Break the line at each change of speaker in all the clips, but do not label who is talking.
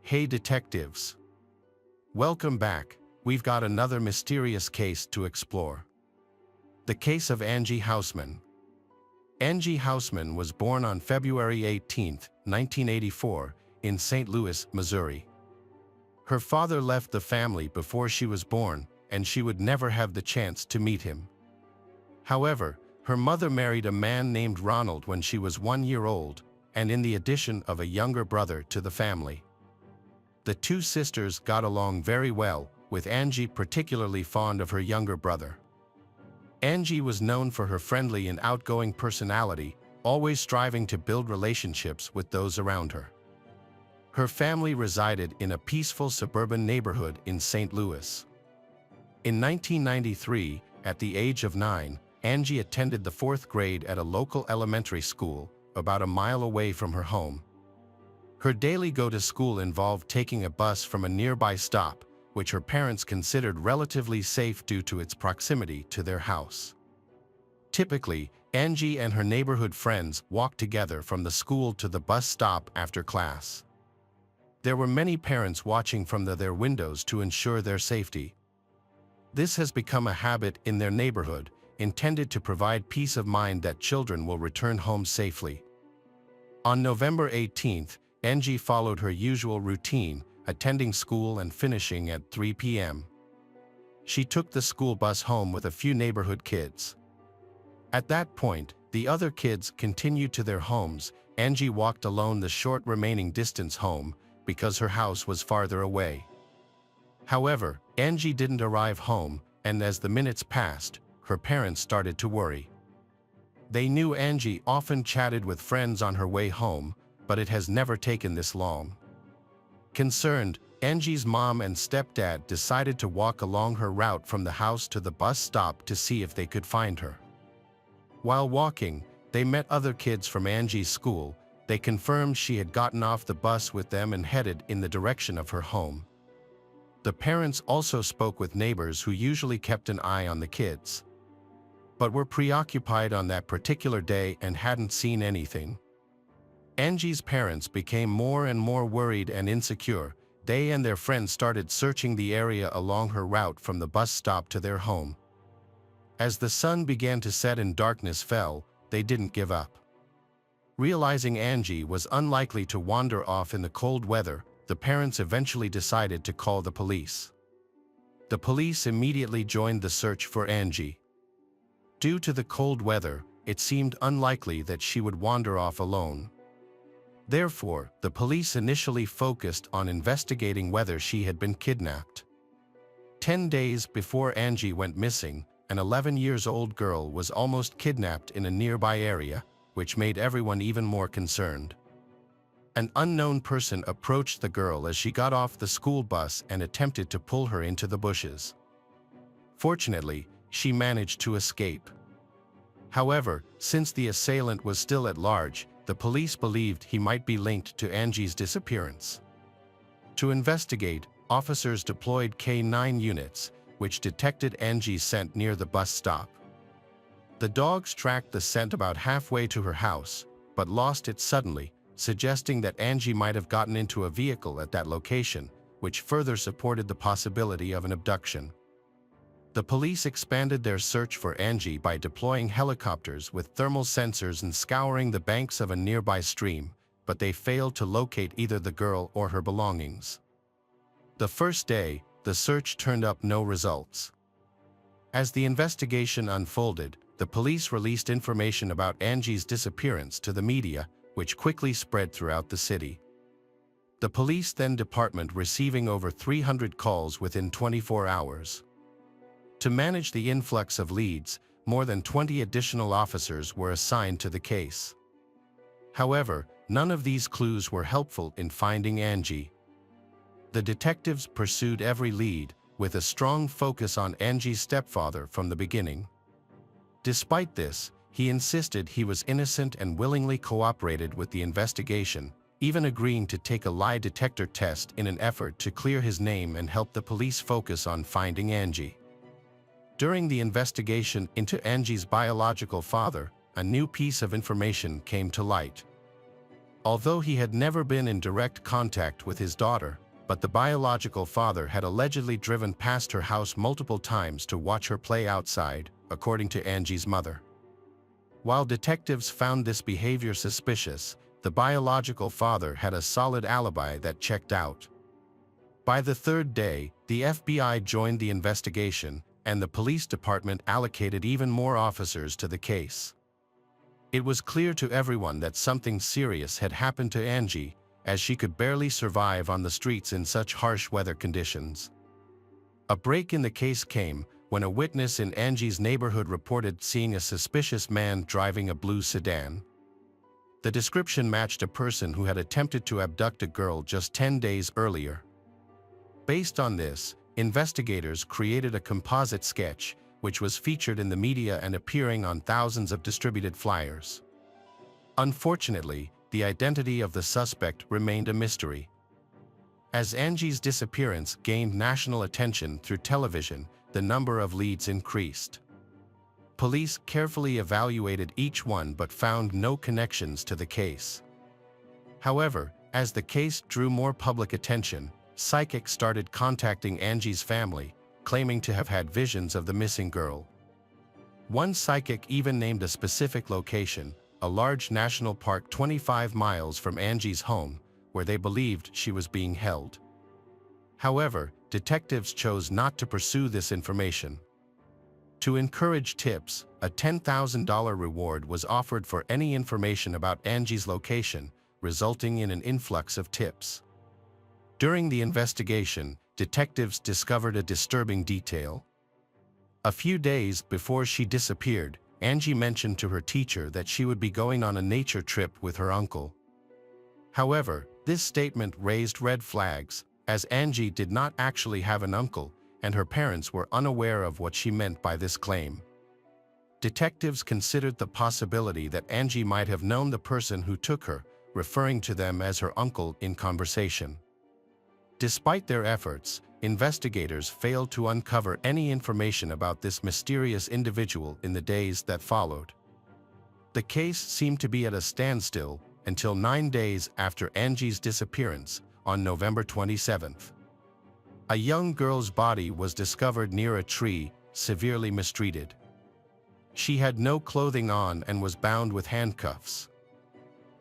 Hey detectives! Welcome back. We've got another mysterious case to explore. The case of Angie Housman. Angie Housman was born on February 18, 1984, in St. Louis, Missouri. Her father left the family before she was born, and she would never have the chance to meet him. However, her mother married a man named Ronald when she was 1 year old, and in the addition of a younger brother to the family. The two sisters got along very well, with Angie particularly fond of her younger brother. Angie was known for her friendly and outgoing personality, always striving to build relationships with those around her. Her family resided in a peaceful suburban neighborhood in St. Louis. In 1993, at the age of 9, Angie attended the 4th grade at a local elementary school, about a mile away from her home. Her daily go-to-school involved taking a bus from a nearby stop, which her parents considered relatively safe due to its proximity to their house. Typically, Angie and her neighborhood friends walked together from the school to the bus stop after class. There were many parents watching from their windows to ensure their safety. This has become a habit in their neighborhood, intended to provide peace of mind that children will return home safely. On November 18th, Angie followed her usual routine, attending school and finishing at 3 p.m. She took the school bus home with a few neighborhood kids. At that point, the other kids continued to their homes. Angie walked alone the short remaining distance home, because her house was farther away. However, Angie didn't arrive home, and as the minutes passed, her parents started to worry. They knew Angie often chatted with friends on her way home, but it has never taken this long. Concerned, Angie's mom and stepdad decided to walk along her route from the house to the bus stop to see if they could find her. While walking, they met other kids from Angie's school. They confirmed she had gotten off the bus with them and headed in the direction of her home. The parents also spoke with neighbors who usually kept an eye on the kids, but were preoccupied on that particular day and hadn't seen anything. Angie's parents became more and more worried and insecure. They and their friends started searching the area along her route from the bus stop to their home. As the sun began to set and darkness fell, they didn't give up. Realizing Angie was unlikely to wander off in the cold weather, the parents eventually decided to call the police. The police immediately joined the search for Angie. Due to the cold weather, it seemed unlikely that she would wander off alone. Therefore, the police initially focused on investigating whether she had been kidnapped. 10 days before Angie went missing, an 11-year-old girl was almost kidnapped in a nearby area, which made everyone even more concerned. An unknown person approached the girl as she got off the school bus and attempted to pull her into the bushes. Fortunately, she managed to escape. However, since the assailant was still at large, the police believed he might be linked to Angie's disappearance. To investigate, officers deployed K-9 units, which detected Angie's scent near the bus stop. The dogs tracked the scent about halfway to her house, but lost it suddenly, suggesting that Angie might have gotten into a vehicle at that location, which further supported the possibility of an abduction. The police expanded their search for Angie by deploying helicopters with thermal sensors and scouring the banks of a nearby stream, but they failed to locate either the girl or her belongings. The first day, the search turned up no results. As the investigation unfolded, the police released information about Angie's disappearance to the media, which quickly spread throughout the city. The police department receiving over 300 calls within 24 hours. To manage the influx of leads, more than 20 additional officers were assigned to the case. However, none of these clues were helpful in finding Angie. The detectives pursued every lead, with a strong focus on Angie's stepfather from the beginning. Despite this, he insisted he was innocent and willingly cooperated with the investigation, even agreeing to take a lie detector test in an effort to clear his name and help the police focus on finding Angie. During the investigation into Angie's biological father, a new piece of information came to light. Although he had never been in direct contact with his daughter, but the biological father had allegedly driven past her house multiple times to watch her play outside, according to Angie's mother. While detectives found this behavior suspicious, the biological father had a solid alibi that checked out. By the third day, the FBI joined the investigation, and the police department allocated even more officers to the case. It was clear to everyone that something serious had happened to Angie, as she could barely survive on the streets in such harsh weather conditions. A break in the case came when a witness in Angie's neighborhood reported seeing a suspicious man driving a blue sedan. The description matched a person who had attempted to abduct a girl just 10 days earlier. Based on this, investigators created a composite sketch, which was featured in the media and appearing on thousands of distributed flyers. Unfortunately, the identity of the suspect remained a mystery. As Angie's disappearance gained national attention through television, the number of leads increased. Police carefully evaluated each one but found no connections to the case. However, as the case drew more public attention, psychics started contacting Angie's family, claiming to have had visions of the missing girl. One psychic even named a specific location, a large national park 25 miles from Angie's home, where they believed she was being held. However, detectives chose not to pursue this information. To encourage tips, a $10,000 reward was offered for any information about Angie's location, resulting in an influx of tips. During the investigation, detectives discovered a disturbing detail. A few days before she disappeared, Angie mentioned to her teacher that she would be going on a nature trip with her uncle. However, this statement raised red flags, as Angie did not actually have an uncle, and her parents were unaware of what she meant by this claim. Detectives considered the possibility that Angie might have known the person who took her, referring to them as her uncle in conversation. Despite their efforts, investigators failed to uncover any information about this mysterious individual in the days that followed. The case seemed to be at a standstill until 9 days after Angie's disappearance, on November 27th. A young girl's body was discovered near a tree, severely mistreated. She had no clothing on and was bound with handcuffs.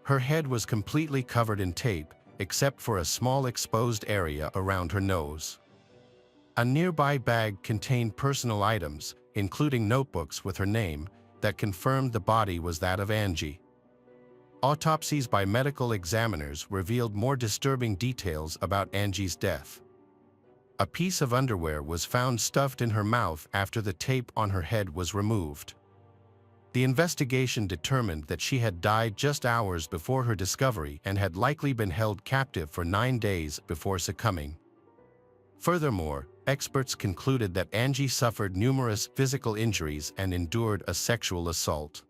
Her head was completely covered in tape, except for a small exposed area around her nose. A nearby bag contained personal items, including notebooks with her name, that confirmed the body was that of Angie. Autopsies by medical examiners revealed more disturbing details about Angie's death. A piece of underwear was found stuffed in her mouth after the tape on her head was removed. The investigation determined that she had died just hours before her discovery and had likely been held captive for 9 days before succumbing. Furthermore, experts concluded that Angie suffered numerous physical injuries and endured a sexual assault.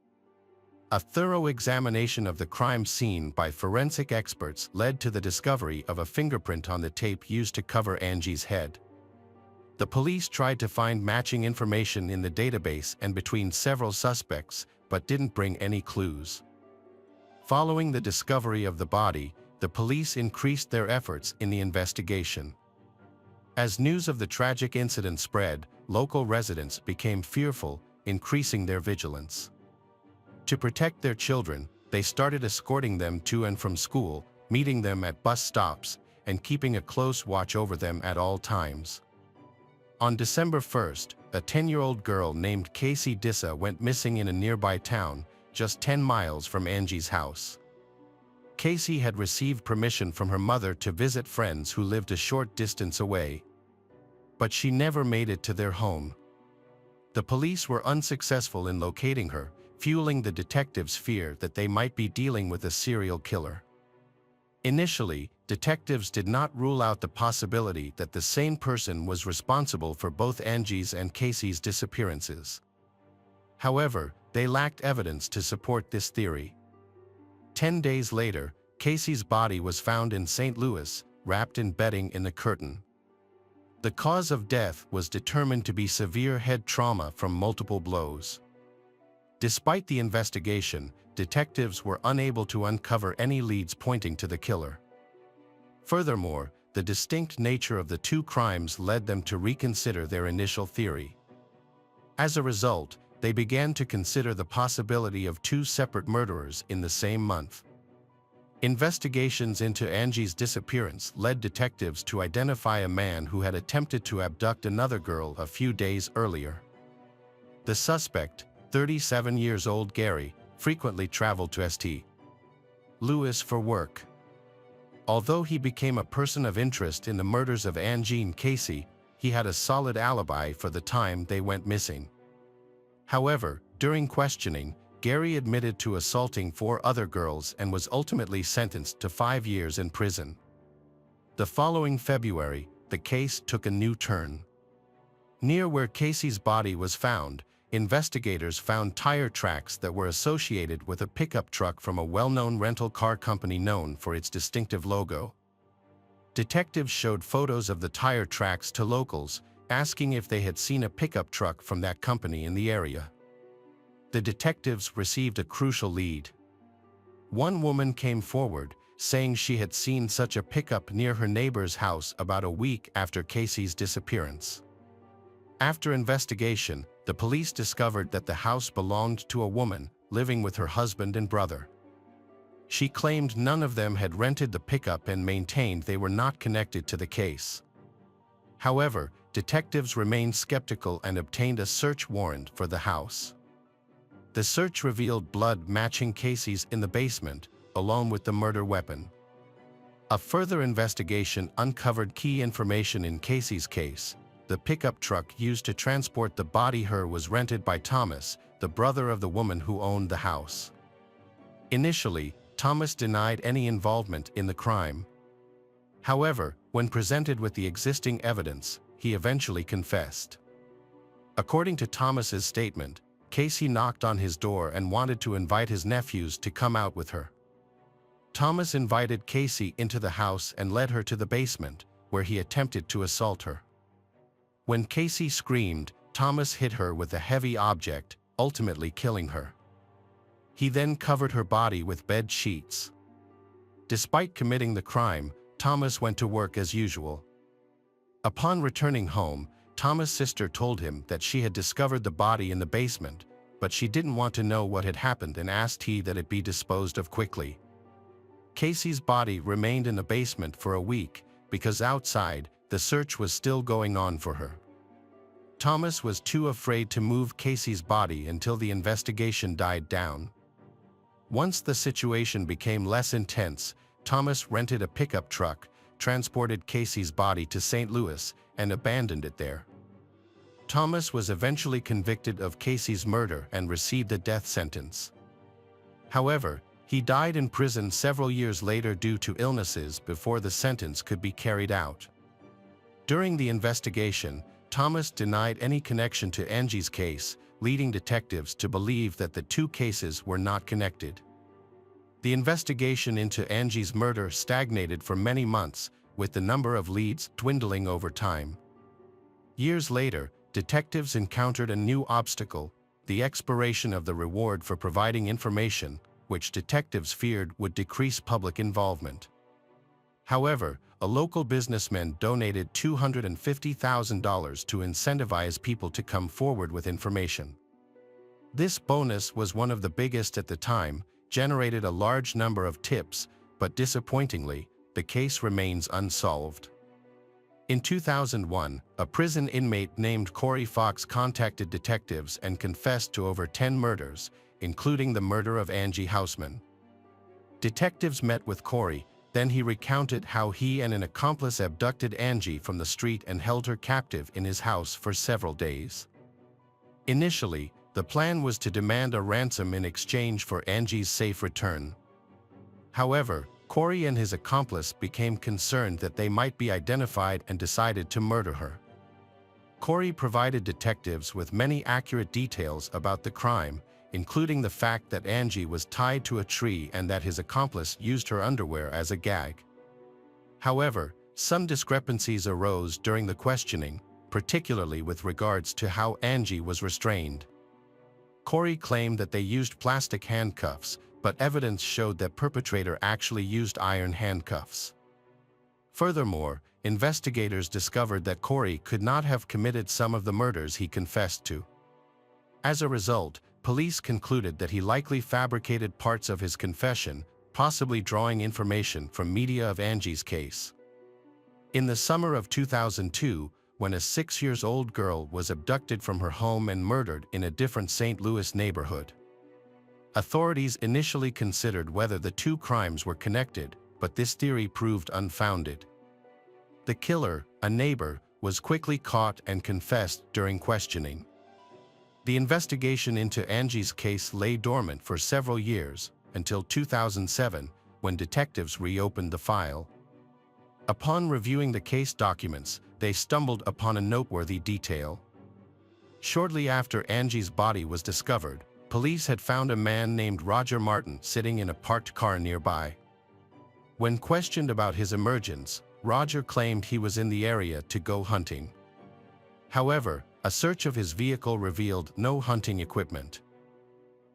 A thorough examination of the crime scene by forensic experts led to the discovery of a fingerprint on the tape used to cover Angie's head. The police tried to find matching information in the database and between several suspects, but didn't bring any clues. Following the discovery of the body, the police increased their efforts in the investigation. As news of the tragic incident spread, local residents became fearful, increasing their vigilance. To protect their children, they started escorting them to and from school, meeting them at bus stops, and keeping a close watch over them at all times. On December 1st, a 10-year-old girl named Casey Dissa went missing in a nearby town, just 10 miles from Angie's house. Casey had received permission from her mother to visit friends who lived a short distance away, but she never made it to their home. The police were unsuccessful in locating her, fueling the detectives' fear that they might be dealing with a serial killer. Initially, detectives did not rule out the possibility that the same person was responsible for both Angie's and Casey's disappearances. However, they lacked evidence to support this theory. 10 days later, Casey's body was found in St. Louis, wrapped in bedding in the curtain. The cause of death was determined to be severe head trauma from multiple blows. Despite the investigation, detectives were unable to uncover any leads pointing to the killer. Furthermore, the distinct nature of the two crimes led them to reconsider their initial theory. As a result, they began to consider the possibility of two separate murderers in the same month. Investigations into Angie's disappearance led detectives to identify a man who had attempted to abduct another girl a few days earlier. The suspect, 37-year-old Gary, frequently traveled to St. Louis for work. Although he became a person of interest in the murders of Angie and Casey, he had a solid alibi for the time they went missing. However, during questioning, Gary admitted to assaulting 4 other girls and was ultimately sentenced to 5 years in prison. The following February, the case took a new turn. Near where Casey's body was found, investigators found tire tracks that were associated with a pickup truck from a well-known rental car company known for its distinctive logo. Detectives showed photos of the tire tracks to locals, asking if they had seen a pickup truck from that company in the area. The detectives received a crucial lead. One woman came forward, saying she had seen such a pickup near her neighbor's house about a week after Casey's disappearance. After investigation, the police discovered that the house belonged to a woman living with her husband and brother. She claimed none of them had rented the pickup and maintained they were not connected to the case. However, detectives remained skeptical and obtained a search warrant for the house. The search revealed blood matching Casey's in the basement, along with the murder weapon. A further investigation uncovered key information in Casey's case. The pickup truck used to transport the body was rented by Thomas, the brother of the woman who owned the house. Initially, Thomas denied any involvement in the crime. However, when presented with the existing evidence, he eventually confessed. According to Thomas's statement, Casey knocked on his door and wanted to invite his nephews to come out with her. Thomas invited Casey into the house and led her to the basement, where he attempted to assault her. When Casey screamed, Thomas hit her with a heavy object, ultimately killing her. He then covered her body with bed sheets. Despite committing the crime, Thomas went to work as usual. Upon returning home, Thomas' sister told him that she had discovered the body in the basement, but she didn't want to know what had happened and asked that it be disposed of quickly. Casey's body remained in the basement for a week because outside, the search was still going on for her. Thomas was too afraid to move Casey's body until the investigation died down. Once the situation became less intense, Thomas rented a pickup truck, transported Casey's body to St. Louis, and abandoned it there. Thomas was eventually convicted of Casey's murder and received a death sentence. However, he died in prison several years later due to illnesses before the sentence could be carried out. During the investigation, Thomas denied any connection to Angie's case, leading detectives to believe that the two cases were not connected. The investigation into Angie's murder stagnated for many months, with the number of leads dwindling over time. Years later, detectives encountered a new obstacle, the expiration of the reward for providing information, which detectives feared would decrease public involvement. However, a local businessman donated $250,000 to incentivize people to come forward with information. This bonus was one of the biggest at the time, generated a large number of tips, but disappointingly, the case remains unsolved. In 2001, a prison inmate named Corey Fox contacted detectives and confessed to over 10 murders, including the murder of Angie Housman. Detectives met with Corey. Then he recounted how he and an accomplice abducted Angie from the street and held her captive in his house for several days. Initially, the plan was to demand a ransom in exchange for Angie's safe return. However, Corey and his accomplice became concerned that they might be identified and decided to murder her. Corey provided detectives with many accurate details about the crime, including the fact that Angie was tied to a tree and that his accomplice used her underwear as a gag. However, some discrepancies arose during the questioning, particularly with regards to how Angie was restrained. Corey claimed that they used plastic handcuffs, but evidence showed that perpetrator actually used iron handcuffs. Furthermore, investigators discovered that Corey could not have committed some of the murders he confessed to. As a result, police concluded that he likely fabricated parts of his confession, possibly drawing information from media of Angie's case. In the summer of 2002, when a 6-year-old girl was abducted from her home and murdered in a different St. Louis neighborhood, authorities initially considered whether the two crimes were connected, but this theory proved unfounded. The killer, a neighbor, was quickly caught and confessed during questioning. The investigation into Angie's case lay dormant for several years, until 2007, when detectives reopened the file. Upon reviewing the case documents, they stumbled upon a noteworthy detail. Shortly after Angie's body was discovered, police had found a man named Roger Martin sitting in a parked car nearby. When questioned about his emergence, Roger claimed he was in the area to go hunting. However, a search of his vehicle revealed no hunting equipment,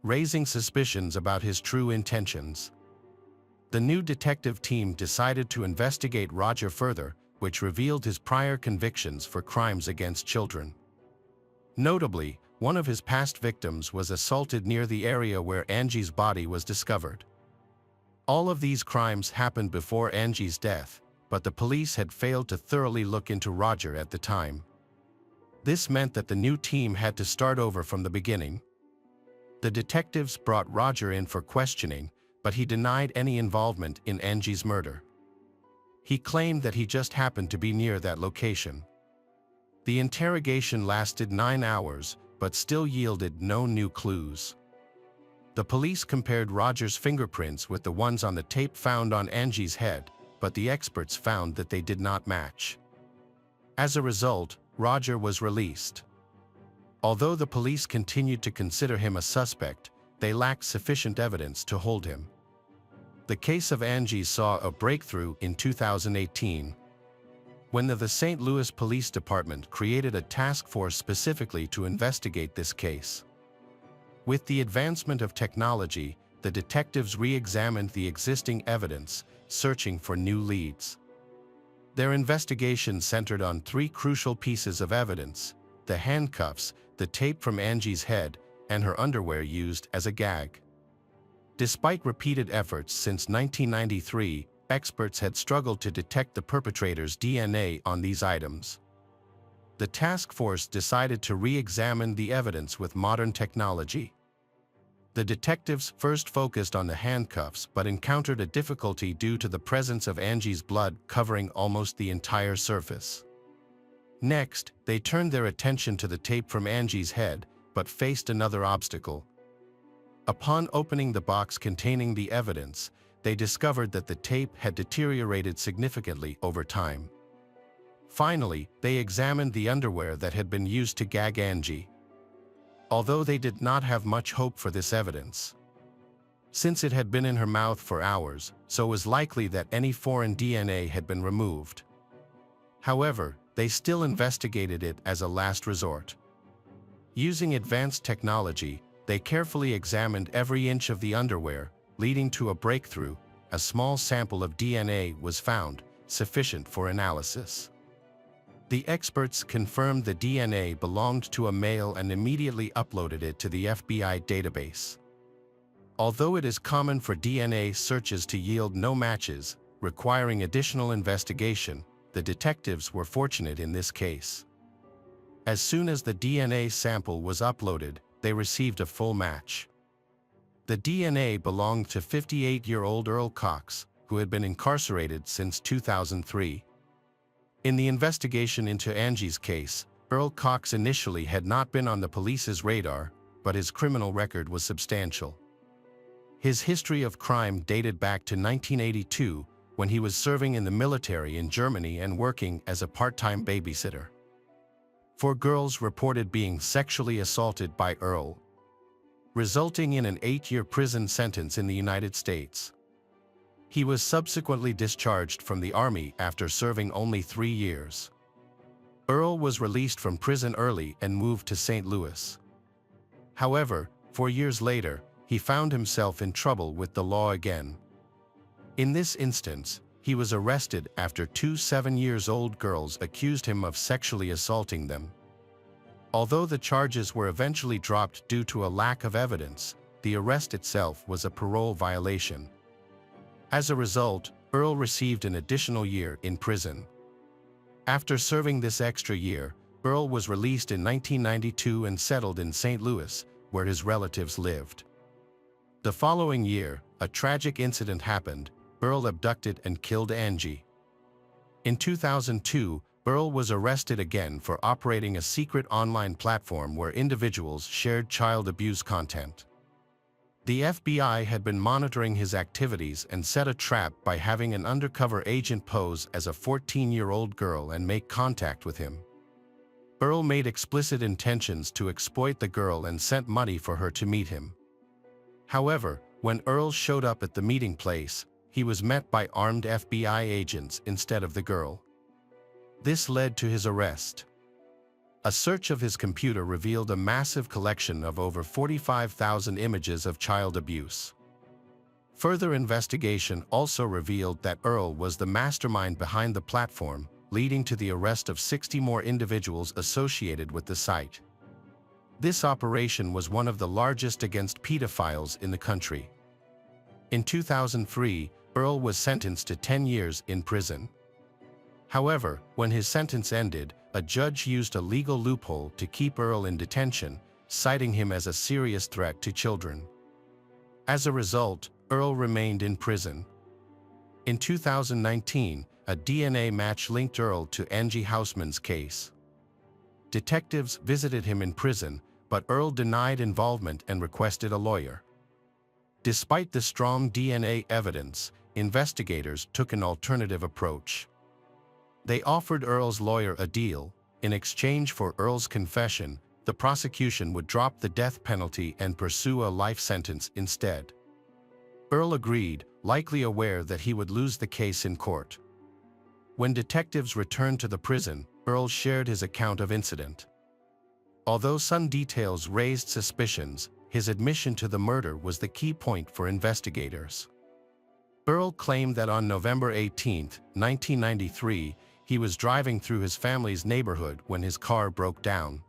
raising suspicions about his true intentions. The new detective team decided to investigate Roger further, which revealed his prior convictions for crimes against children. Notably, one of his past victims was assaulted near the area where Angie's body was discovered. All of these crimes happened before Angie's death, but the police had failed to thoroughly look into Roger at the time. This meant that the new team had to start over from the beginning. The detectives brought Roger in for questioning, but he denied any involvement in Angie's murder. He claimed that he just happened to be near that location. The interrogation lasted 9 hours, but still yielded no new clues. The police compared Roger's fingerprints with the ones on the tape found on Angie's head, but the experts found that they did not match. As a result, Roger was released. Although the police continued to consider him a suspect, they lacked sufficient evidence to hold him. The case of Angie saw a breakthrough in 2018, when the St. Louis Police Department created a task force specifically to investigate this case. With the advancement of technology, the detectives re-examined the existing evidence, searching for new leads. Their investigation centered on 3 crucial pieces of evidence: the handcuffs, the tape from Angie's head, and her underwear used as a gag. Despite repeated efforts since 1993, experts had struggled to detect the perpetrator's DNA on these items. The task force decided to re-examine the evidence with modern technology. The detectives first focused on the handcuffs but encountered a difficulty due to the presence of Angie's blood covering almost the entire surface. Next, they turned their attention to the tape from Angie's head, but faced another obstacle. Upon opening the box containing the evidence, they discovered that the tape had deteriorated significantly over time. Finally, they examined the underwear that had been used to gag Angie. Although they did not have much hope for this evidence, since it had been in her mouth for hours, so it was likely that any foreign DNA had been removed. However, they still investigated it as a last resort. Using advanced technology, they carefully examined every inch of the underwear, leading to a breakthrough. A small sample of DNA was found, sufficient for analysis. The experts confirmed the DNA belonged to a male and immediately uploaded it to the FBI database. Although it is common for DNA searches to yield no matches, requiring additional investigation, the detectives were fortunate in this case. As soon as the DNA sample was uploaded, they received a full match. The DNA belonged to 58-year-old Earl Cox, who had been incarcerated since 2003. In the investigation into Angie's case, Earl Cox initially had not been on the police's radar, but his criminal record was substantial. His history of crime dated back to 1982, when he was serving in the military in Germany and working as a part-time babysitter for girls reported being sexually assaulted by Earl, resulting in an 8-year prison sentence in the United States. He was subsequently discharged from the Army after serving only 3 years. Earl was released from prison early and moved to St. Louis. However, 4 years later, he found himself in trouble with the law again. In this instance, he was arrested after 2 7-year-old girls accused him of sexually assaulting them. Although the charges were eventually dropped due to a lack of evidence, the arrest itself was a parole violation. As a result, Earl received an additional year in prison. After serving this extra year, Earl was released in 1992 and settled in St. Louis, where his relatives lived. The following year, a tragic incident happened. Earl abducted and killed Angie. In 2002, Earl was arrested again for operating a secret online platform where individuals shared child abuse content. The FBI had been monitoring his activities and set a trap by having an undercover agent pose as a 14-year-old girl and make contact with him. Earl made explicit intentions to exploit the girl and sent money for her to meet him. However, when Earl showed up at the meeting place, he was met by armed FBI agents instead of the girl. This led to his arrest. A search of his computer revealed a massive collection of over 45,000 images of child abuse. Further investigation also revealed that Earl was the mastermind behind the platform, leading to the arrest of 60 more individuals associated with the site. This operation was one of the largest against pedophiles in the country. In 2003, Earl was sentenced to 10 years in prison. However, when his sentence ended, a judge used a legal loophole to keep Earl in detention, citing him as a serious threat to children. As a result, Earl remained in prison. In 2019, a DNA match linked Earl to Angie Housman's case. Detectives visited him in prison, but Earl denied involvement and requested a lawyer. Despite the strong DNA evidence, investigators took an alternative approach. They offered Earl's lawyer a deal. In exchange for Earl's confession, the prosecution would drop the death penalty and pursue a life sentence instead. Earl agreed, likely aware that he would lose the case in court. When detectives returned to the prison, Earl shared his account of incident. Although some details raised suspicions, his admission to the murder was the key point for investigators. Earl claimed that on November 18, 1993, he was driving through his family's neighborhood when his car broke down.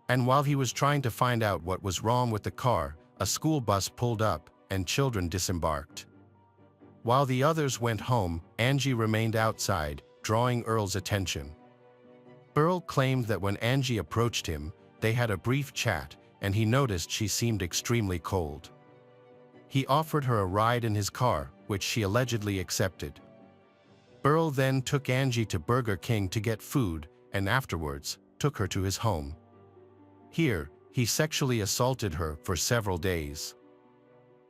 And while he was trying to find out what was wrong with the car, a school bus pulled up and children disembarked. While the others went home, Angie remained outside, drawing Earl's attention. Earl claimed that when Angie approached him, they had a brief chat, and he noticed she seemed extremely cold. He offered her a ride in his car, which she allegedly accepted. Earl then took Angie to Burger King to get food, and afterwards, took her to his home. Here, he sexually assaulted her for several days.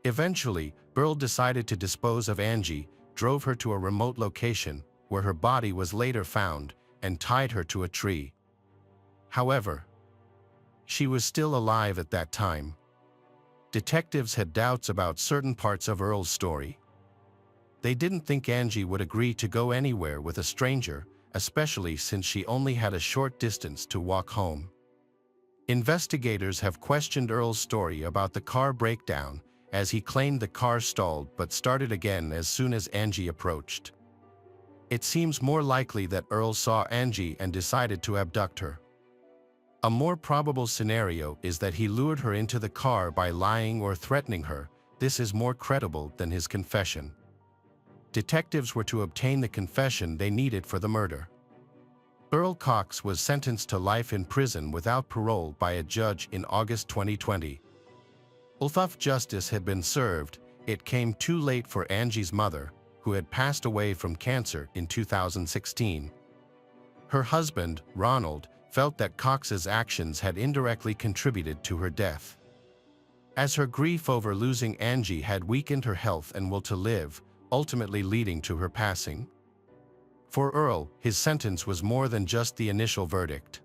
Eventually, Earl decided to dispose of Angie, drove her to a remote location, where her body was later found, and tied her to a tree. However, she was still alive at that time. Detectives had doubts about certain parts of Earl's story. They didn't think Angie would agree to go anywhere with a stranger, especially since she only had a short distance to walk home. Investigators have questioned Earl's story about the car breakdown, as he claimed the car stalled but started again as soon as Angie approached. It seems more likely that Earl saw Angie and decided to abduct her. A more probable scenario is that he lured her into the car by lying or threatening her. This is more credible than his confession. Detectives were to obtain the confession they needed for the murder. Earl Cox was sentenced to life in prison without parole by a judge in August 2020. Although justice had been served, it came too late for Angie's mother, who had passed away from cancer in 2016. Her husband, Ronald, felt that Cox's actions had indirectly contributed to her death. As her grief over losing Angie had weakened her health and will to live, ultimately leading to her passing. For Earl, his sentence was more than just the initial verdict.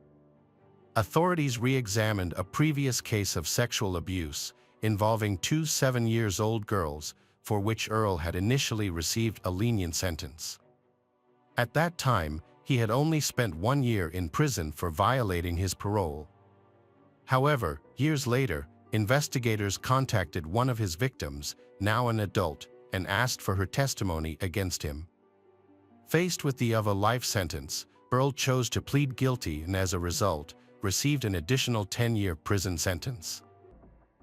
Authorities re-examined a previous case of sexual abuse involving 2 7-year-old girls, for which Earl had initially received a lenient sentence. At that time, he had only spent 1 year in prison for violating his parole. However, years later, Investigators contacted one of his victims, now an adult, and asked for her testimony against him. Faced with the of a life sentence, Earl chose to plead guilty and as a result, received an additional 10-year prison sentence.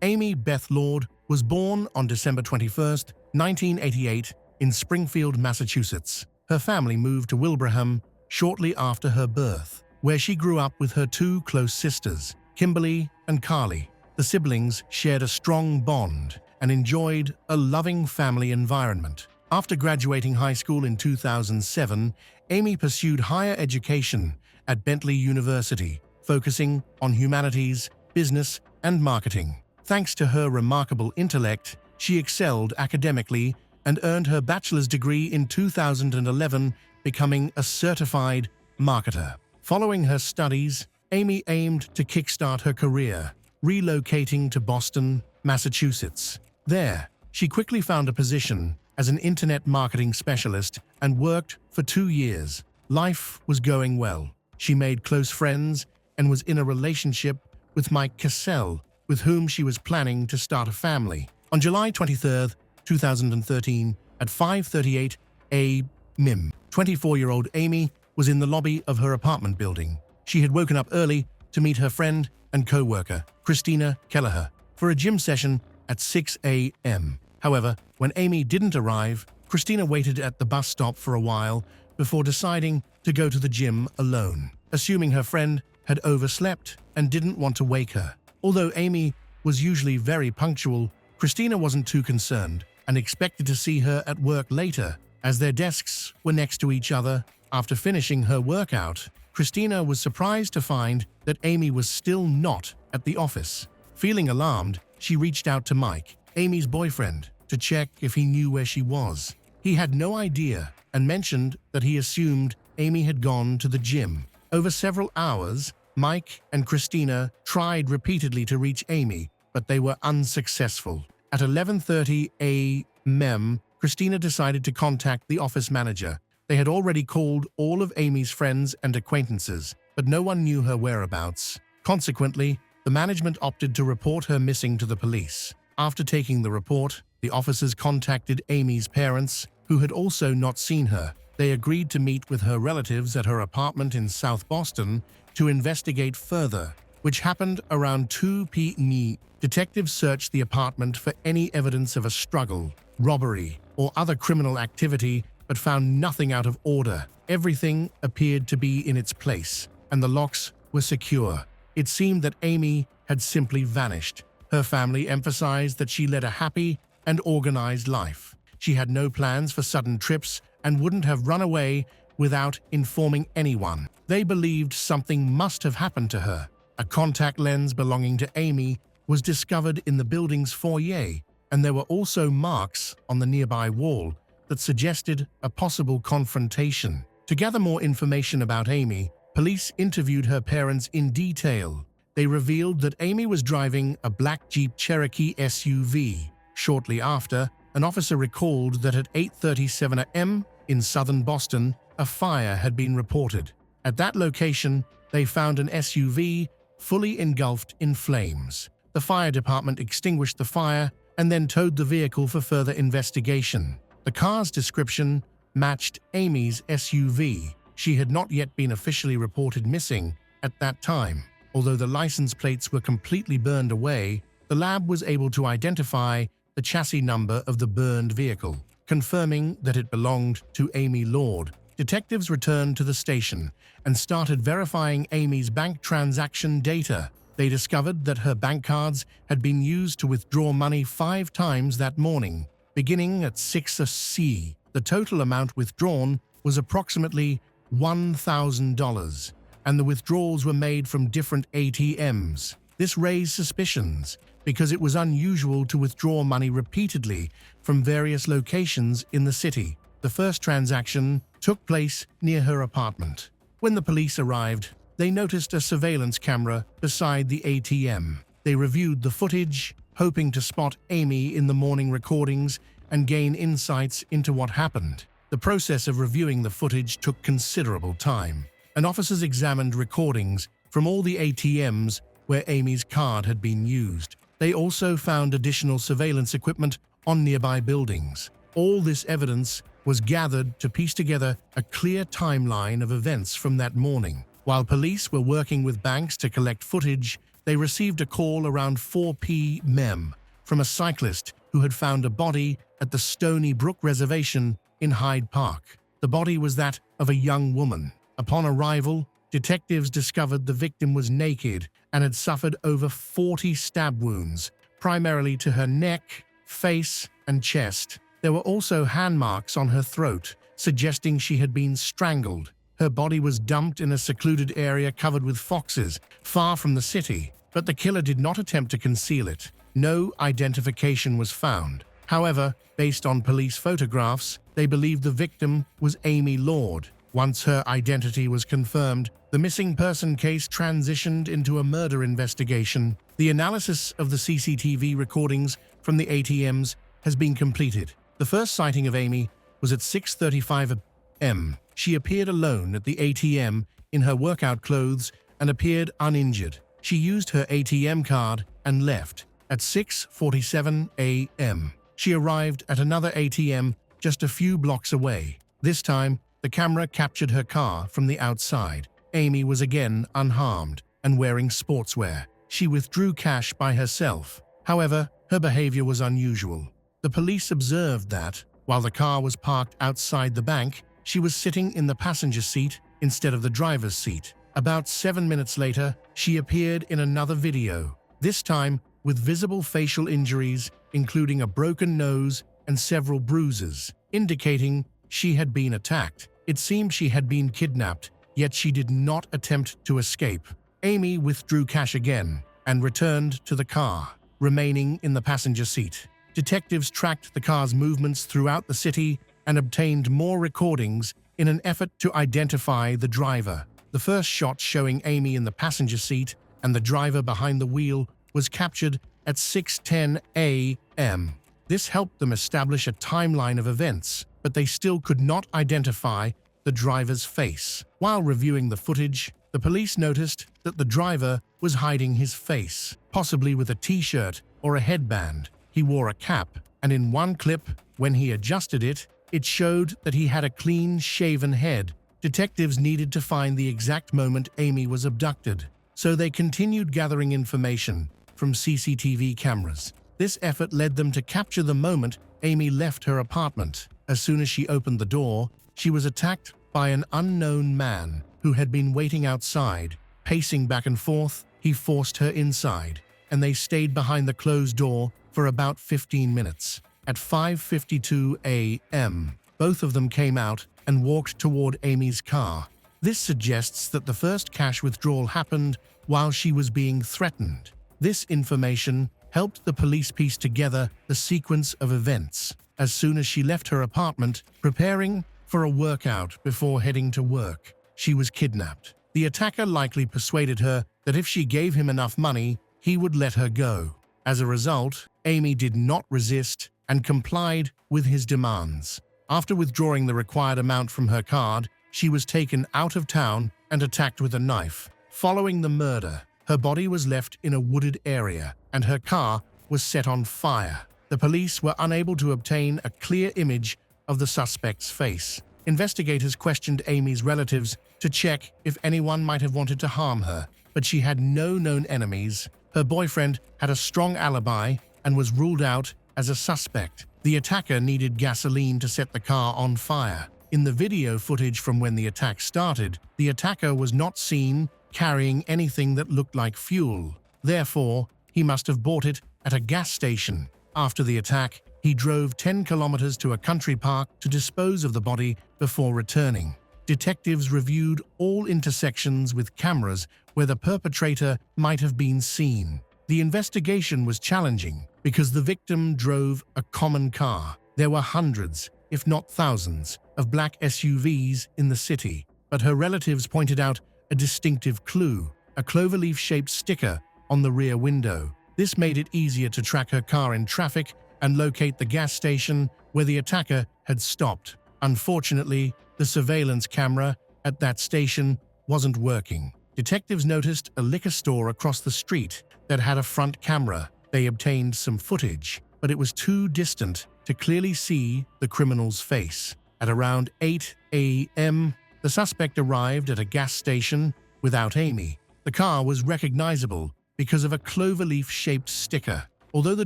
Amy Beth Lord was born on December 21, 1988, in Springfield, Massachusetts. Her family moved to Wilbraham shortly after her birth, where she grew up with her two close sisters, Kimberly and Carly. The siblings shared a strong bond and enjoyed a loving family environment. After graduating high school in 2007, Amy pursued higher education at Bentley University, focusing on humanities, business, and marketing. Thanks to her remarkable intellect, she excelled academically and earned her bachelor's degree in 2011, becoming a certified marketer. Following her studies, Amy aimed to kickstart her career, relocating to Boston, Massachusetts. There, she quickly found a position as an internet marketing specialist and worked for 2 years. Life was going well. She made close friends and was in a relationship with Mike Cassell, with whom she was planning to start a family. On July 23, 2013, at 5:38 a.m., 24-year-old Amy was in the lobby of her apartment building. She had woken up early to meet her friend and co-worker, Christina Kelleher, for a gym session at 6 a.m. However, when Amy didn't arrive, Christina waited at the bus stop for a while before deciding to go to the gym alone, assuming her friend had overslept and didn't want to wake her. Although Amy was usually very punctual, Christina wasn't too concerned and expected to see her at work later, as their desks were next to each other. After finishing her workout, Christina was surprised to find that Amy was still not at the office. Feeling alarmed, she reached out to Mike, Amy's boyfriend, to check if he knew where she was. He had no idea and mentioned that he assumed Amy had gone to the gym. Over several hours, Mike and Christina tried repeatedly to reach Amy, but they were unsuccessful. At 11:30 a.m., Christina decided to contact the office manager. They had already called all of Amy's friends and acquaintances, but no one knew her whereabouts. Consequently, the management opted to report her missing to the police. After taking the report, the officers contacted Amy's parents, who had also not seen her. They agreed to meet with her relatives at her apartment in South Boston to investigate further, which happened around 2 p.m. Detectives searched the apartment for any evidence of a struggle, robbery, or other criminal activity, but found nothing out of order. Everything appeared to be in its place, and the locks were secure. It seemed that Amy had simply vanished. Her family emphasized that she led a happy and organized life. She had no plans for sudden trips and wouldn't have run away without informing anyone. They believed something must have happened to her. A contact lens belonging to Amy was discovered in the building's foyer, and there were also marks on the nearby wall that suggested a possible confrontation. To gather more information about Amy, police interviewed her parents in detail. They revealed that Amy was driving a black Jeep Cherokee SUV. Shortly after, an officer recalled that at 8:37 a.m. in southern Boston, a fire had been reported. At that location, they found an SUV fully engulfed in flames. The fire department extinguished the fire and then towed the vehicle for further investigation. The car's description matched Amy's SUV. She had not yet been officially reported missing at that time. Although the license plates were completely burned away, the lab was able to identify the chassis number of the burned vehicle, confirming that it belonged to Amy Lord. Detectives returned to the station and started verifying Amy's bank transaction data. They discovered that her bank cards had been used to withdraw money 5 times that morning, beginning at 6 a.m. The total amount withdrawn was approximately $1,000, and the withdrawals were made from different ATMs. This raised suspicions because it was unusual to withdraw money repeatedly from various locations in the city. The first transaction took place near her apartment. When the police arrived, they noticed a surveillance camera beside the ATM. They reviewed the footage, hoping to spot Amy in the morning recordings and gain insights into what happened. The process of reviewing the footage took considerable time, and officers examined recordings from all the ATMs where Amy's card had been used. They also found additional surveillance equipment on nearby buildings. All this evidence was gathered to piece together a clear timeline of events from that morning. While police were working with banks to collect footage, they received a call around 4 p.m. from a cyclist who had found a body at the Stony Brook Reservation in Hyde Park. The body was that of a young woman. Upon arrival, detectives discovered the victim was naked and had suffered over 40 stab wounds, primarily to her neck, face, and chest. There were also hand marks on her throat, suggesting she had been strangled. Her body was dumped in a secluded area covered with foxes, far from the city, but the killer did not attempt to conceal it. No identification was found. However, based on police photographs, they believed the victim was Amy Lord. Once her identity was confirmed, the missing person case transitioned into a murder investigation. The analysis of the CCTV recordings from the ATMs has been completed. The first sighting of Amy was at 6:35 a.m. She appeared alone at the ATM in her workout clothes and appeared uninjured. She used her ATM card and left. At 6:47 a.m., she arrived at another ATM just a few blocks away. This time, the camera captured her car from the outside. Amy was again unharmed and wearing sportswear. She withdrew cash by herself. However, her behavior was unusual. The police observed that, while the car was parked outside the bank, she was sitting in the passenger seat instead of the driver's seat. About 7 minutes later, she appeared in another video, this time with visible facial injuries, including a broken nose and several bruises, indicating she had been attacked. It seemed she had been kidnapped, yet she did not attempt to escape. Amy withdrew cash again and returned to the car, remaining in the passenger seat. Detectives tracked the car's movements throughout the city and obtained more recordings in an effort to identify the driver. The first shot showing Amy in the passenger seat and the driver behind the wheel was captured at 6:10 a.m. This helped them establish a timeline of events, but they still could not identify the driver's face. While reviewing the footage, the police noticed that the driver was hiding his face, possibly with a t-shirt or a headband. He wore a cap, and in one clip, when he adjusted it, it showed that he had a clean-shaven head. Detectives needed to find the exact moment Amy was abducted, so they continued gathering information from CCTV cameras. This effort led them to capture the moment Amy left her apartment. As soon as she opened the door, she was attacked by an unknown man who had been waiting outside. Pacing back and forth, he forced her inside, and they stayed behind the closed door for about 15 minutes. At 5:52 a.m., both of them came out and walked toward Amy's car. This suggests that the first cash withdrawal happened while she was being threatened. This information helped the police piece together the sequence of events. As soon as she left her apartment, preparing for a workout before heading to work, she was kidnapped. The attacker likely persuaded her that if she gave him enough money, he would let her go. As a result, Amy did not resist and complied with his demands. After withdrawing the required amount from her card, she was taken out of town and attacked with a knife. Following the murder, her body was left in a wooded area, and her car was set on fire. The police were unable to obtain a clear image of the suspect's face. Investigators questioned Amy's relatives to check if anyone might have wanted to harm her, but she had no known enemies. Her boyfriend had a strong alibi and was ruled out as a suspect. The attacker needed gasoline to set the car on fire. In the video footage from when the attack started, the attacker was not seen carrying anything that looked like fuel. Therefore, he must have bought it at a gas station. After the attack, he drove 10 kilometers to a country park to dispose of the body before returning. Detectives reviewed all intersections with cameras where the perpetrator might have been seen. The investigation was challenging because the victim drove a common car. There were hundreds, if not thousands, of black SUVs in the city, but her relatives pointed out a distinctive clue, a cloverleaf-shaped sticker on the rear window. This made it easier to track her car in traffic and locate the gas station where the attacker had stopped. Unfortunately, the surveillance camera at that station wasn't working. Detectives noticed a liquor store across the street that had a front camera. They obtained some footage, but it was too distant to clearly see the criminal's face. At around 8 a.m., the suspect arrived at a gas station without Amy. The car was recognizable because of a cloverleaf-shaped sticker. Although the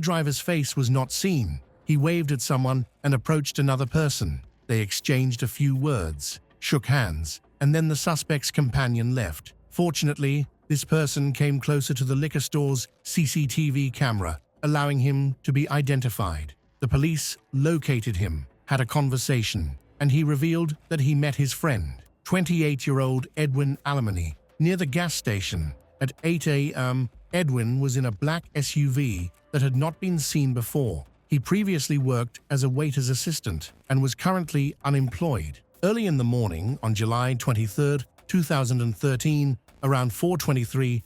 driver's face was not seen, he waved at someone and approached another person. They exchanged a few words, shook hands, and then the suspect's companion left. Fortunately, this person came closer to the liquor store's CCTV camera, allowing him to be identified. The police located him, had a conversation, and he revealed that he met his friend, 28-year-old Edwin Alamany, near the gas station. At 8 a.m., Edwin was in a black SUV that had not been seen before. He previously worked as a waiter's assistant and was currently unemployed. Early in the morning, on July 23, 2013, around 4:23,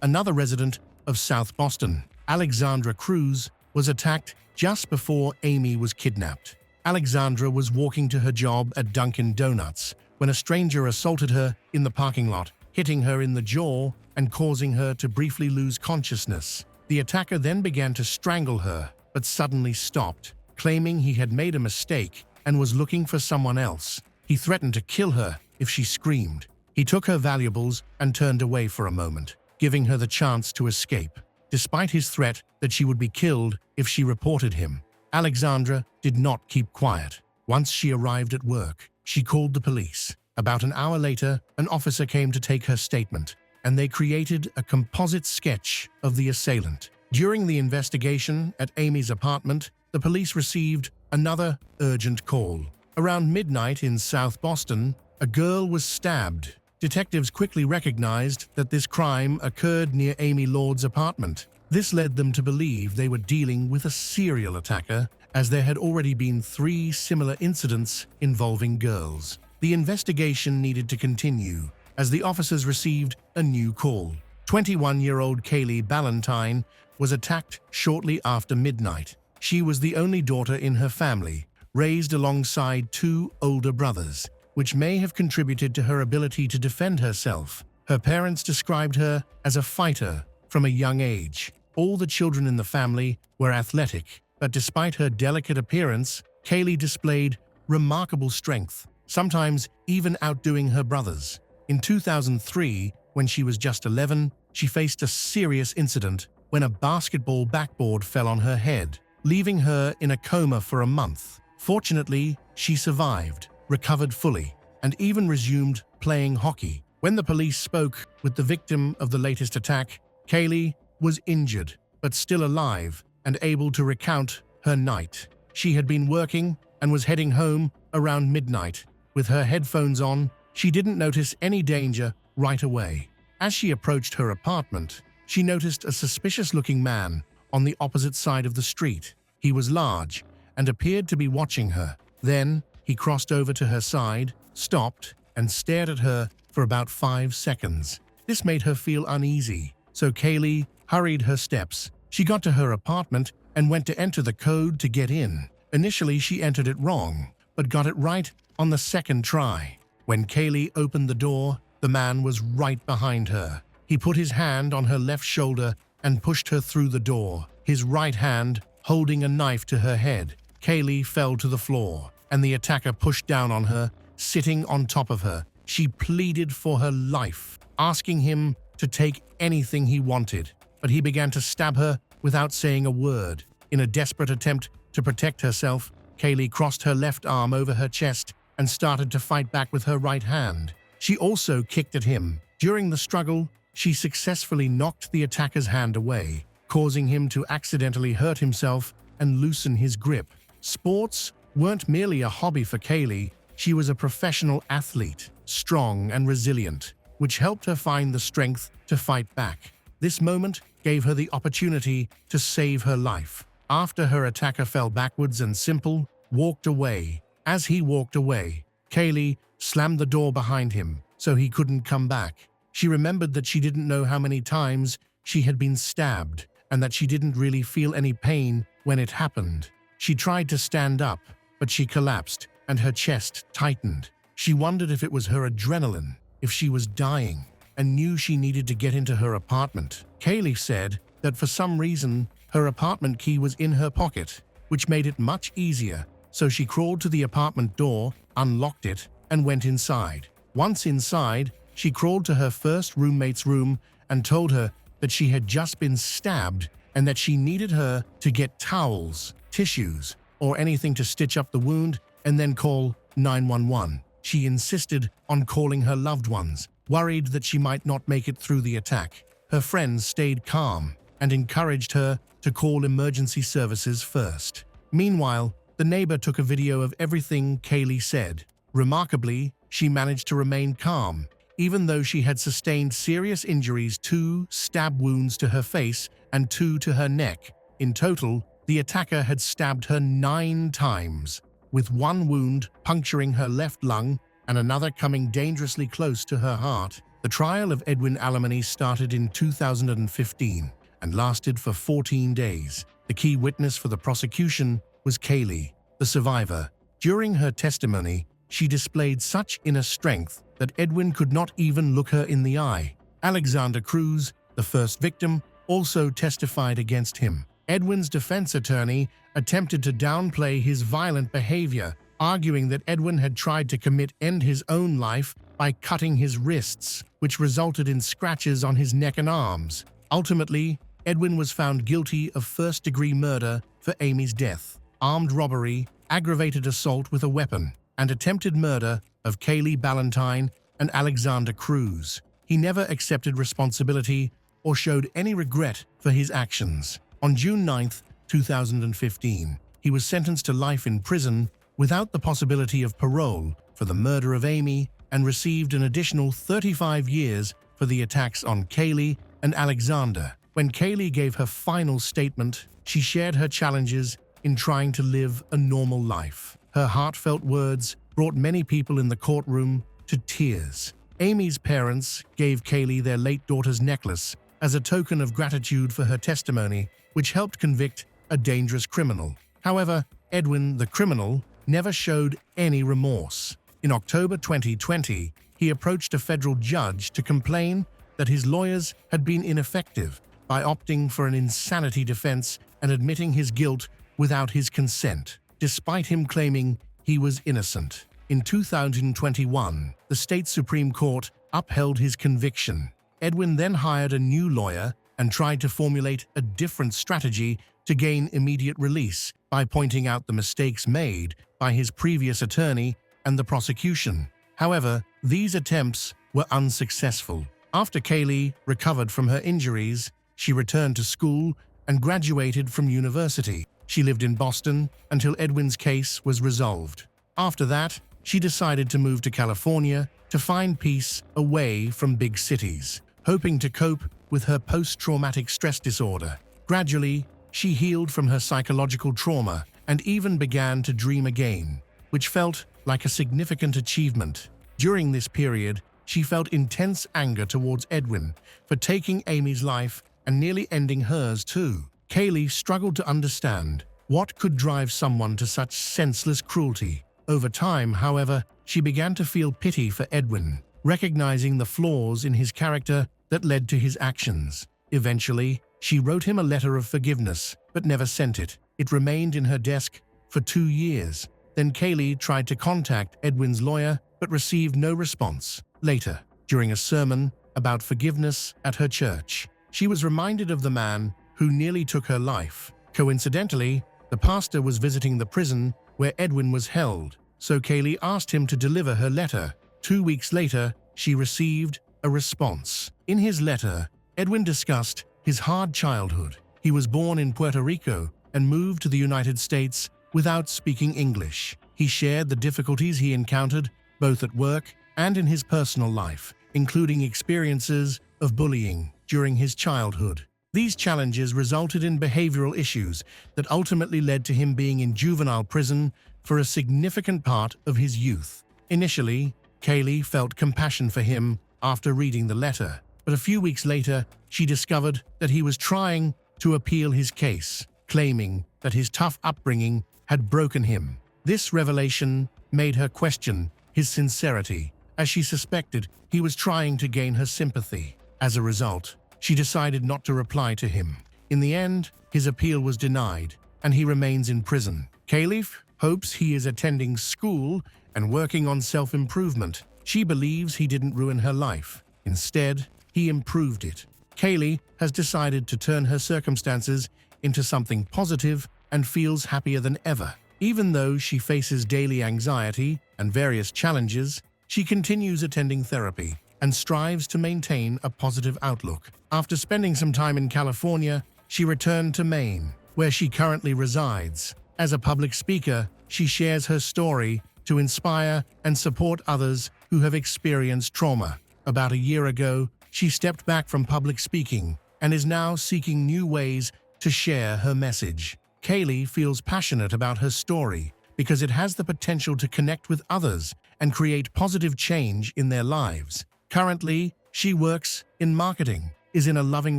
another resident of South Boston, Alexandra Cruz, was attacked just before Amy was kidnapped. Alexandra was walking to her job at Dunkin' Donuts when a stranger assaulted her in the parking lot, hitting her in the jaw and causing her to briefly lose consciousness. The attacker then began to strangle her, but suddenly stopped, claiming he had made a mistake and was looking for someone else. He threatened to kill her if she screamed. He took her valuables and turned away for a moment, giving her the chance to escape. Despite his threat that she would be killed if she reported him, Alexandra did not keep quiet. Once she arrived at work, she called the police. About an hour later, an officer came to take her statement, and they created a composite sketch of the assailant. During the investigation at Amy's apartment, the police received another urgent call. Around midnight in South Boston, a girl was stabbed. Detectives quickly recognized that this crime occurred near Amy Lord's apartment. This led them to believe they were dealing with a serial attacker, as there had already been 3 similar incidents involving girls. The investigation needed to continue, as the officers received a new call. 21-year-old Kaylee Ballantyne was attacked shortly after midnight. She was the only daughter in her family, raised alongside 2 older brothers, which may have contributed to her ability to defend herself. Her parents described her as a fighter from a young age. All the children in the family were athletic, but despite her delicate appearance, Kaylee displayed remarkable strength, sometimes even outdoing her brothers. In 2003, when she was just 11, she faced a serious incident when a basketball backboard fell on her head, leaving her in a coma for a month. Fortunately, she survived, recovered fully, and even resumed playing hockey. When the police spoke with the victim of the latest attack, Kaylee was injured, but still alive and able to recount her night. She had been working and was heading home around midnight. With her headphones on, she didn't notice any danger right away. As she approached her apartment, she noticed a suspicious-looking man on the opposite side of the street. He was large and appeared to be watching her. Then, he crossed over to her side, stopped, and stared at her for about 5 seconds. This made her feel uneasy, so Kaylee hurried her steps. She got to her apartment and went to enter the code to get in. Initially, she entered it wrong, but got it right on the second try. When Kaylee opened the door, the man was right behind her. He put his hand on her left shoulder and pushed her through the door, his right hand holding a knife to her head. Kaylee fell to the floor, and the attacker pushed down on her, sitting on top of her. She pleaded for her life, asking him to take anything he wanted, but he began to stab her without saying a word. In a desperate attempt to protect herself, Kaylee crossed her left arm over her chest and started to fight back with her right hand. She also kicked at him. During the struggle, she successfully knocked the attacker's hand away, causing him to accidentally hurt himself and loosen his grip. Sports weren't merely a hobby for Kaylee. She was a professional athlete, strong and resilient, which helped her find the strength to fight back. This moment gave her the opportunity to save her life. After her attacker fell backwards and Simple walked away. As he walked away, Kaylee slammed the door behind him so he couldn't come back. She remembered that she didn't know how many times she had been stabbed and that she didn't really feel any pain when it happened. She tried to stand up, but she collapsed and her chest tightened. She wondered if it was her adrenaline, if she was dying, and knew she needed to get into her apartment. Kaylee said that for some reason her apartment key was in her pocket, which made it much easier, so she crawled to the apartment door, unlocked it, and went inside. Once inside, she crawled to her first roommate's room and told her that she had just been stabbed and that she needed her to get towels, tissues, or anything to stitch up the wound and then call 911. She insisted on calling her loved ones, worried that she might not make it through the attack. Her friends stayed calm and encouraged her to call emergency services first. Meanwhile, the neighbor took a video of everything Kaylee said. Remarkably, she managed to remain calm, even though she had sustained serious injuries: 2 stab wounds to her face and 2 to her neck. In total, the attacker had stabbed her 9 times, with 1 wound puncturing her left lung and another coming dangerously close to her heart. The trial of Edwin Alemany started in 2015 and lasted for 14 days. The key witness for the prosecution was Kaylee, the survivor. During her testimony, she displayed such inner strength that Edwin could not even look her in the eye. Alexander Cruz, the first victim, also testified against him. Edwin's defense attorney attempted to downplay his violent behavior, arguing that Edwin had tried to end his own life by cutting his wrists, which resulted in scratches on his neck and arms. Ultimately, Edwin was found guilty of first-degree murder for Amy's death, armed robbery, aggravated assault with a weapon, and attempted murder of Kaylee Ballantyne and Alexander Cruz. He never accepted responsibility or showed any regret for his actions. On June 9, 2015, he was sentenced to life in prison without the possibility of parole for the murder of Amy and received an additional 35 years for the attacks on Kaylee and Alexander. When Kaylee gave her final statement, she shared her challenges in trying to live a normal life. Her heartfelt words brought many people in the courtroom to tears. Amy's parents gave Kaylee their late daughter's necklace as a token of gratitude for her testimony, which helped convict a dangerous criminal. However, Edwin, the criminal, never showed any remorse. In October 2020, he approached a federal judge to complain that his lawyers had been ineffective by opting for an insanity defense and admitting his guilt without his consent, despite him claiming he was innocent. In 2021, the state Supreme Court upheld his conviction. Edwin then hired a new lawyer and tried to formulate a different strategy to gain immediate release by pointing out the mistakes made by his previous attorney and the prosecution. However, these attempts were unsuccessful. After Kaylee recovered from her injuries, she returned to school and graduated from university. She lived in Boston until Edwin's case was resolved. After that, she decided to move to California to find peace away from big cities, hoping to cope with her post-traumatic stress disorder. Gradually, she healed from her psychological trauma and even began to dream again, which felt like a significant achievement. During this period, she felt intense anger towards Edwin for taking Amy's life and nearly ending hers too. Kaylee struggled to understand what could drive someone to such senseless cruelty. Over time, however, she began to feel pity for Edwin, recognizing the flaws in his character that led to his actions. Eventually, she wrote him a letter of forgiveness, but never sent it. It remained in her desk for 2 years. Then Kaylee tried to contact Edwin's lawyer, but received no response. Later, during a sermon about forgiveness at her church, she was reminded of the man who nearly took her life. Coincidentally, the pastor was visiting the prison where Edwin was held, so Kaylee asked him to deliver her letter. 2 weeks later, she received a response. In his letter, Edwin discussed his hard childhood. He was born in Puerto Rico and moved to the United States without speaking English. He shared the difficulties he encountered both at work and in his personal life, including experiences of bullying during his childhood. These challenges resulted in behavioral issues that ultimately led to him being in juvenile prison for a significant part of his youth. Initially, Kaylee felt compassion for him after reading the letter, but a few weeks later, she discovered that he was trying to appeal his case, claiming that his tough upbringing had broken him. This revelation made her question his sincerity, as she suspected he was trying to gain her sympathy. As a result, she decided not to reply to him. In the end, his appeal was denied, and he remains in prison. Kayleigh hopes he is attending school and working on self-improvement. She believes he didn't ruin her life. Instead, he improved it. Kayleigh has decided to turn her circumstances into something positive and feels happier than ever. Even though she faces daily anxiety and various challenges, she continues attending therapy and strives to maintain a positive outlook. After spending some time in California, she returned to Maine, where she currently resides. As a public speaker, she shares her story to inspire and support others who have experienced trauma. About a year ago, she stepped back from public speaking and is now seeking new ways to share her message. Kayleigh feels passionate about her story because it has the potential to connect with others and create positive change in their lives. Currently, she works in marketing, is in a loving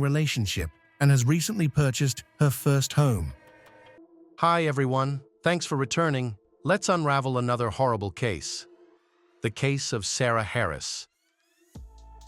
relationship, and has recently purchased her first home.
Hi everyone, thanks for returning. Let's unravel another horrible case. The case of Sarah Harris.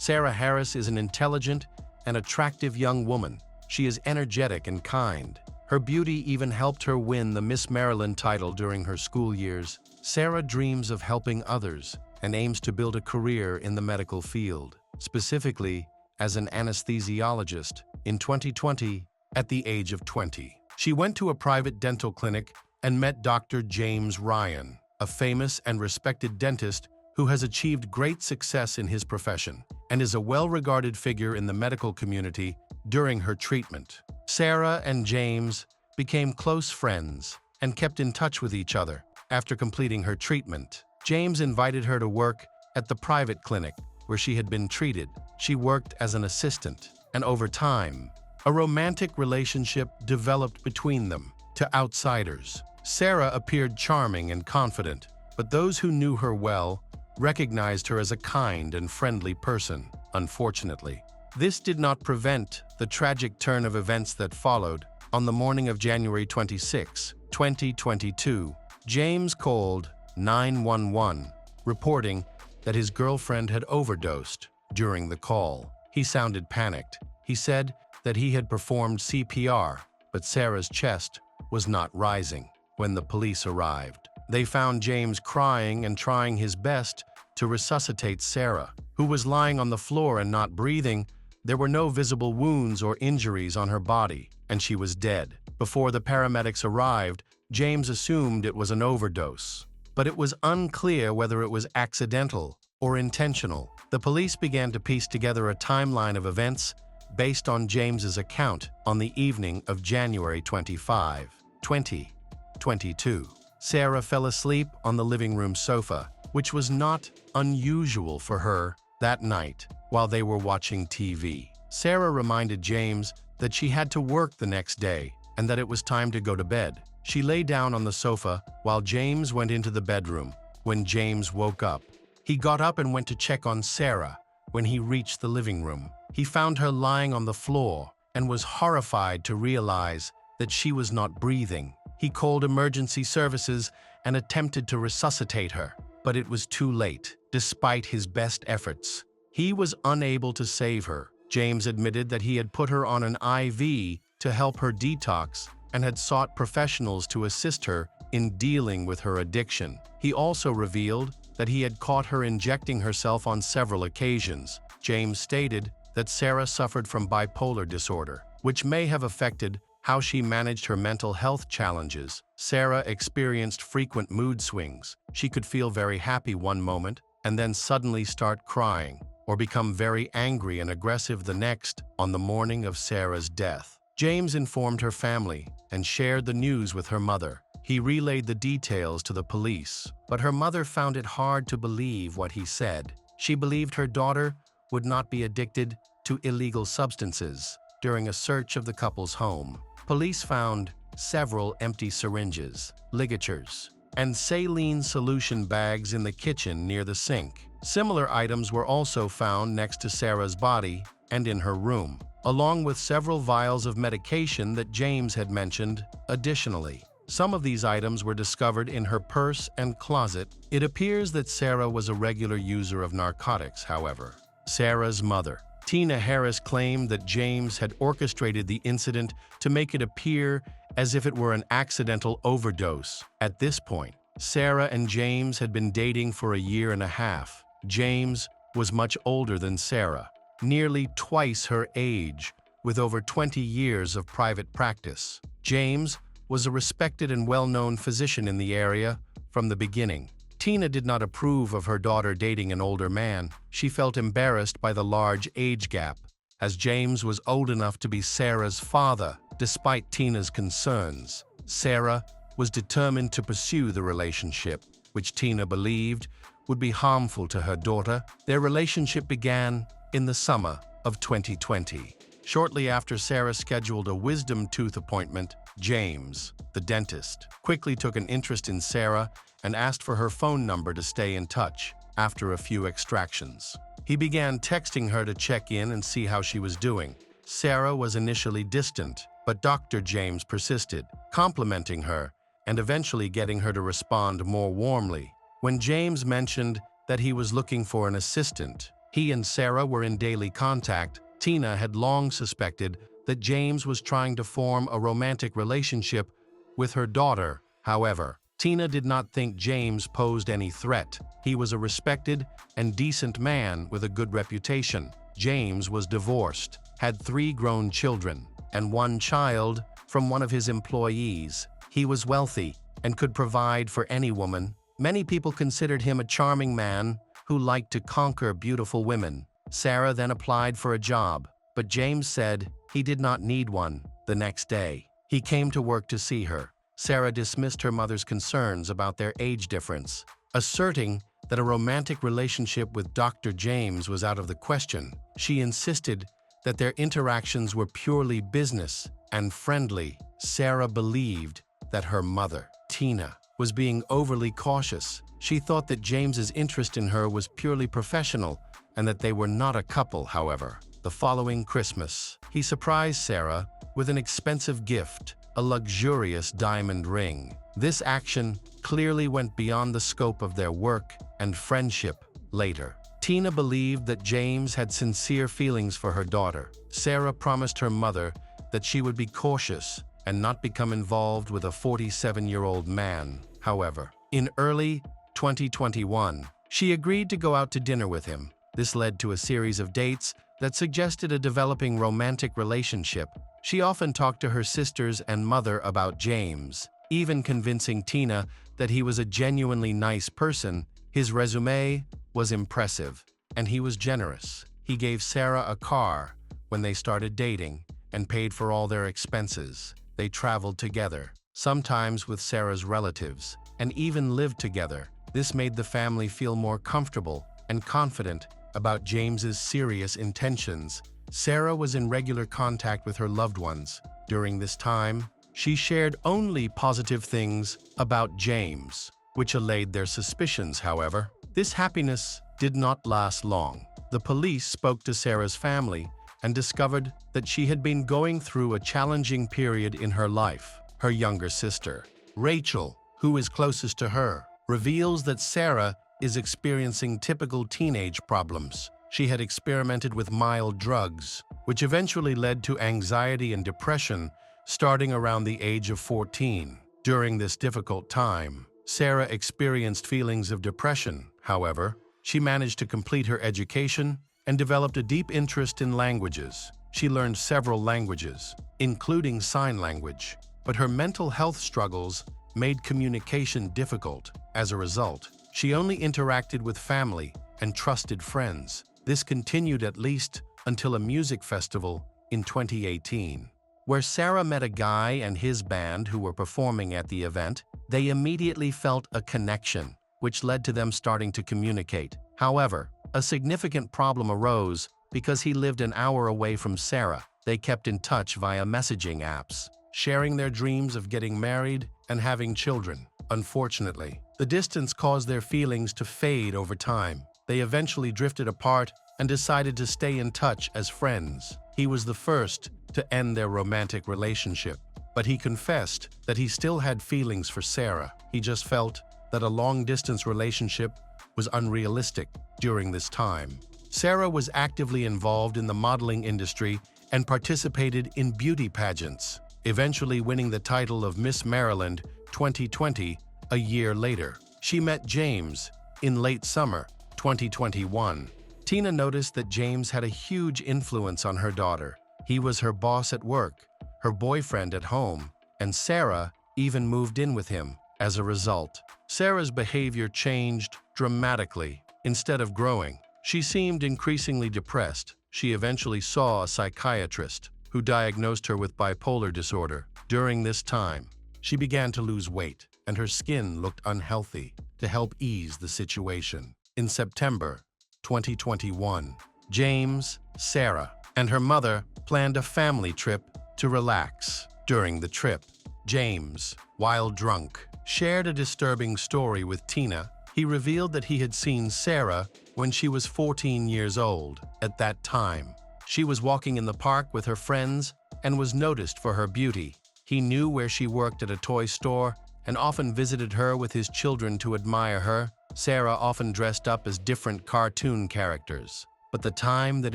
Sarah Harris is an intelligent and attractive young woman. She is energetic and kind. Her beauty even helped her win the Miss Maryland title during her school years. Sarah dreams of helping others and aims to build a career in the medical field, specifically as an anesthesiologist. In 2020, at the age of 20, she went to a private dental clinic and met Dr. James Ryan, a famous and respected dentist who has achieved great success in his profession and is a well-regarded figure in the medical community during her treatment. Sarah and James became close friends and kept in touch with each other. After completing her treatment, James invited her to work at the private clinic where she had been treated. She worked as an assistant, and over time, a romantic relationship developed between them. To outsiders, Sarah appeared charming and confident, but those who knew her well recognized her as a kind and friendly person. Unfortunately, this did not prevent the tragic turn of events that followed. On the morning of January 26, 2022, James called 911, reporting that his girlfriend had overdosed. During the call, he sounded panicked. He said that he had performed CPR, but Sarah's chest was not rising. When the police arrived, they found James crying and trying his best to resuscitate Sarah, who was lying on the floor and not breathing. There were no visible wounds or injuries on her body, and she was dead. Before the paramedics arrived, James assumed it was an overdose, but it was unclear whether it was accidental or intentional. The police began to piece together a timeline of events based on James's account on the evening of January 25, 2022. Sarah fell asleep on the living room sofa, which was not unusual for her that night while they were watching TV. Sarah reminded James that she had to work the next day and that it was time to go to bed. She lay down on the sofa while James went into the bedroom. When James woke up, he got up and went to check on Sarah. When he reached the living room, he found her lying on the floor and was horrified to realize that she was not breathing. He called emergency services and attempted to resuscitate her, but it was too late. Despite his best efforts, he was unable to save her. James admitted that he had put her on an IV to help her detox and had sought professionals to assist her in dealing with her addiction. He also revealed that he had caught her injecting herself on several occasions. James stated that Sarah suffered from bipolar disorder, which may have affected how she managed her mental health challenges. Sarah experienced frequent mood swings. She could feel very happy one moment and then suddenly start crying or become very angry and aggressive the next. On the morning of Sarah's death, James informed her family and shared the news with her mother. He relayed the details to the police, but her mother found it hard to believe what he said. She believed her daughter would not be addicted to illegal substances. During a search of the couple's home, police found several empty syringes, ligatures, and saline solution bags in the kitchen near the sink. Similar items were also found next to Sarah's body and in her room, along with several vials of medication that James had mentioned. Additionally, some of these items were discovered in her purse and closet. It appears that Sarah was a regular user of narcotics, however. Sarah's mother Tina Harris claimed that James had orchestrated the incident to make it appear as if it were an accidental overdose. At this point, Sarah and James had been dating for a year and a half. James was much older than Sarah, nearly twice her age, with over 20 years of private practice. James was a respected and well-known physician in the area from the beginning. Tina did not approve of her daughter dating an older man. She felt embarrassed by the large age gap, as James was old enough to be Sarah's father. Despite Tina's concerns, Sarah was determined to pursue the relationship, which Tina believed would be harmful to her daughter. Their relationship began in the summer of 2020. Shortly after Sarah scheduled a wisdom tooth appointment, James, the dentist, quickly took an interest in Sarah and asked for her phone number to stay in touch. After a few extractions, he began texting her to check in and see how she was doing. Sarah was initially distant, but Dr. James persisted, complimenting her and eventually getting her to respond more warmly. When James mentioned that he was looking for an assistant, he and Sarah were in daily contact. Tina had long suspected that James was trying to form a romantic relationship with her daughter. However, Tina did not think James posed any threat. He was a respected and decent man with a good reputation. James was divorced, had 3 grown children, and 1 child from one of his employees. He was wealthy and could provide for any woman. Many people considered him a charming man who liked to conquer beautiful women. Sarah then applied for a job, but James said he did not need one. The next day, he came to work to see her. Sarah dismissed her mother's concerns about their age difference, asserting that a romantic relationship with Dr. James was out of the question. She insisted that their interactions were purely business and friendly. Sarah believed that her mother, Tina, was being overly cautious. She thought that James's interest in her was purely professional and that they were not a couple. However, the following Christmas, he surprised Sarah with an expensive gift, a luxurious diamond ring. This action clearly went beyond the scope of their work and friendship. Later, Tina believed that James had sincere feelings for her daughter. Sarah promised her mother that she would be cautious and not become involved with a 47-year-old man. However, in early 2021, she agreed to go out to dinner with him. This led to a series of dates that suggested a developing romantic relationship. She often talked to her sisters and mother about James, even convincing Tina that he was a genuinely nice person. His resume was impressive, and he was generous. He gave Sarah a car when they started dating and paid for all their expenses. They traveled together, sometimes with Sarah's relatives, and even lived together. This made the family feel more comfortable and confident about James's serious intentions. Sarah was in regular contact with her loved ones. During this time, she shared only positive things about James, which allayed their suspicions. However, this happiness did not last long. The police spoke to Sarah's family and discovered that she had been going through a challenging period in her life. Her younger sister, Rachel, who is closest to her, reveals that Sarah is experiencing typical teenage problems. She had experimented with mild drugs, which eventually led to anxiety and depression starting around the age of 14. During this difficult time, Sarah experienced feelings of depression. However, she managed to complete her education and developed a deep interest in languages. She learned several languages, including sign language, but her mental health struggles made communication difficult. As a result, she only interacted with family and trusted friends. This continued at least until a music festival in 2018, where Sarah met a guy and his band who were performing at the event. They immediately felt a connection, which led to them starting to communicate. However, a significant problem arose because he lived an hour away from Sarah. They kept in touch via messaging apps, sharing their dreams of getting married and having children. Unfortunately, the distance caused their feelings to fade over time. They eventually drifted apart and decided to stay in touch as friends. He was the first to end their romantic relationship, but he confessed that he still had feelings for Sarah. He just felt that a long-distance relationship was unrealistic during this time. Sarah was actively involved in the modeling industry and participated in beauty pageants, eventually winning the title of Miss Maryland 2020 a year later. She met James in late summer 2021. Tina noticed that James had a huge influence on her daughter. He was her boss at work, her boyfriend at home, and Sarah even moved in with him. As a result, Sarah's behavior changed dramatically. Instead of growing, she seemed increasingly depressed. She eventually saw a psychiatrist who diagnosed her with bipolar disorder. During this time, she began to lose weight, and her skin looked unhealthy. To help ease the situation, in September 2021, James, Sarah, and her mother planned a family trip to relax. During the trip, James, while drunk, shared a disturbing story with Tina. He revealed that he had seen Sarah when she was 14 years old. At that time, she was walking in the park with her friends and was noticed for her beauty. He knew where she worked at a toy store and often visited her with his children to admire her. Sarah often dressed up as different cartoon characters. But the time that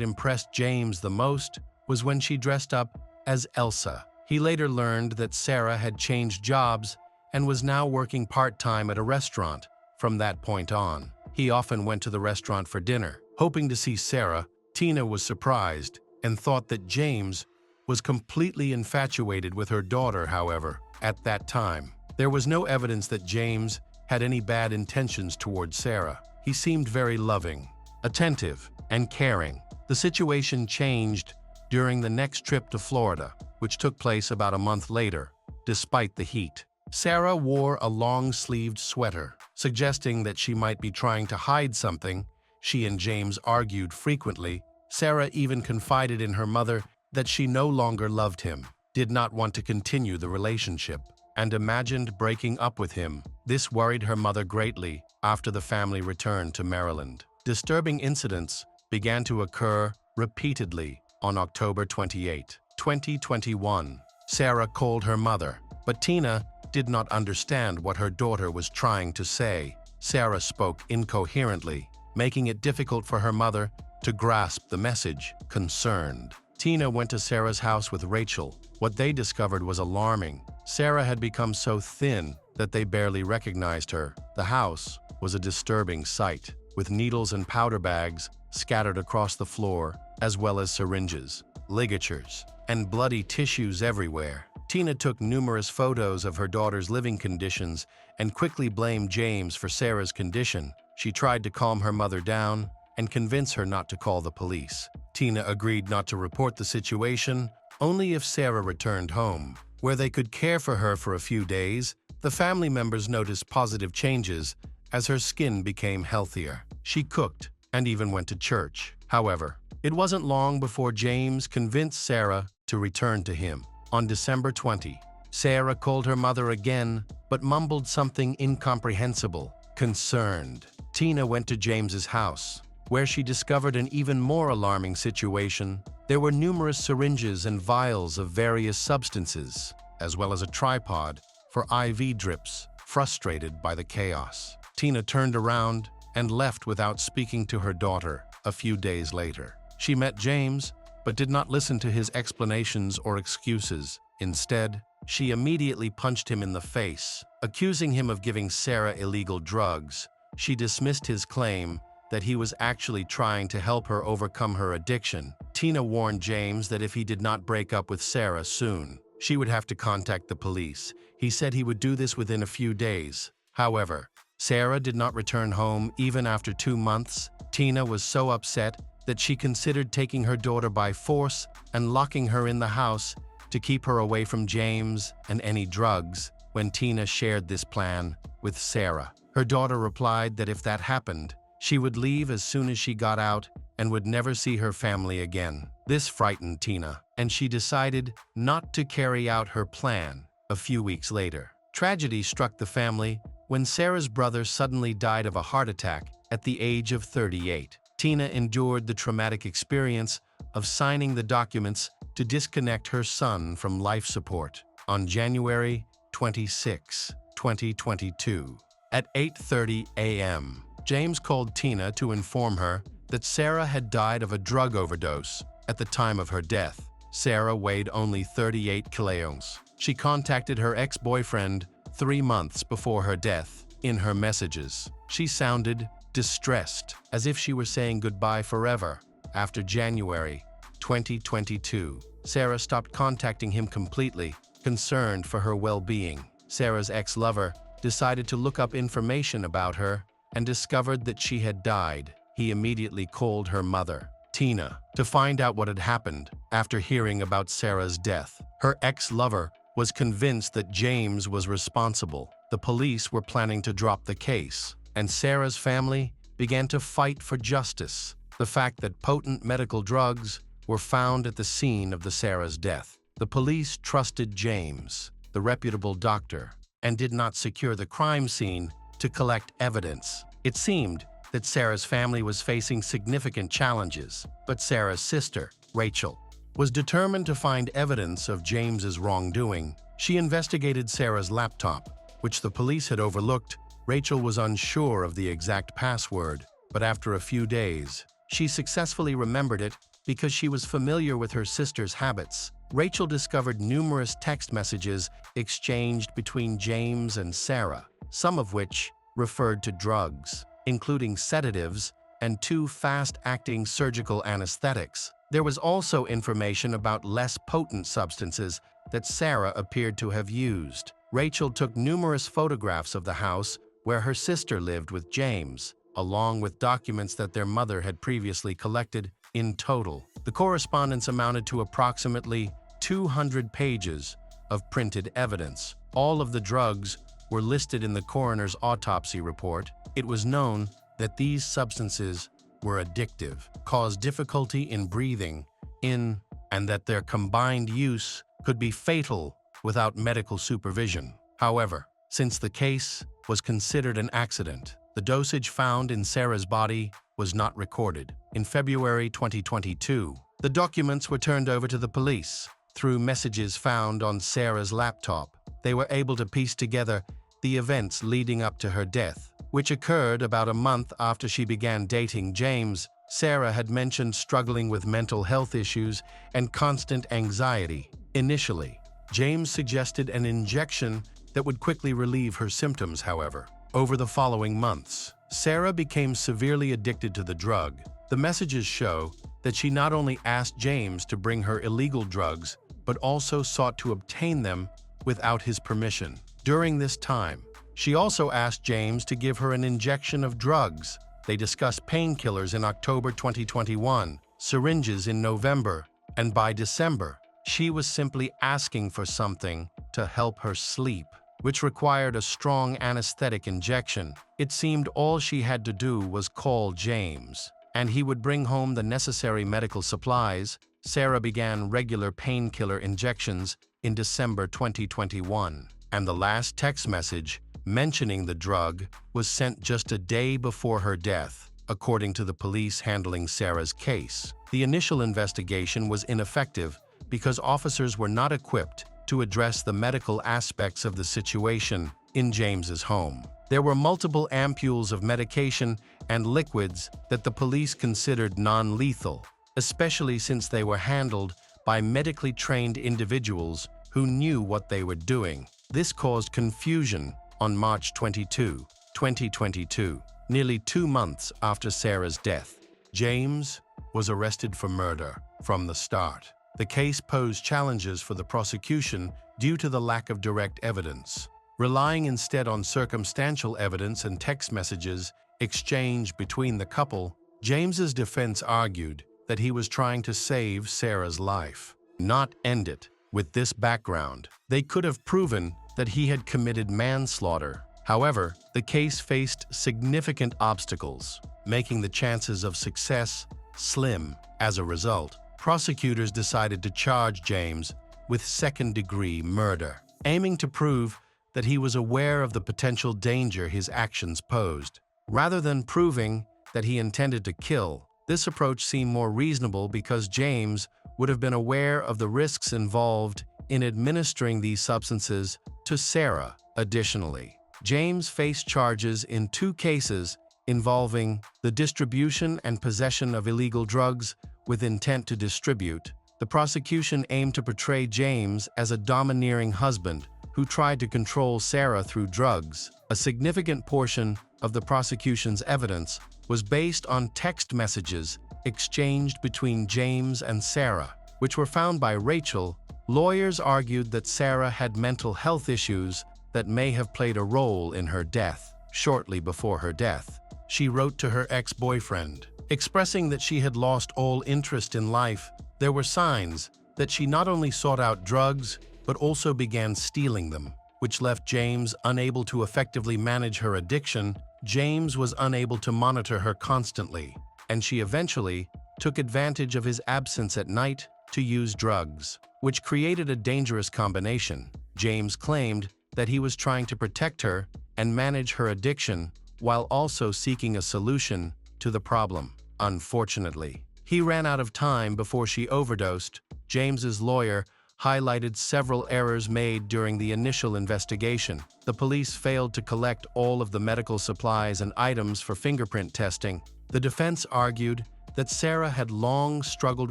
impressed James the most was when she dressed up as Elsa. He later learned that Sarah had changed jobs and was now working part-time at a restaurant. From that point on, he often went to the restaurant for dinner. Hoping to see Sarah, Tina was surprised and thought that James was completely infatuated with her daughter. However, at that time, there was no evidence that James had any bad intentions towards Sarah. He seemed very loving, attentive, and caring. The situation changed during the next trip to Florida, which took place about a month later. Despite the heat, Sarah wore a long-sleeved sweater, suggesting that she might be trying to hide something. She and James argued frequently. Sarah even confided in her mother that she no longer loved him, did not want to continue the relationship, and imagined breaking up with him. This worried her mother greatly after the family returned to Maryland. Disturbing incidents began to occur repeatedly. On October 28, 2021, Sarah called her mother, but Tina did not understand what her daughter was trying to say. Sarah spoke incoherently, making it difficult for her mother to grasp the message. Concerned, Tina went to Sarah's house with Rachel. What they discovered was alarming. Sarah had become so thin that they barely recognized her. The house was a disturbing sight, with needles and powder bags scattered across the floor, as well as syringes, ligatures, and bloody tissues everywhere. Tina took numerous photos of her daughter's living conditions and quickly blamed James for Sarah's condition. She tried to calm her mother down and convince her not to call the police. Tina agreed not to report the situation, only if Sarah returned home, where they could care for her for a few days. The family members noticed positive changes as her skin became healthier. She cooked and even went to church. However, it wasn't long before James convinced Sarah to return to him. On December 20, Sarah called her mother again, but mumbled something incomprehensible. Concerned, Tina went to James's house, where she discovered an even more alarming situation. There were numerous syringes and vials of various substances, as well as a tripod for IV drips. Frustrated by the chaos, Tina turned around and left without speaking to her daughter. A few days later, she met James, but did not listen to his explanations or excuses. Instead, she immediately punched him in the face, accusing him of giving Sarah illegal drugs. She dismissed his claim that he was actually trying to help her overcome her addiction. Tina warned James that if he did not break up with Sarah soon, she would have to contact the police. He said he would do this within a few days. However, Sarah did not return home even after 2 months. Tina was so upset that she considered taking her daughter by force and locking her in the house to keep her away from James and any drugs. When Tina shared this plan with Sarah, her daughter replied that if that happened, she would leave as soon as she got out and would never see her family again. This frightened Tina, and she decided not to carry out her plan. A few weeks later, tragedy struck the family when Sarah's brother suddenly died of a heart attack at the age of 38. Tina endured the traumatic experience of signing the documents to disconnect her son from life support. On January 26, 2022, at 8:30 a.m., James called Tina to inform her that Sarah had died of a drug overdose at the time of her death. Sarah weighed only 38 kilograms. She contacted her ex-boyfriend 3 months before her death. In her messages, she sounded distressed, as if she were saying goodbye forever. After January 2022, Sarah stopped contacting him completely, concerned for her well-being. Sarah's ex-lover decided to look up information about her and discovered that she had died. He immediately called her mother, Tina, to find out what had happened. After hearing about Sarah's death, her ex-lover was convinced that James was responsible. The police were planning to drop the case, and Sarah's family began to fight for justice. The fact that potent medical drugs were found at the scene of Sarah's death. The police trusted James, the reputable doctor, and did not secure the crime scene to collect evidence. It seemed that Sarah's family was facing significant challenges, but Sarah's sister, Rachel, was determined to find evidence of James's wrongdoing. She investigated Sarah's laptop, which the police had overlooked. Rachel was unsure of the exact password, but after a few days, she successfully remembered it because she was familiar with her sister's habits. Rachel discovered numerous text messages exchanged between James and Sarah, some of which referred to drugs, including sedatives and 2 fast-acting surgical anesthetics. There was also information about less potent substances that Sarah appeared to have used. Rachel took numerous photographs of the house where her sister lived with James, along with documents that their mother had previously collected. In total, the correspondence amounted to approximately 200 pages of printed evidence. All of the drugs were listed in the coroner's autopsy report. It was known that these substances were addictive, caused difficulty in breathing in, and that their combined use could be fatal without medical supervision. However, since the case was considered an accident, the dosage found in Sarah's body was not recorded. In February 2022, the documents were turned over to the police. Through messages found on Sarah's laptop, they were able to piece together the events leading up to her death, which occurred about a month after she began dating James. Sarah had mentioned struggling with mental health issues and constant anxiety. Initially, James suggested an injection that would quickly relieve her symptoms. However, over the following months, Sarah became severely addicted to the drug. The messages show that she not only asked James to bring her illegal drugs, but also sought to obtain them without his permission. During this time, she also asked James to give her an injection of drugs. They discussed painkillers in October 2021, syringes in November, and by December, she was simply asking for something to help her sleep, which required a strong anesthetic injection. It seemed all she had to do was call James, and he would bring home the necessary medical supplies. Sarah began regular painkiller injections in December 2021, and the last text message mentioning the drug was sent just a day before her death, according to the police handling Sarah's case. The initial investigation was ineffective because officers were not equipped to address the medical aspects of the situation in James's home. There were multiple ampules of medication and liquids that the police considered non-lethal, especially since they were handled by medically trained individuals who knew what they were doing. This caused confusion. On March 22, 2022, nearly 2 months after Sarah's death, James was arrested for murder. From the start, the case posed challenges for the prosecution due to the lack of direct evidence. Relying instead on circumstantial evidence and text messages exchanged between the couple, James's defense argued that he was trying to save Sarah's life, not end it. With this background, they could have proven that he had committed manslaughter. However, the case faced significant obstacles, making the chances of success slim. As a result, prosecutors decided to charge James with second-degree murder, aiming to prove that he was aware of the potential danger his actions posed. Rather than proving that he intended to kill, this approach seemed more reasonable because James would have been aware of the risks involved in administering these substances to Sarah. Additionally, James faced charges in 2 cases involving the distribution and possession of illegal drugs with intent to distribute. The prosecution aimed to portray James as a domineering husband who tried to control Sarah through drugs. A significant portion of the prosecution's evidence was based on text messages exchanged between James and Sarah, which were found by Rachel. Lawyers argued that Sarah had mental health issues that may have played a role in her death. Shortly before her death, she wrote to her ex-boyfriend, expressing that she had lost all interest in life. There were signs that she not only sought out drugs, but also began stealing them, which left James unable to effectively manage her addiction. James was unable to monitor her constantly, and she eventually took advantage of his absence at night to use drugs, which created a dangerous combination. James claimed that he was trying to protect her and manage her addiction while also seeking a solution to the problem. Unfortunately, he ran out of time before she overdosed. James's lawyer highlighted several errors made during the initial investigation. The police failed to collect all of the medical supplies and items for fingerprint testing. The defense argued that Sarah had long struggled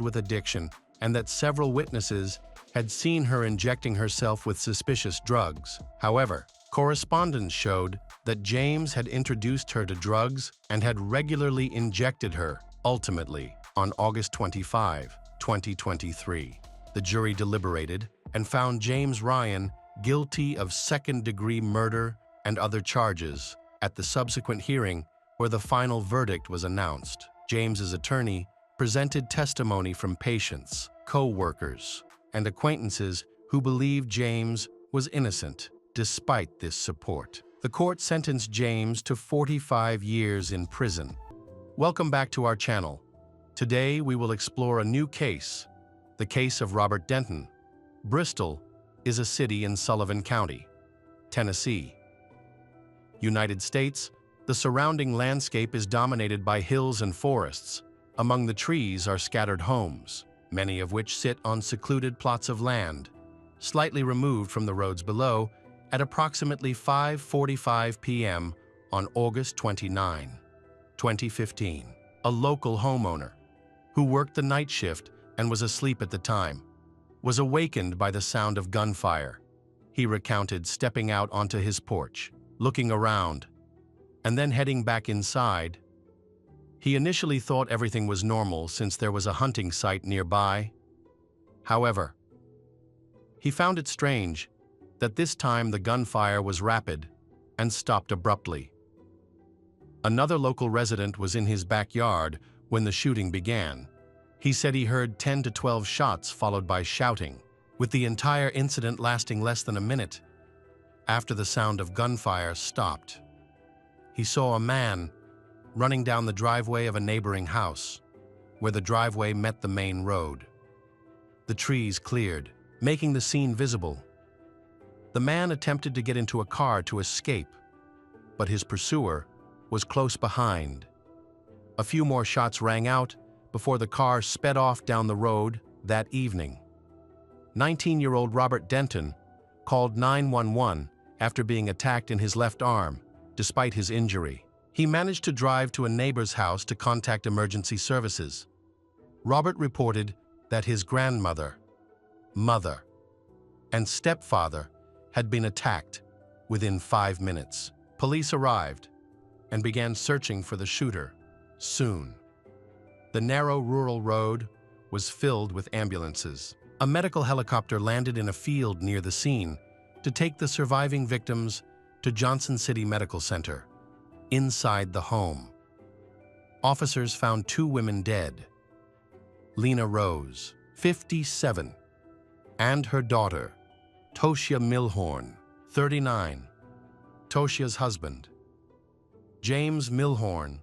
with addiction and that several witnesses had seen her injecting herself with suspicious drugs. However, correspondence showed that James had introduced her to drugs and had regularly injected her. Ultimately, on August 25, 2023, the jury deliberated and found James Ryan guilty of second-degree murder and other charges. At the subsequent hearing, where the final verdict was announced, James's attorney presented testimony from patients, co-workers, and acquaintances who believed James was innocent. Despite this support, the court sentenced James to 45 years in prison. Welcome back to our channel. Today we will explore a new case, the case of Robert Denton. Bristol is a city in Sullivan County, Tennessee, United States. The surrounding landscape is dominated by hills and forests. Among the trees are scattered homes, many of which sit on secluded plots of land, slightly removed from the roads below. At approximately 5:45 p.m. on August 29, 2015, a local homeowner, who worked the night shift and was asleep at the time, was awakened by the sound of gunfire. He recounted stepping out onto his porch, looking around, and then heading back inside. He initially thought everything was normal since there was a hunting site nearby. However, he found it strange that this time the gunfire was rapid and stopped abruptly. Another local resident was in his backyard when the shooting began. He said he heard 10 to 12 shots followed by shouting, with the entire incident lasting less than a minute. After the sound of gunfire stopped, he saw a man running down the driveway of a neighboring house, where the driveway met the main road. The trees cleared, making the scene visible. The man attempted to get into a car to escape, but his pursuer was close behind. A few more shots rang out before the car sped off down the road. That evening, 19-year-old Robert Denton called 911 after being attacked in his left arm. Despite his injury, he managed to drive to a neighbor's house to contact emergency services. Robert reported that his grandmother, mother, and stepfather had been attacked within 5 minutes. Police arrived and began searching for the shooter. Soon, the narrow rural road was filled with ambulances. A medical helicopter landed in a field near the scene to take the surviving victims to Johnson City Medical Center. Inside the home, officers found 2 women dead: Lena Rose, 57, and her daughter, Toshia Milhorn, 39. Toshia's husband, James Milhorn,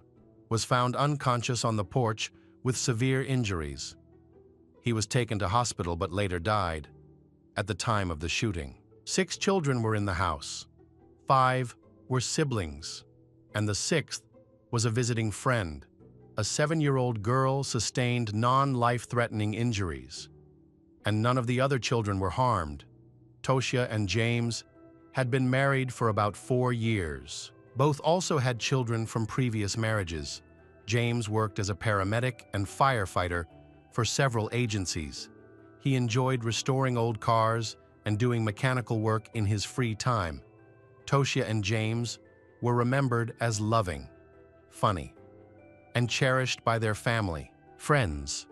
was found unconscious on the porch with severe injuries. He was taken to hospital but later died. At the time of the shooting, 6 children were in the house. 5 were siblings, and the 6th was a visiting friend. A 7-year-old girl sustained non-life-threatening injuries, and none of the other children were harmed. Toshia and James had been married for about 4 years. Both also had children from previous marriages. James worked as a paramedic and firefighter for several agencies. He enjoyed restoring old cars and doing mechanical work in his free time. Toshia and James were remembered as loving, funny, and cherished by their family, friends.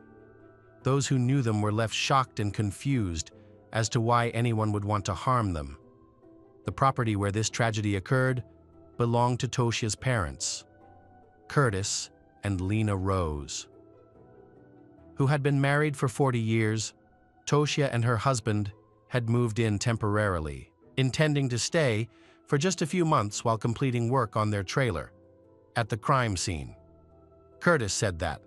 Those who knew them were left shocked and confused as to why anyone would want to harm them. The property where this tragedy occurred belonged to Toshia's parents, Curtis and Lena Rose. Who had been married for 40 years, Toshia and her husband had moved in temporarily, intending to stay for just a few months while completing work on their trailer at the crime scene. Curtis said that,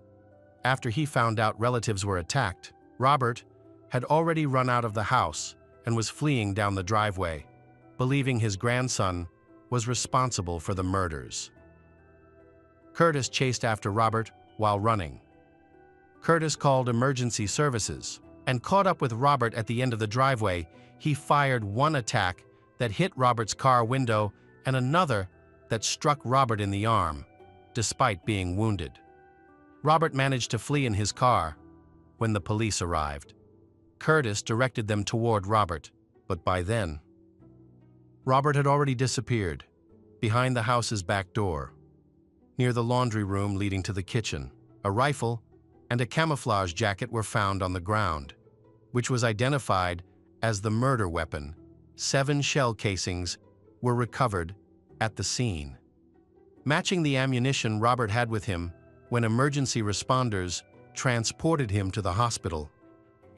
after he found out relatives were attacked, Robert had already run out of the house and was fleeing down the driveway, believing his grandson was responsible for the murders. Curtis chased after Robert while running. Curtis called emergency services and caught up with Robert at the end of the driveway. He fired one attack that hit Robert's car window and another that struck Robert in the arm, despite being wounded. Robert managed to flee in his car when the police arrived. Curtis directed them toward Robert, but by then, Robert had already disappeared behind the house's back door, near the laundry room leading to the kitchen. A rifle and a camouflage jacket were found on the ground, which was identified as the murder weapon. 7 shell casings were recovered at the scene, matching the ammunition Robert had with him when emergency responders transported him to the hospital.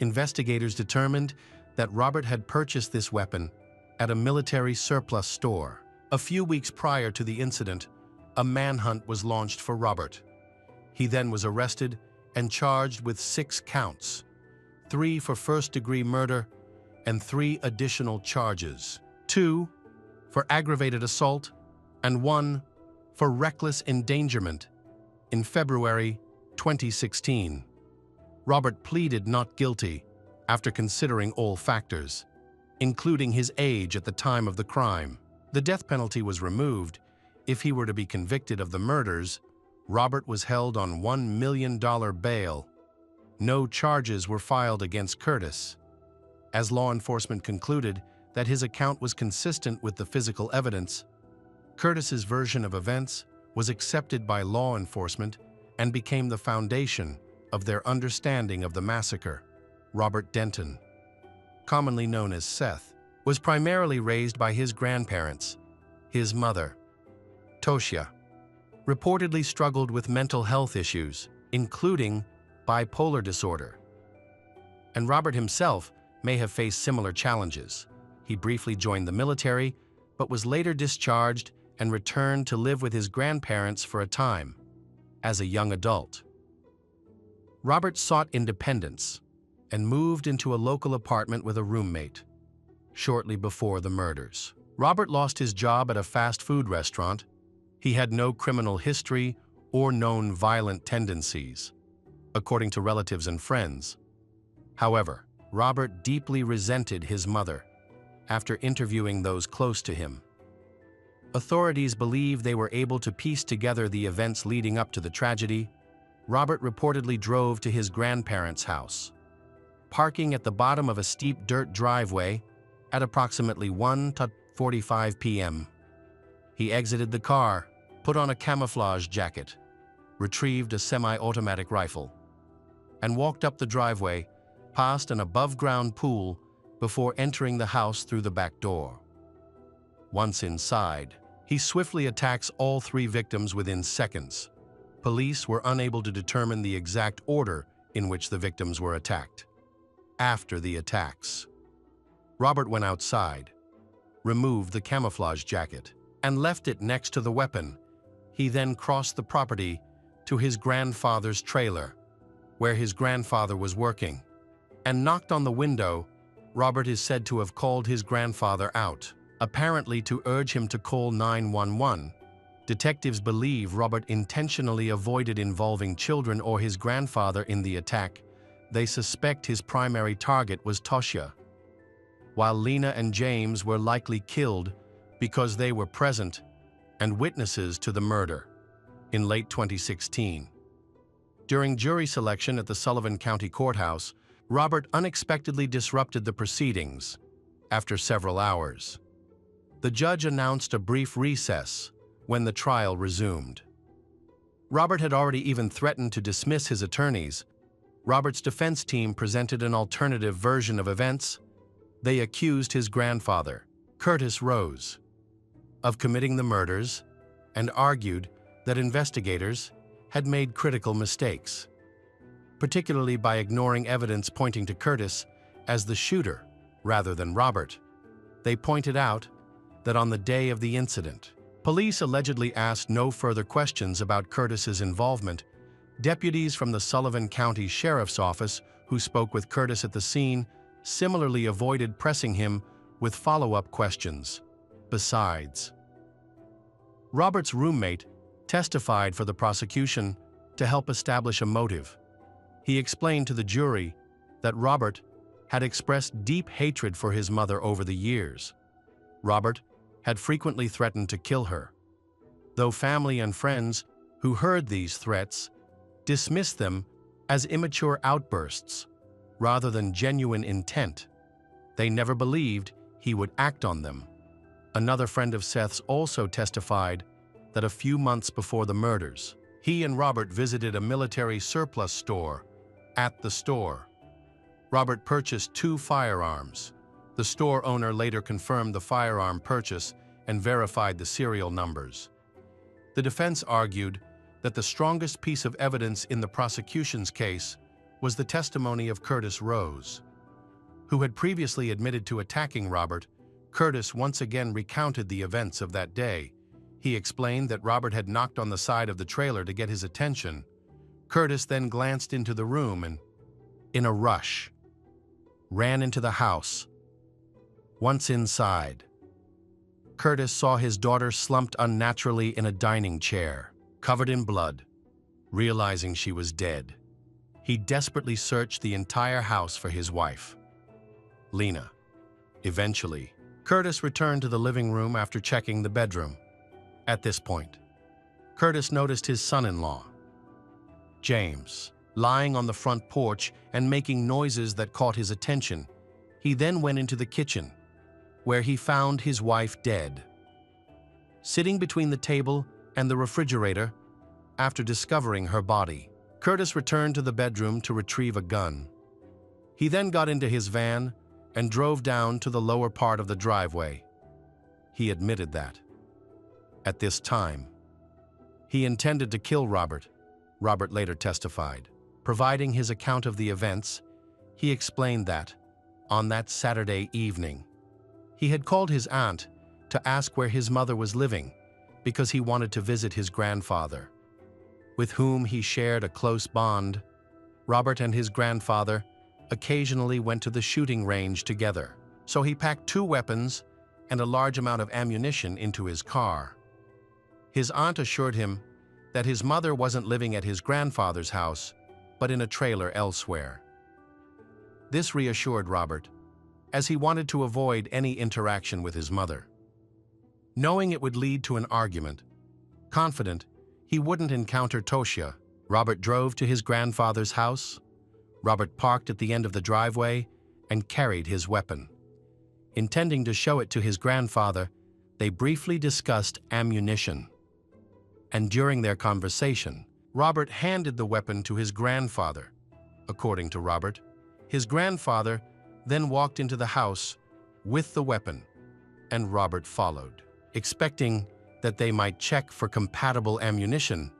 Investigators determined that Robert had purchased this weapon at a military surplus store. A few weeks prior to the incident, a manhunt was launched for Robert. He then was arrested and charged with 6 counts, 3 for first-degree murder and 3 additional charges, 2 for aggravated assault and 1 for reckless endangerment. In February 2016, Robert pleaded not guilty after considering all factors, including his age at the time of the crime. The death penalty was removed. If he were to be convicted of the murders, Robert was held on $1 million bail. No charges were filed against Curtis, as law enforcement concluded that his account was consistent with the physical evidence. Curtis's version of events was accepted by law enforcement and became the foundation of their understanding of the massacre. Robert Denton, commonly known as Seth, was primarily raised by his grandparents. His mother, Toshia, reportedly struggled with mental health issues, including bipolar disorder. And Robert himself may have faced similar challenges. He briefly joined the military, but was later discharged and returned to live with his grandparents for a time. As a young adult, Robert sought independence and moved into a local apartment with a roommate. Shortly before the murders, Robert lost his job at a fast food restaurant. He had no criminal history or known violent tendencies, according to relatives and friends. However, Robert deeply resented his mother after interviewing those close to him. Authorities believe they were able to piece together the events leading up to the tragedy. Robert reportedly drove to his grandparents' house, parking at the bottom of a steep dirt driveway at approximately 1:45 p.m. He exited the car, put on a camouflage jacket, retrieved a semi-automatic rifle, and walked up the driveway past an above-ground pool before entering the house through the back door. Once inside, he swiftly attacks all 3 victims within seconds. Police were unable to determine the exact order in which the victims were attacked. After the attacks, Robert went outside, removed the camouflage jacket, and left it next to the weapon. He then crossed the property to his grandfather's trailer, where his grandfather was working, and knocked on the window. Robert is said to have called his grandfather out, apparently to urge him to call 911. Detectives believe Robert intentionally avoided involving children or his grandfather in the attack. They suspect his primary target was Toshia, while Lena and James were likely killed because they were present and witnesses to the murder in late 2016. During jury selection at the Sullivan County Courthouse, Robert unexpectedly disrupted the proceedings after several hours. The judge announced a brief recess when the trial resumed. Robert had already even threatened to dismiss his attorneys. Robert's defense team presented an alternative version of events. They accused his grandfather, Curtis Rose, of committing the murders and argued that investigators had made critical mistakes, particularly by ignoring evidence pointing to Curtis as the shooter rather than Robert. They pointed out that on the day of the incident, police allegedly asked no further questions about Curtis's involvement. Deputies from the Sullivan County Sheriff's Office who spoke with Curtis at the scene similarly avoided pressing him with follow-up questions. Besides, Robert's roommate testified for the prosecution to help establish a motive. He explained to the jury that Robert had expressed deep hatred for his mother over the years. Robert had frequently threatened to kill her, though family and friends who heard these threats dismissed them as immature outbursts rather than genuine intent. They never believed he would act on them. Another friend of Seth's also testified that a few months before the murders, he and Robert visited a military surplus store. At the store, Robert purchased 2 firearms. The store owner later confirmed the firearm purchase and verified the serial numbers. The defense argued that the strongest piece of evidence in the prosecution's case was the testimony of Curtis Rose, who had previously admitted to attacking Robert. Curtis once again recounted the events of that day. He explained that Robert had knocked on the side of the trailer to get his attention. Curtis then glanced into the room and, in a rush, ran into the house. Once inside, Curtis saw his daughter slumped unnaturally in a dining chair, covered in blood. Realizing she was dead, he desperately searched the entire house for his wife, Lena. Eventually, Curtis returned to the living room after checking the bedroom. At this point, Curtis noticed his son-in-law, James, lying on the front porch and making noises that caught his attention. He then went into the kitchen, where he found his wife dead, sitting between the table and the refrigerator. After discovering her body, Curtis returned to the bedroom to retrieve a gun. He then got into his van and drove down to the lower part of the driveway. He admitted that, at this time, he intended to kill Robert. Robert later testified. Providing his account of the events, he explained that, on that Saturday evening, he had called his aunt to ask where his mother was living because he wanted to visit his grandfather, with whom he shared a close bond. Robert and his grandfather occasionally went to the shooting range together, so he packed 2 weapons and a large amount of ammunition into his car. His aunt assured him that his mother wasn't living at his grandfather's house, but in a trailer elsewhere. This reassured Robert, as he wanted to avoid any interaction with his mother. Knowing it would lead to an argument, confident he wouldn't encounter Toshia, Robert drove to his grandfather's house. Robert parked at the end of the driveway and carried his weapon. Intending to show it to his grandfather, they briefly discussed ammunition. And during their conversation, Robert handed the weapon to his grandfather. According to Robert, his grandfather then walked into the house with the weapon, and Robert followed. Expecting that they might check for compatible ammunition,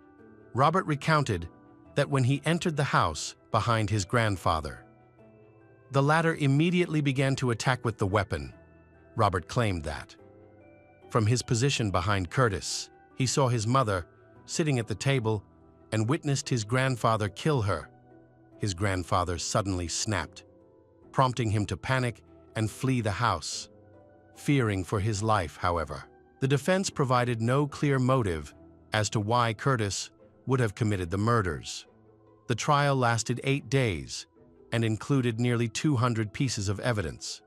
Robert recounted that when he entered the house behind his grandfather, the latter immediately began to attack with the weapon. Robert claimed that, from his position behind Curtis, he saw his mother sitting at the table and witnessed his grandfather kill her. His grandfather suddenly snapped, prompting him to panic and flee the house. Fearing for his life, however, the defense provided no clear motive as to why Curtis would have committed the murders. The trial lasted 8 days and included nearly 200 pieces of evidence.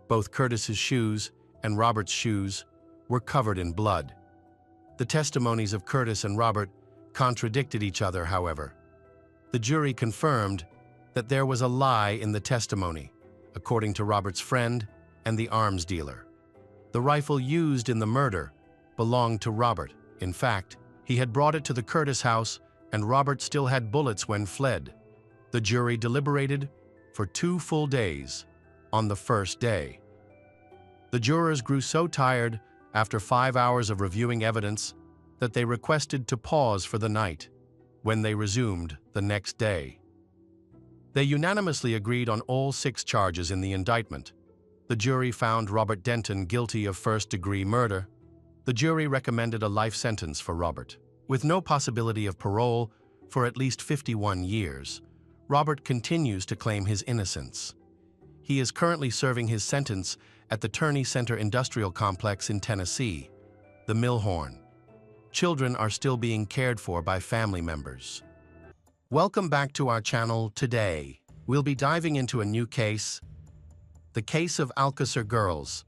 Both Curtis's shoes and Robert's shoes were covered in blood. The testimonies of Curtis and Robert contradicted each other, however. The jury confirmed that there was a lie in the testimony, according to Robert's friend and the arms dealer. The rifle used in the murder belonged to Robert. In fact, he had brought it to the Curtis house, and Robert still had bullets when fled. The jury deliberated for 2 full days on the first day. The jurors grew so tired after 5 hours of reviewing evidence that they requested to pause for the night, when they resumed the next day. They unanimously agreed on all 6 charges in the indictment. The jury found Robert Denton guilty of first-degree murder. The jury recommended a life sentence for Robert. With no possibility of parole for at least 51 years, Robert continues to claim his innocence. He is currently serving his sentence at the Turney Center Industrial Complex in Tennessee, the Millhorn. Children are still being cared for by family members. Welcome back to our channel. Today, we'll be diving into a new case, the case of Alcácer girls.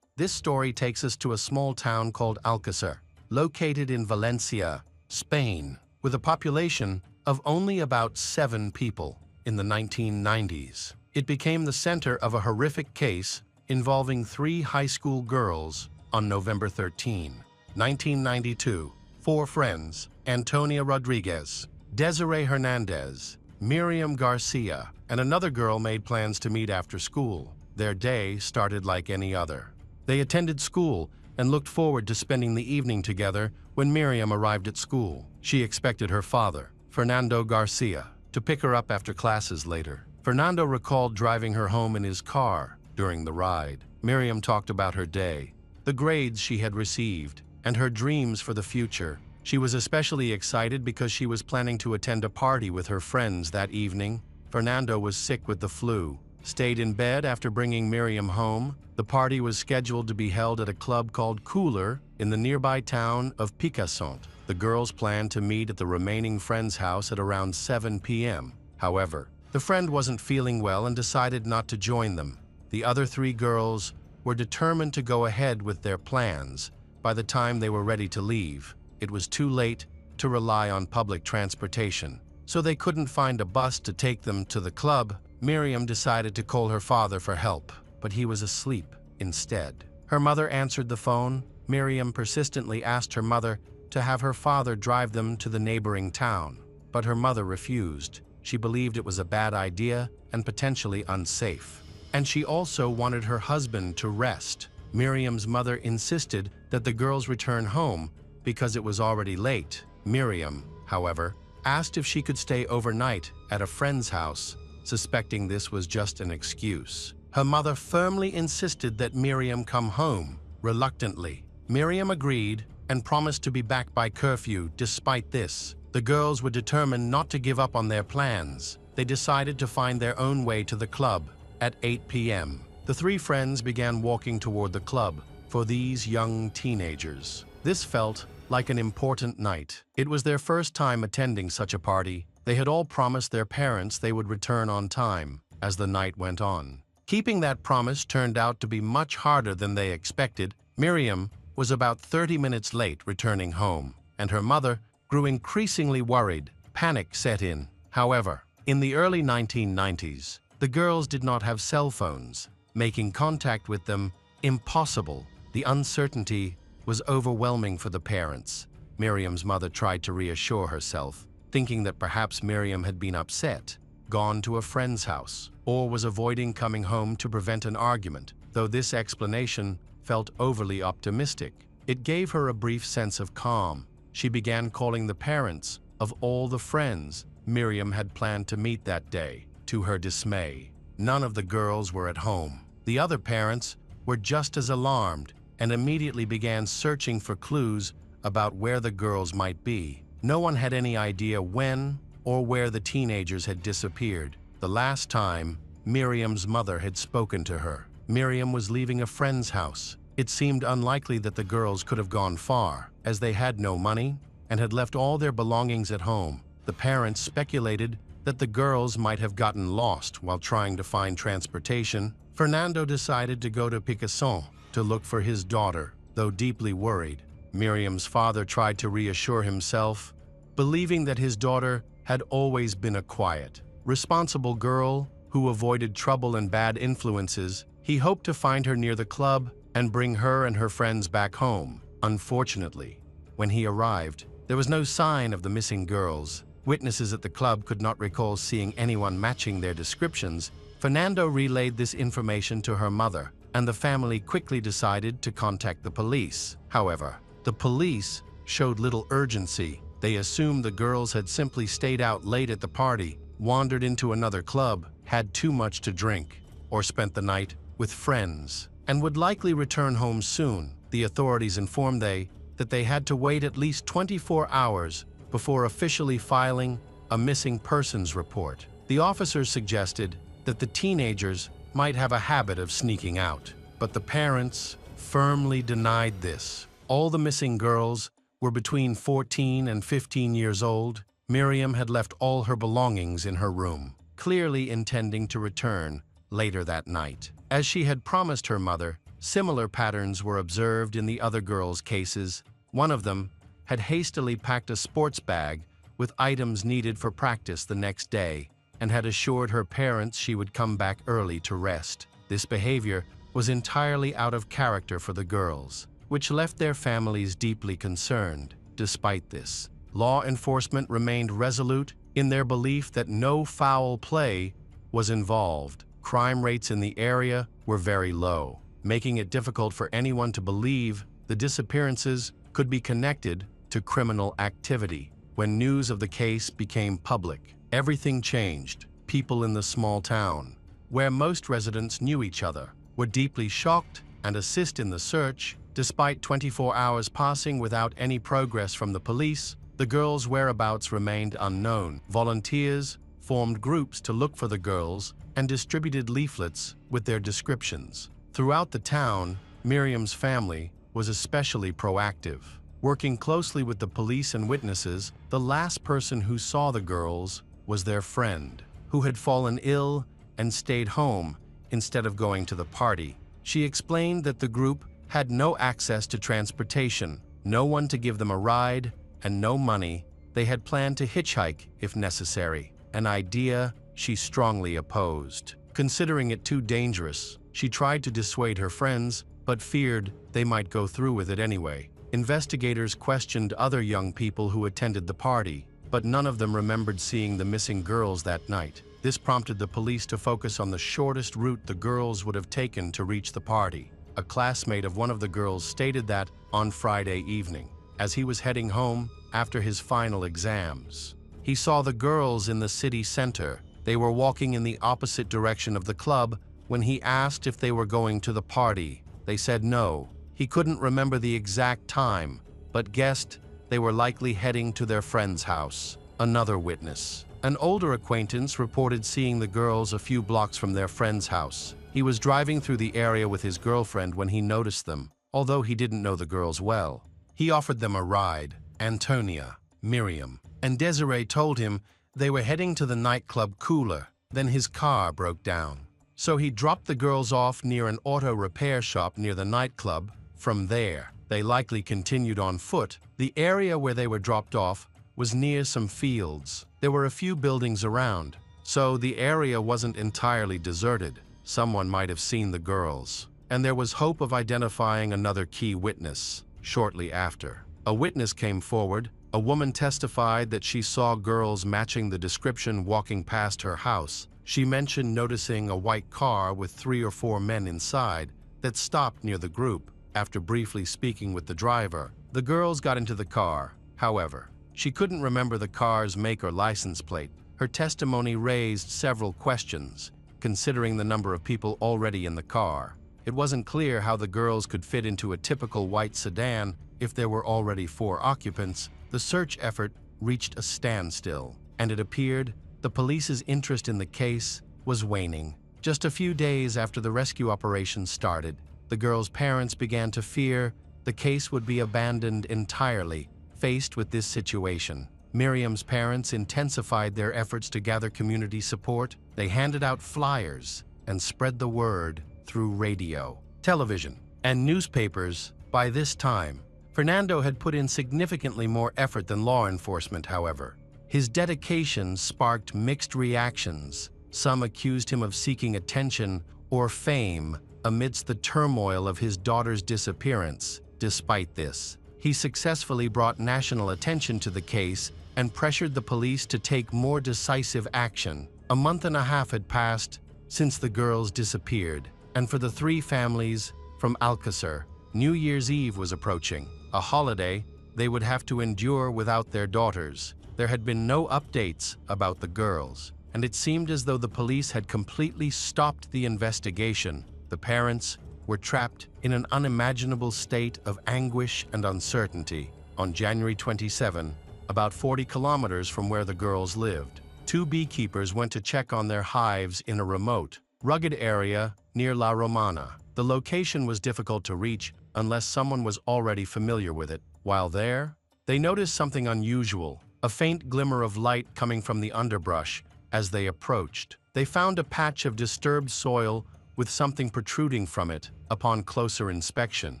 This story takes us to a small town called Alcácer, located in Valencia, Spain, with a population of only about 7 people. In the 1990s, it became the center of a horrific case involving 3 high school girls on November 13, 1992. 4 friends, Antonia Rodriguez, Desiree Hernandez, Miriam Garcia, and another girl made plans to meet after school. Their day started like any other. They attended school and looked forward to spending the evening together when Miriam arrived at school. She expected her father, Fernando Garcia, to pick her up after classes later. Fernando recalled driving her home in his car during the ride. Miriam talked about her day, the grades she had received, and her dreams for the future. She was especially excited because she was planning to attend a party with her friends that evening. Fernando was sick with the flu, stayed in bed after bringing Miriam home. The party was scheduled to be held at a club called Cooler in the nearby town of Picassent. The girls planned to meet at the remaining friend's house at around 7 p.m. However, the friend wasn't feeling well and decided not to join them. The other 3 girls were determined to go ahead with their plans. By the time they were ready to leave, it was too late to rely on public transportation, so they couldn't find a bus to take them to the club. Miriam decided to call her father for help, but he was asleep instead. Her mother answered the phone. Miriam persistently asked her mother to have her father drive them to the neighboring town, but her mother refused. She believed it was a bad idea and potentially unsafe. And she also wanted her husband to rest. Miriam's mother insisted that the girls return home because it was already late. Miriam, however, asked if she could stay overnight at a friend's house, suspecting this was just an excuse. Her mother firmly insisted that Miriam come home. Reluctantly, Miriam agreed and promised to be back by curfew. Despite this, the girls were determined not to give up on their plans. They decided to find their own way to the club. At 8 p.m., the 3 friends began walking toward the club. For these young teenagers, this felt like an important night. It was their first time attending such a party. They had all promised their parents they would return on time as the night went on. Keeping that promise turned out to be much harder than they expected. Miriam was about 30 minutes late returning home, and her mother grew increasingly worried. Panic set in. However, in the early 1990s, the girls did not have cell phones, making contact with them impossible. The uncertainty was overwhelming for the parents. Miriam's mother tried to reassure herself, thinking that perhaps Miriam had been upset, gone to a friend's house, or was avoiding coming home to prevent an argument. Though this explanation felt overly optimistic, it gave her a brief sense of calm. She began calling the parents of all the friends Miriam had planned to meet that day. To her dismay, none of the girls were at home. The other parents were just as alarmed and immediately began searching for clues about where the girls might be. No one had any idea when or where the teenagers had disappeared. The last time Miriam's mother had spoken to her, Miriam was leaving a friend's house. It seemed unlikely that the girls could have gone far, as they had no money and had left all their belongings at home. The parents speculated that the girls might have gotten lost while trying to find transportation. Fernando decided to go to Picassent to look for his daughter. Though deeply worried, Miriam's father tried to reassure himself, believing that his daughter had always been a quiet, responsible girl who avoided trouble and bad influences. He hoped to find her near the club and bring her and her friends back home. Unfortunately, when he arrived, there was no sign of the missing girls. Witnesses at the club could not recall seeing anyone matching their descriptions. Fernando relayed this information to her mother, and the family quickly decided to contact the police. However, the police showed little urgency. They assumed the girls had simply stayed out late at the party, wandered into another club, had too much to drink, or spent the night with friends, and would likely return home soon. The authorities informed that they had to wait at least 24 hours before officially filing a missing persons report. The officers suggested that the teenagers might have a habit of sneaking out, but the parents firmly denied this. All the missing girls were between 14 and 15 years old. Miriam had left all her belongings in her room, clearly intending to return later that night. As she had promised her mother, similar patterns were observed in the other girls' cases. One of them had hastily packed a sports bag with items needed for practice the next day and had assured her parents she would come back early to rest. This behavior was entirely out of character for the girls, which left their families deeply concerned. Despite this, law enforcement remained resolute in their belief that no foul play was involved. Crime rates in the area were very low, making it difficult for anyone to believe the disappearances could be connected to criminal activity. When news of the case became public, everything changed. People in the small town, where most residents knew each other, were deeply shocked and assist in the search. Despite 24 hours passing without any progress from the police, the girls' whereabouts remained unknown. Volunteers formed groups to look for the girls and distributed leaflets with their descriptions. Throughout the town, Miriam's family was especially proactive. Working closely with the police and witnesses, the last person who saw the girls was their friend, who had fallen ill and stayed home instead of going to the party. She explained that the group had no access to transportation, no one to give them a ride, and no money. They had planned to hitchhike if necessary, an idea she strongly opposed. Considering it too dangerous, she tried to dissuade her friends, but feared they might go through with it anyway. Investigators questioned other young people who attended the party, but none of them remembered seeing the missing girls that night. This prompted the police to focus on the shortest route the girls would have taken to reach the party. A classmate of one of the girls stated that on Friday evening, as he was heading home after his final exams, he saw the girls in the city center. They were walking in the opposite direction of the club. When he asked if they were going to the party, they said no. He couldn't remember the exact time, but guessed they were likely heading to their friend's house. Another witness, an older acquaintance, reported seeing the girls a few blocks from their friend's house. He was driving through the area with his girlfriend when he noticed them, although he didn't know the girls well. He offered them a ride. Antonia, Miriam, and Desiree told him they were heading to the nightclub Cooler. Then his car broke down, so he dropped the girls off near an auto repair shop near the nightclub. From there, they likely continued on foot. The area where they were dropped off was near some fields. There were a few buildings around, so the area wasn't entirely deserted. Someone might have seen the girls, and there was hope of identifying another key witness. Shortly after, a witness came forward. A woman testified that she saw girls matching the description walking past her house. She mentioned noticing a white car with 3 or 4 men inside that stopped near the group. After briefly speaking with the driver, the girls got into the car. However, she couldn't remember the car's make or license plate. Her testimony raised several questions, considering the number of people already in the car. It wasn't clear how the girls could fit into a typical white sedan if there were already 4 occupants. The search effort reached a standstill, and it appeared the police's interest in the case was waning. Just a few days after the rescue operation started, the girls' parents began to fear the case would be abandoned entirely. Faced with this situation, Miriam's parents intensified their efforts to gather community support. They handed out flyers and spread the word through radio, television, and newspapers. By this time, Fernando had put in significantly more effort than law enforcement, however. His dedication sparked mixed reactions. Some accused him of seeking attention or fame amidst the turmoil of his daughter's disappearance. Despite this, he successfully brought national attention to the case and pressured the police to take more decisive action. A month and a half had passed since the girls disappeared, and for the three families from Alcácer, New Year's Eve was approaching, a holiday they would have to endure without their daughters. There had been no updates about the girls, and it seemed as though the police had completely stopped the investigation. The parents were trapped in an unimaginable state of anguish and uncertainty. On January 27, about 40 kilometers from where the girls lived, two beekeepers went to check on their hives in a remote, rugged area near La Romana. The location was difficult to reach unless someone was already familiar with it. While there, they noticed something unusual, a faint glimmer of light coming from the underbrush. As they approached, they found a patch of disturbed soil with something protruding from it. Upon closer inspection,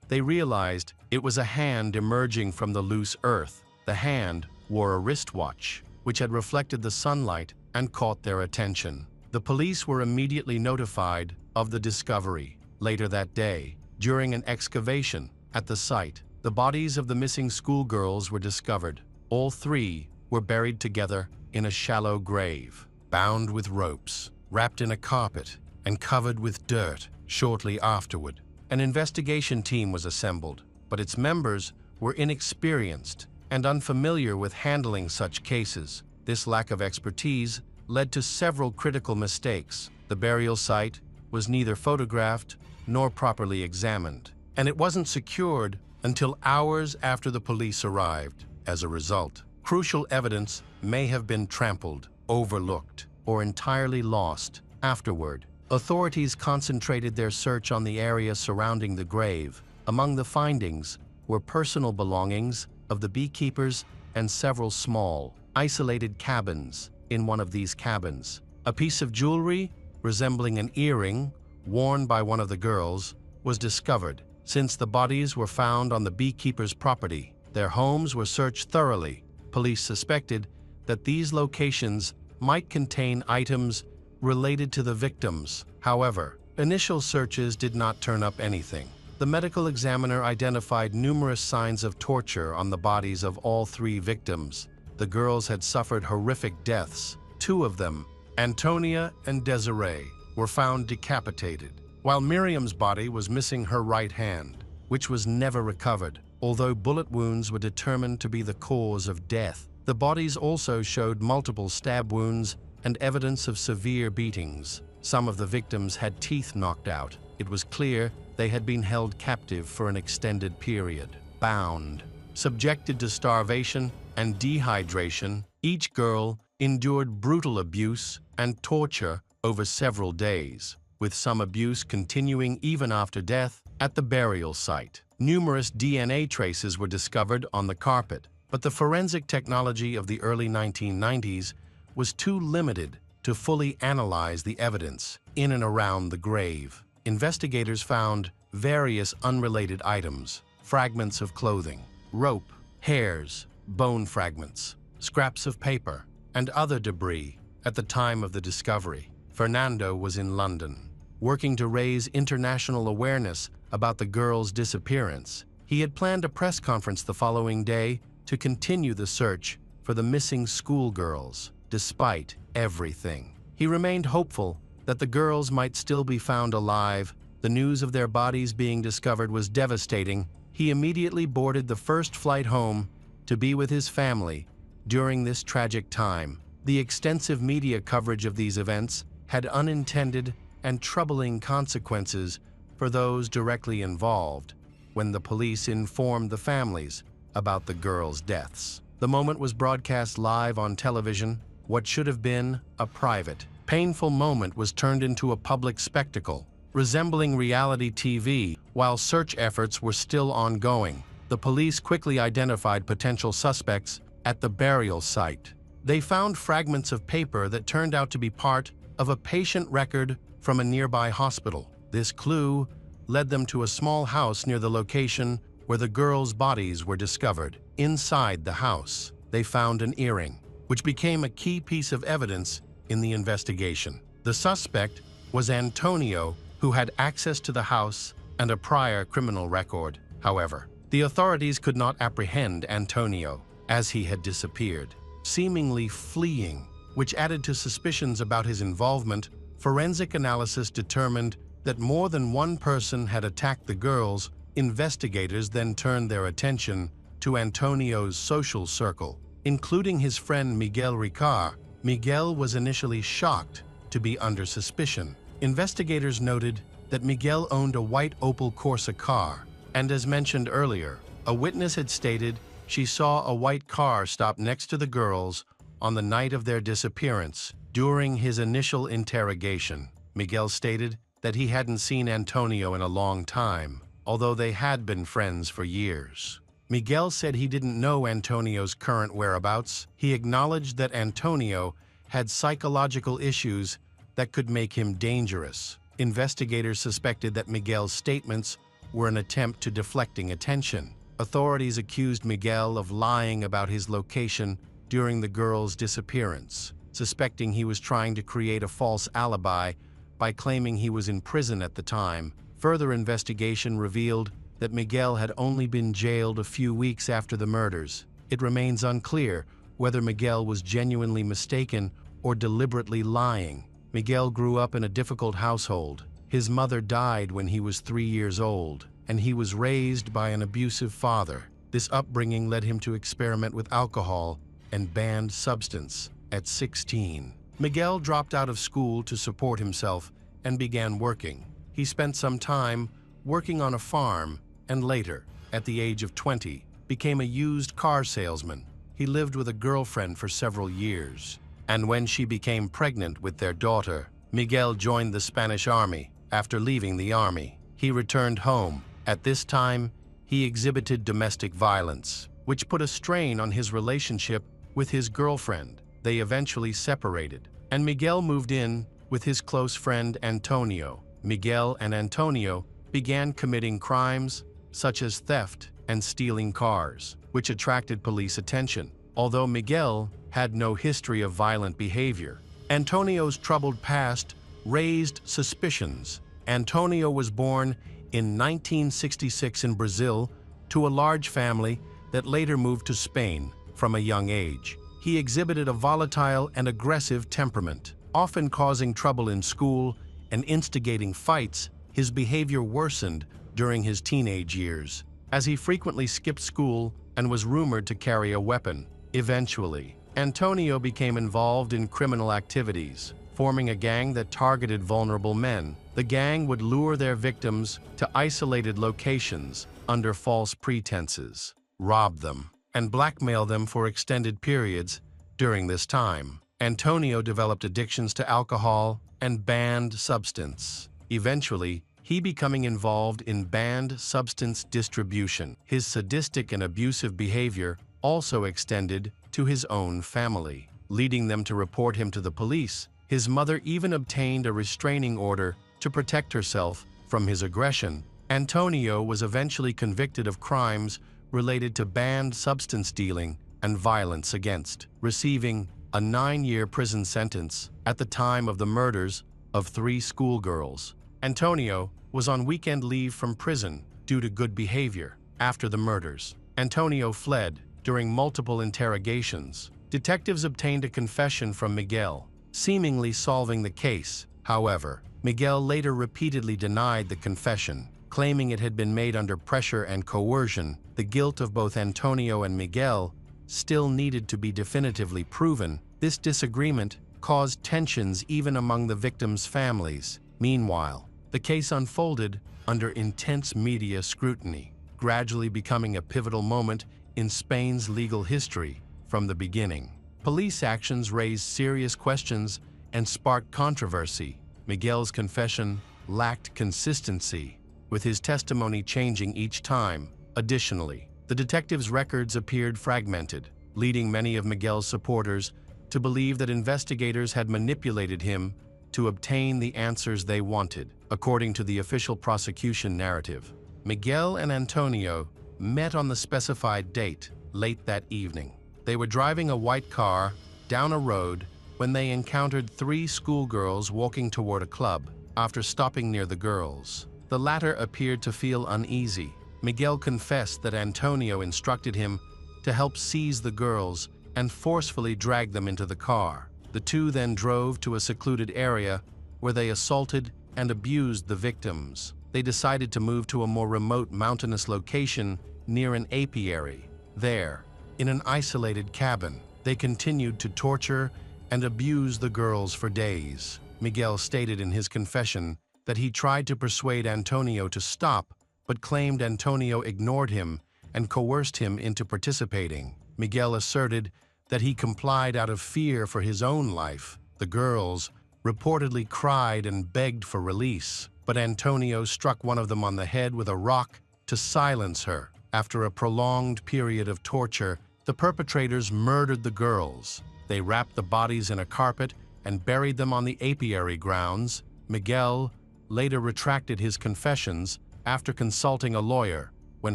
they realized it was a hand emerging from the loose earth. The hand wore a wristwatch, which had reflected the sunlight and caught their attention. The police were immediately notified of the discovery. Later that day, during an excavation at the site, the bodies of the missing schoolgirls were discovered. All three were buried together in a shallow grave, bound with ropes, wrapped in a carpet, and covered with dirt. Shortly afterward, an investigation team was assembled, but its members were inexperienced and unfamiliar with handling such cases. This lack of expertise led to several critical mistakes. The burial site was neither photographed nor properly examined, and it wasn't secured until hours after the police arrived. As a result, crucial evidence may have been trampled, overlooked, or entirely lost. Afterward, authorities concentrated their search on the area surrounding the grave. Among the findings were personal belongings of the beekeepers and several small, isolated cabins. In one of these cabins, a piece of jewelry resembling an earring worn by one of the girls was discovered. Since the bodies were found on the beekeepers' property, their homes were searched thoroughly. Police suspected that these locations might contain items related to the victims. However, initial searches did not turn up anything. The medical examiner identified numerous signs of torture on the bodies of all three victims. The girls had suffered horrific deaths. Two of them, Antonia and Desiree, were found decapitated, while Miriam's body was missing her right hand, which was never recovered. Although bullet wounds were determined to be the cause of death, the bodies also showed multiple stab wounds and evidence of severe beatings. Some of the victims had teeth knocked out. It was clear they had been held captive for an extended period. Bound, subjected to starvation and dehydration, each girl endured brutal abuse and torture over several days, with some abuse continuing even after death. At the burial site, numerous DNA traces were discovered on the carpet, but the forensic technology of the early 1990s was too limited to fully analyze the evidence in and around the grave. Investigators found various unrelated items, fragments of clothing, rope, hairs, bone fragments, scraps of paper, and other debris. At the time of the discovery, Fernando was in London, working to raise international awareness about the girls' disappearance. He had planned a press conference the following day to continue the search for the missing schoolgirls. Despite everything, he remained hopeful that the girls might still be found alive. The news of their bodies being discovered was devastating. He immediately boarded the first flight home to be with his family during this tragic time. The extensive media coverage of these events had unintended and troubling consequences for those directly involved when the police informed the families about the girls' deaths. The moment was broadcast live on television. What should have been a private, painful moment was turned into a public spectacle, resembling reality TV. While search efforts were still ongoing, the police quickly identified potential suspects at the burial site. They found fragments of paper that turned out to be part of a patient record from a nearby hospital. This clue led them to a small house near the location where the girls' bodies were discovered. Inside the house, they found an earring, which became a key piece of evidence in the investigation. The suspect was Antonio, who had access to the house and a prior criminal record. However, the authorities could not apprehend Antonio, as he had disappeared, seemingly fleeing, which added to suspicions about his involvement. Forensic analysis determined that more than one person had attacked the girls. Investigators then turned their attention to Antonio's social circle, including his friend Miguel Ricard. Miguel was initially shocked to be under suspicion. Investigators noted that Miguel owned a white Opel Corsa car, and as mentioned earlier, a witness had stated she saw a white car stop next to the girls on the night of their disappearance. During his initial interrogation, Miguel stated that he hadn't seen Antonio in a long time, although they had been friends for years. Miguel said he didn't know Antonio's current whereabouts. He acknowledged that Antonio had psychological issues that could make him dangerous. Investigators suspected that Miguel's statements were an attempt to deflecting attention. Authorities accused Miguel of lying about his location during the girls' disappearance, suspecting he was trying to create a false alibi by claiming he was in prison at the time. Further investigation revealed that Miguel had only been jailed a few weeks after the murders. It remains unclear whether Miguel was genuinely mistaken or deliberately lying. Miguel grew up in a difficult household. His mother died when he was 3 years old, and he was raised by an abusive father. This upbringing led him to experiment with alcohol and banned substance. At 16, Miguel dropped out of school to support himself and began working. He spent some time working on a farm and later, at the age of 20, became a used car salesman. He lived with a girlfriend for several years, and when she became pregnant with their daughter, Miguel joined the Spanish army. After leaving the army, he returned home. At this time, he exhibited domestic violence, which put a strain on his relationship with his girlfriend. They eventually separated, and Miguel moved in with his close friend Antonio. Miguel and Antonio began committing crimes such as theft and stealing cars, which attracted police attention. Although Miguel had no history of violent behavior, Antonio's troubled past raised suspicions. Antonio was born in 1966 in Brazil to a large family that later moved to Spain from a young age. He exhibited a volatile and aggressive temperament, often causing trouble in school and instigating fights. His behavior worsened during his teenage years, as he frequently skipped school and was rumored to carry a weapon. Eventually, Antonio became involved in criminal activities, forming a gang that targeted vulnerable men. The gang would lure their victims to isolated locations under false pretenses, rob them, and blackmail them for extended periods. During this time, Antonio developed addictions to alcohol and banned substance, eventually he becoming involved in banned substance distribution. His sadistic and abusive behavior also extended to his own family, leading them to report him to the police. His mother even obtained a restraining order to protect herself from his aggression. Antonio was eventually convicted of crimes related to banned substance dealing and violence against, receiving a 9-year prison sentence at the time of the murders of 3 schoolgirls. Antonio was on weekend leave from prison due to good behavior. After the murders, Antonio fled. During multiple interrogations, detectives obtained a confession from Miguel, seemingly solving the case. However, Miguel later repeatedly denied the confession, claiming it had been made under pressure and coercion. The guilt of both Antonio and Miguel still needed to be definitively proven. This disagreement caused tensions even among the victims' families. Meanwhile, the case unfolded under intense media scrutiny, gradually becoming a pivotal moment in Spain's legal history. From the beginning, police actions raised serious questions and sparked controversy. Miguel's confession lacked consistency, with his testimony changing each time. Additionally, the detectives' records appeared fragmented, leading many of Miguel's supporters to believe that investigators had manipulated him to obtain the answers they wanted. According to the official prosecution narrative, Miguel and Antonio met on the specified date, late that evening. They were driving a white car down a road when they encountered three schoolgirls walking toward a club. After stopping near the girls, the latter appeared to feel uneasy. Miguel confessed that Antonio instructed him to help seize the girls and forcefully drag them into the car. The two then drove to a secluded area where they assaulted and abused the victims. They decided to move to a more remote mountainous location near an apiary. There, in an isolated cabin, they continued to torture and abuse the girls for days. Miguel stated in his confession that he tried to persuade Antonio to stop, but claimed Antonio ignored him and coerced him into participating. Miguel asserted that he complied out of fear for his own life. The girls reportedly cried and begged for release, but Antonio struck one of them on the head with a rock to silence her. After a prolonged period of torture, the perpetrators murdered the girls. They wrapped the bodies in a carpet and buried them on the apiary grounds. Miguel later retracted his confessions after consulting a lawyer. When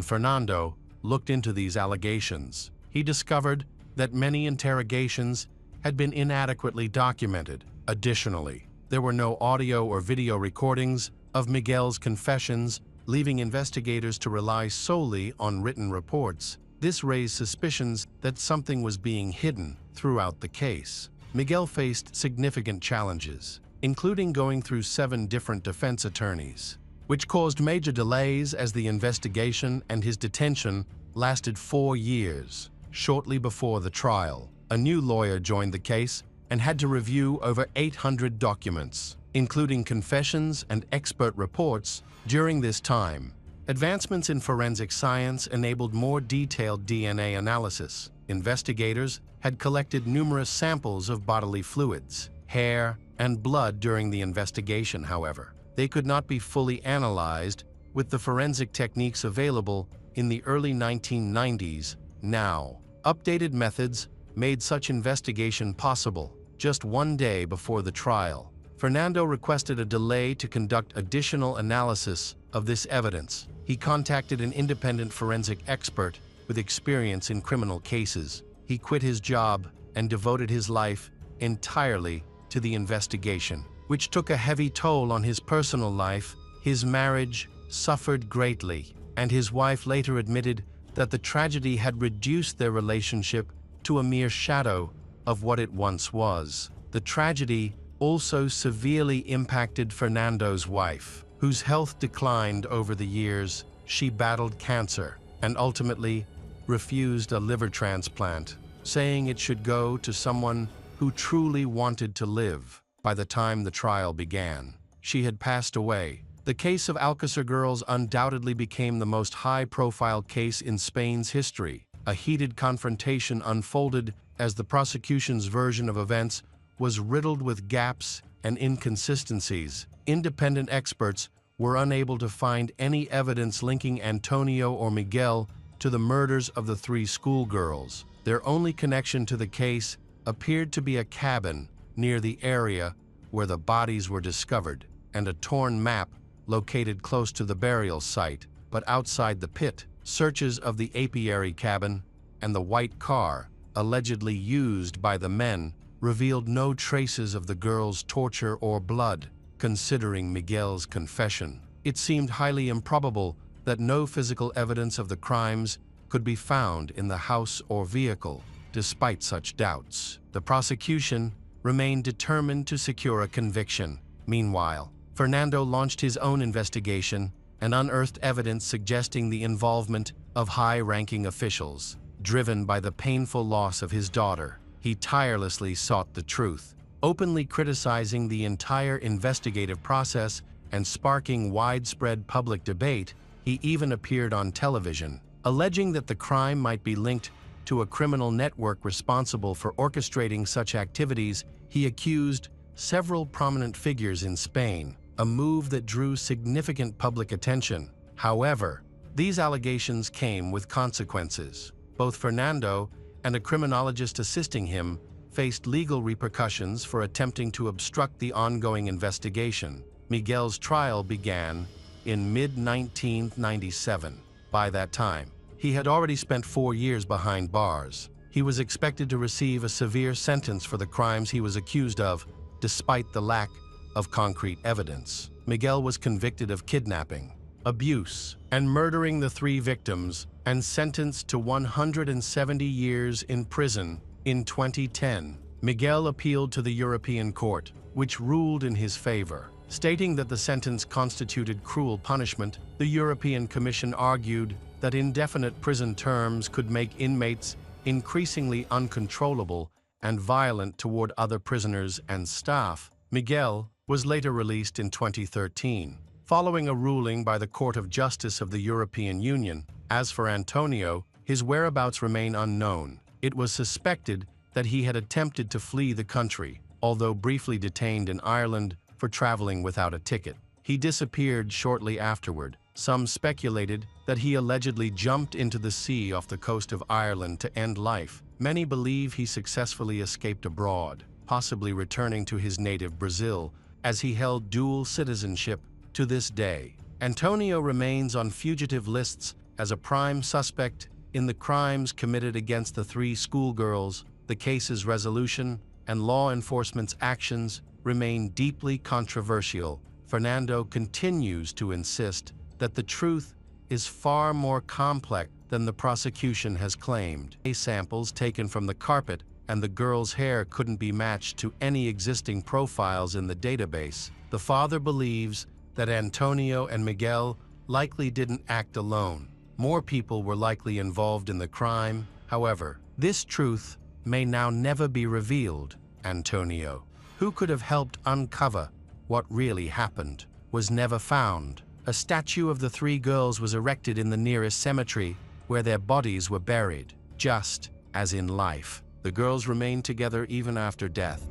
Fernando looked into these allegations, he discovered that many interrogations had been inadequately documented. Additionally, there were no audio or video recordings of Miguel's confessions, leaving investigators to rely solely on written reports. This raised suspicions that something was being hidden throughout the case. Miguel faced significant challenges, including going through 7 different defense attorneys, which caused major delays as the investigation and his detention lasted 4 years. Shortly before the trial, a new lawyer joined the case and had to review over 800 documents, including confessions and expert reports. During this time, advancements in forensic science enabled more detailed DNA analysis. Investigators had collected numerous samples of bodily fluids, hair, and blood during the investigation. However, they could not be fully analyzed with the forensic techniques available in the early 1990s. Now, updated methods made such investigation possible. Just 1 day before the trial, Fernando requested a delay to conduct additional analysis of this evidence. He contacted an independent forensic expert with experience in criminal cases. He quit his job and devoted his life entirely to the investigation, which took a heavy toll on his personal life. His marriage suffered greatly, and his wife later admitted that the tragedy had reduced their relationship to a mere shadow of what it once was. The tragedy also severely impacted Fernando's wife, whose health declined over the years. She battled cancer and ultimately refused a liver transplant, saying it should go to someone who truly wanted to live. By the time the trial began, she had passed away. The case of Alcácer girls undoubtedly became the most high-profile case in Spain's history. A heated confrontation unfolded as the prosecution's version of events was riddled with gaps and inconsistencies. Independent experts were unable to find any evidence linking Antonio or Miguel to the murders of the 3 schoolgirls. Their only connection to the case appeared to be a cabin near the area where the bodies were discovered and a torn map located close to the burial site. But outside the pit, searches of the apiary cabin and the white car allegedly used by the men revealed no traces of the girls' torture or blood. Considering Miguel's confession, it seemed highly improbable that no physical evidence of the crimes could be found in the house or vehicle. Despite such doubts, the prosecution remained determined to secure a conviction. Meanwhile, Fernando launched his own investigation and unearthed evidence suggesting the involvement of high-ranking officials. Driven by the painful loss of his daughter, he tirelessly sought the truth, openly criticizing the entire investigative process and sparking widespread public debate. He even appeared on television, alleging that the crime might be linked to a criminal network responsible for orchestrating such activities. He accused several prominent figures in Spain, a move that drew significant public attention. However, these allegations came with consequences. Both Fernando and a criminologist assisting him faced legal repercussions for attempting to obstruct the ongoing investigation. Miguel's trial began in mid-1997. By that time, He had already spent 4 years behind bars. He was expected to receive a severe sentence for the crimes he was accused of, despite the lack of concrete evidence. Miguel was convicted of kidnapping, abuse, and murdering the 3 victims, and sentenced to 170 years in prison. In 2010, Miguel appealed to the European Court, which ruled in his favor. Stating that the sentence constituted cruel punishment, the European Commission argued that indefinite prison terms could make inmates increasingly uncontrollable and violent toward other prisoners and staff. Miguel was later released in 2013, following a ruling by the Court of Justice of the European Union. As for Antonio, his whereabouts remain unknown. It was suspected that he had attempted to flee the country, although briefly detained in Ireland for traveling without a ticket. He disappeared shortly afterward. Some speculated that he allegedly jumped into the sea off the coast of Ireland to end life. Many believe he successfully escaped abroad, possibly returning to his native Brazil, as he held dual citizenship to this day. Antonio remains on fugitive lists as a prime suspect in the crimes committed against the 3 schoolgirls. The case's resolution and law enforcement's actions remain deeply controversial. Fernando continues to insist that the truth is far more complex than the prosecution has claimed. Samples taken from the carpet and the girl's hair couldn't be matched to any existing profiles in the database. The father believes that Antonio and Miguel likely didn't act alone. More people were likely involved in the crime. However, this truth may now never be revealed. Antonio, who could have helped uncover what really happened, was never found. A statue of the 3 girls was erected in the nearest cemetery where their bodies were buried. Just as in life, the girls remained together even after death.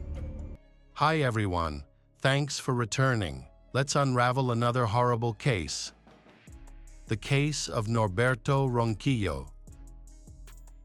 Hi everyone, thanks for returning. Let's unravel another horrible case. The case of Norberto Ronquillo.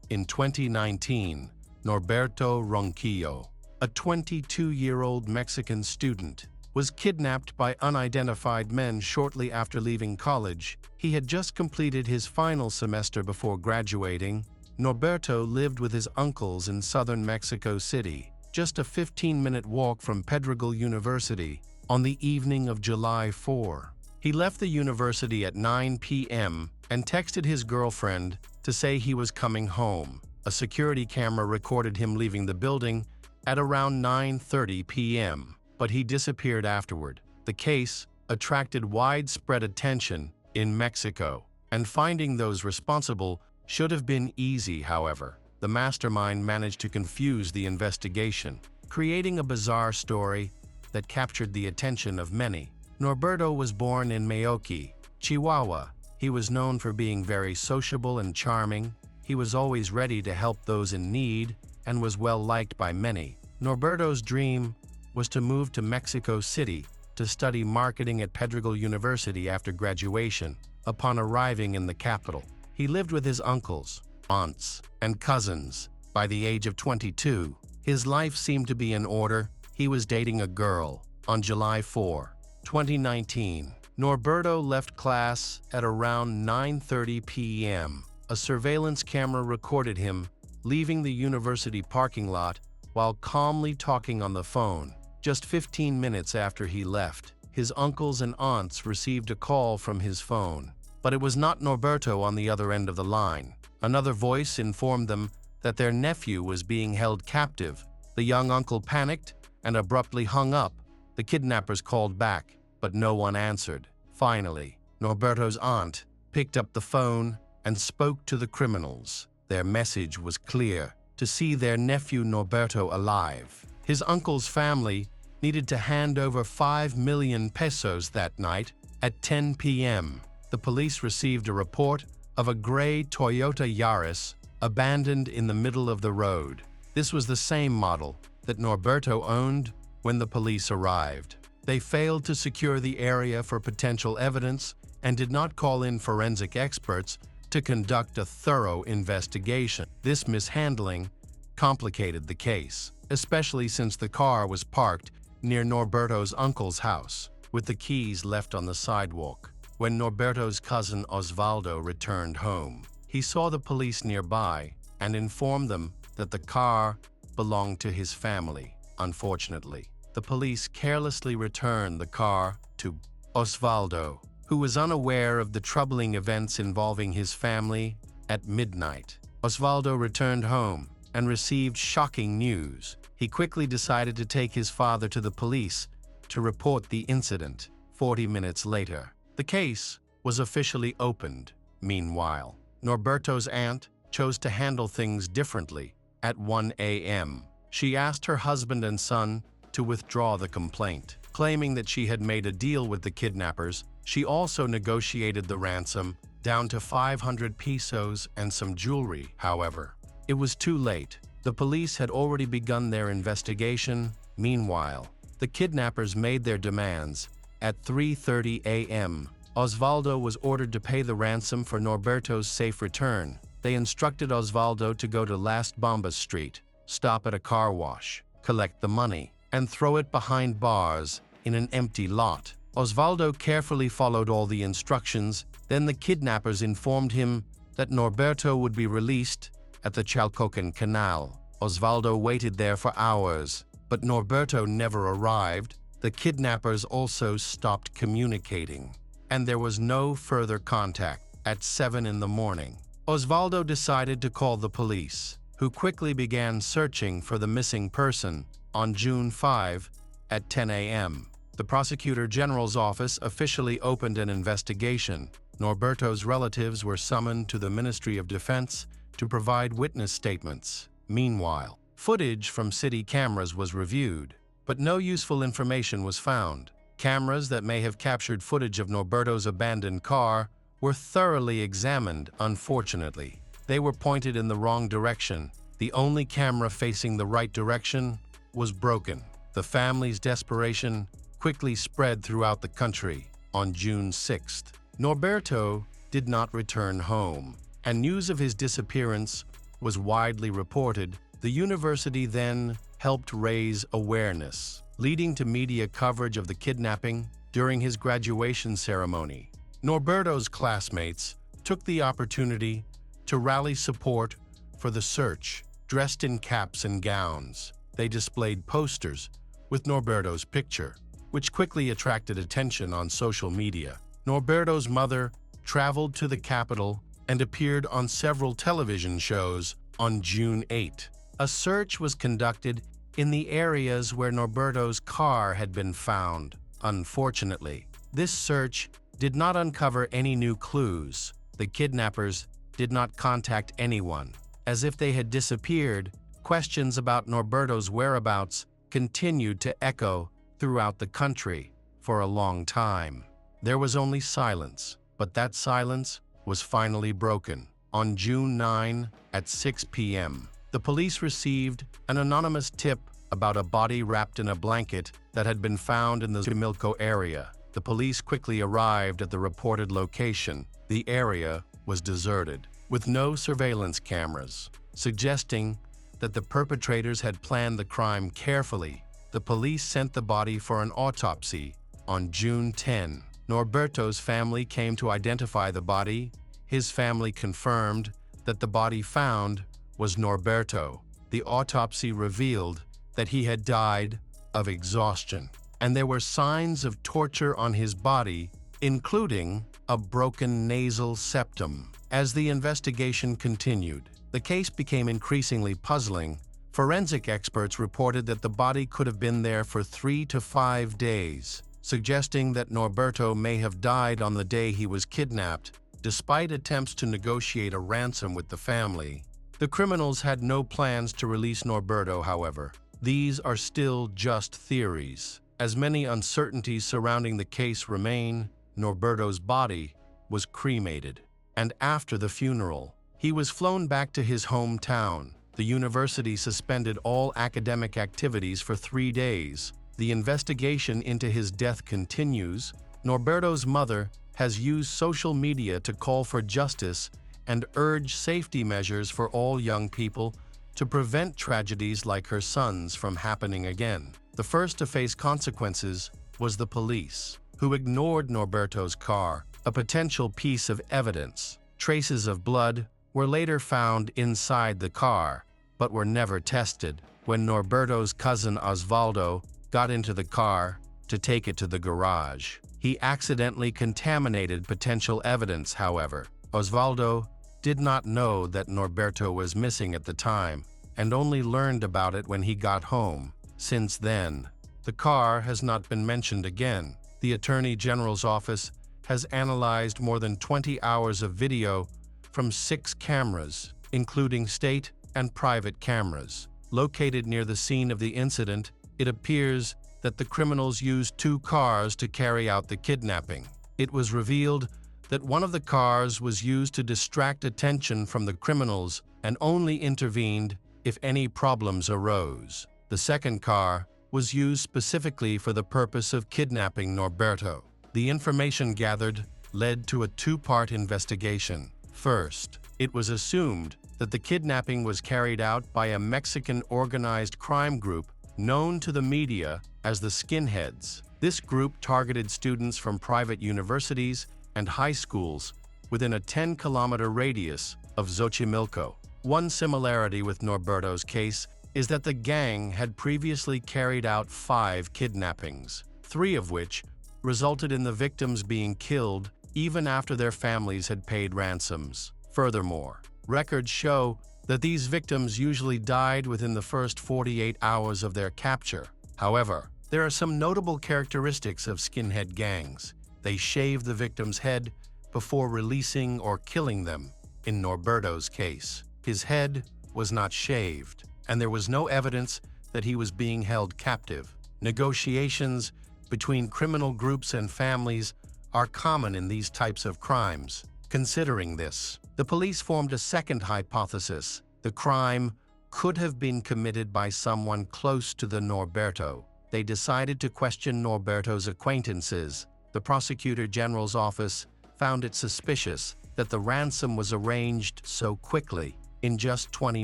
In 2019, Norberto Ronquillo, a 22-year-old Mexican student, was kidnapped by unidentified men shortly after leaving college. He had just completed his final semester before graduating. Norberto lived with his uncles in southern Mexico City, just a 15-minute walk from Pedregal University, on the evening of July 4. He left the university at 9 p.m. and texted his girlfriend to say he was coming home. A security camera recorded him leaving the building at around 9:30 p.m., but he disappeared afterward. The case attracted widespread attention in Mexico, and finding those responsible should have been easy. However, the mastermind managed to confuse the investigation, creating a bizarre story that captured the attention of many. Norberto was born in Meoqui, Chihuahua. He was known for being very sociable and charming. He was always ready to help those in need and was well liked by many. Norberto's dream was to move to Mexico City to study marketing at Pedregal University after graduation. Upon arriving in the capital, he lived with his uncles, aunts, and cousins. By the age of 22, his life seemed to be in order. He was dating a girl. On July 4, 2019, Norberto left class at around 9:30 p.m. A surveillance camera recorded him leaving the university parking lot while calmly talking on the phone. Just 15 minutes after he left, his uncles and aunts received a call from his phone. But it was not Norberto on the other end of the line. Another voice informed them that their nephew was being held captive. The young uncle panicked and abruptly hung up. The kidnappers called back, but no one answered. Finally, Norberto's aunt picked up the phone and spoke to the criminals. Their message was clear: to see their nephew Norberto alive. His uncle's family needed to hand over 5 million pesos that night at 10 p.m. The police received a report of a gray Toyota Yaris abandoned in the middle of the road. This was the same model that Norberto owned when the police arrived. They failed to secure the area for potential evidence and did not call in forensic experts to conduct a thorough investigation. This mishandling complicated the case, especially since the car was parked near Norberto's uncle's house, with the keys left on the sidewalk. When Norberto's cousin Osvaldo returned home, He saw the police nearby and informed them that the car belonged to his family. Unfortunately, the police carelessly returned the car to Osvaldo, who was unaware of the troubling events involving his family. At midnight, Osvaldo returned home and received shocking news. He quickly decided to take his father to the police to report the incident. 40 minutes later, the case was officially opened. Meanwhile, Norberto's aunt chose to handle things differently. At 1 a.m., she asked her husband and son to withdraw the complaint, claiming that she had made a deal with the kidnappers. She also negotiated the ransom down to 500 pesos and some jewelry. However, it was too late. The police had already begun their investigation. Meanwhile, the kidnappers made their demands. At 3:30 a.m., Osvaldo was ordered to pay the ransom for Norberto's safe return. They instructed Osvaldo to go to Las Bombas Street, stop at a car wash, collect the money, and throw it behind bars in an empty lot. Osvaldo carefully followed all the instructions. Then the kidnappers informed him that Norberto would be released at the Chalcocan Canal. Osvaldo waited there for hours, but Norberto never arrived. The kidnappers also stopped communicating, and there was no further contact. At 7 in the morning, Osvaldo decided to call the police, who quickly began searching for the missing person. On June 5, at 10 a.m., the Prosecutor General's office officially opened an investigation. Norberto's relatives were summoned to the Ministry of Defense to provide witness statements. Meanwhile, footage from city cameras was reviewed, but no useful information was found. Cameras that may have captured footage of Norberto's abandoned car were thoroughly examined. Unfortunately, they were pointed in the wrong direction. The only camera facing the right direction was broken. The family's desperation quickly spread throughout the country. On June 6th, Norberto did not return home, and news of his disappearance was widely reported. The university then helped raise awareness, leading to media coverage of the kidnapping. During his graduation ceremony, Norberto's classmates took the opportunity to rally support for the search. Dressed in caps and gowns, they displayed posters with Norberto's picture, which quickly attracted attention on social media. Norberto's mother traveled to the capital and appeared on several television shows. On June 8, a search was conducted in the areas where Norberto's car had been found. Unfortunately, this search did not uncover any new clues. The kidnappers did not contact anyone. As if they had disappeared, questions about Norberto's whereabouts continued to echo throughout the country for a long time. There was only silence, but that silence was finally broken. On June 9 at 6 p.m., the police received an anonymous tip about a body wrapped in a blanket that had been found in the Zumilco area. The police quickly arrived at the reported location. The area was deserted, with no surveillance cameras, suggesting that the perpetrators had planned the crime carefully. The police sent the body for an autopsy. On June 10, Norberto's family came to identify the body. His family confirmed that the body found was Norberto. The autopsy revealed that he had died of exhaustion, and there were signs of torture on his body, including a broken nasal septum. As the investigation continued, the case became increasingly puzzling. Forensic experts reported that the body could have been there for 3 to 5 days, suggesting that Norberto may have died on the day he was kidnapped. Despite attempts to negotiate a ransom with the family, the criminals had no plans to release Norberto. However, these are still just theories, as many uncertainties surrounding the case remain. Norberto's body was cremated, and after the funeral, he was flown back to his hometown. The university suspended all academic activities for 3 days. The investigation into his death continues. Norberto's mother has used social media to call for justice and urge safety measures for all young people to prevent tragedies like her son's from happening again. The first to face consequences was the police, who ignored Norberto's car, a potential piece of evidence. Traces of blood were later found inside the car, but were never tested. When Norberto's cousin Osvaldo got into the car to take it to the garage, he accidentally contaminated potential evidence, however. Osvaldo did not know that Norberto was missing at the time and only learned about it when he got home. Since then, the car has not been mentioned again. The Attorney General's office has analyzed more than 20 hours of video from 6 cameras, including state and private cameras. Located near the scene of the incident, it appears that the criminals used 2 cars to carry out the kidnapping. It was revealed that one of the cars was used to distract attention from the criminals and only intervened if any problems arose. The second car was used specifically for the purpose of kidnapping Norberto. The information gathered led to a 2-part investigation. First, it was assumed that the kidnapping was carried out by a Mexican organized crime group known to the media as the Skinheads. This group targeted students from private universities and high schools within a 10-kilometer radius of Xochimilco. One similarity with Norberto's case is that the gang had previously carried out 5 kidnappings, 3 of which resulted in the victims being killed even after their families had paid ransoms. Furthermore, records show that these victims usually died within the first 48 hours of their capture. However, there are some notable characteristics of skinhead gangs. They shave the victim's head before releasing or killing them. In Norberto's case, his head was not shaved, and there was no evidence that he was being held captive. Negotiations between criminal groups and families are common in these types of crimes. Considering this, the police formed a second hypothesis. The crime could have been committed by someone close to the Norberto. They decided to question Norberto's acquaintances. The Prosecutor General's office found it suspicious that the ransom was arranged so quickly, in just 20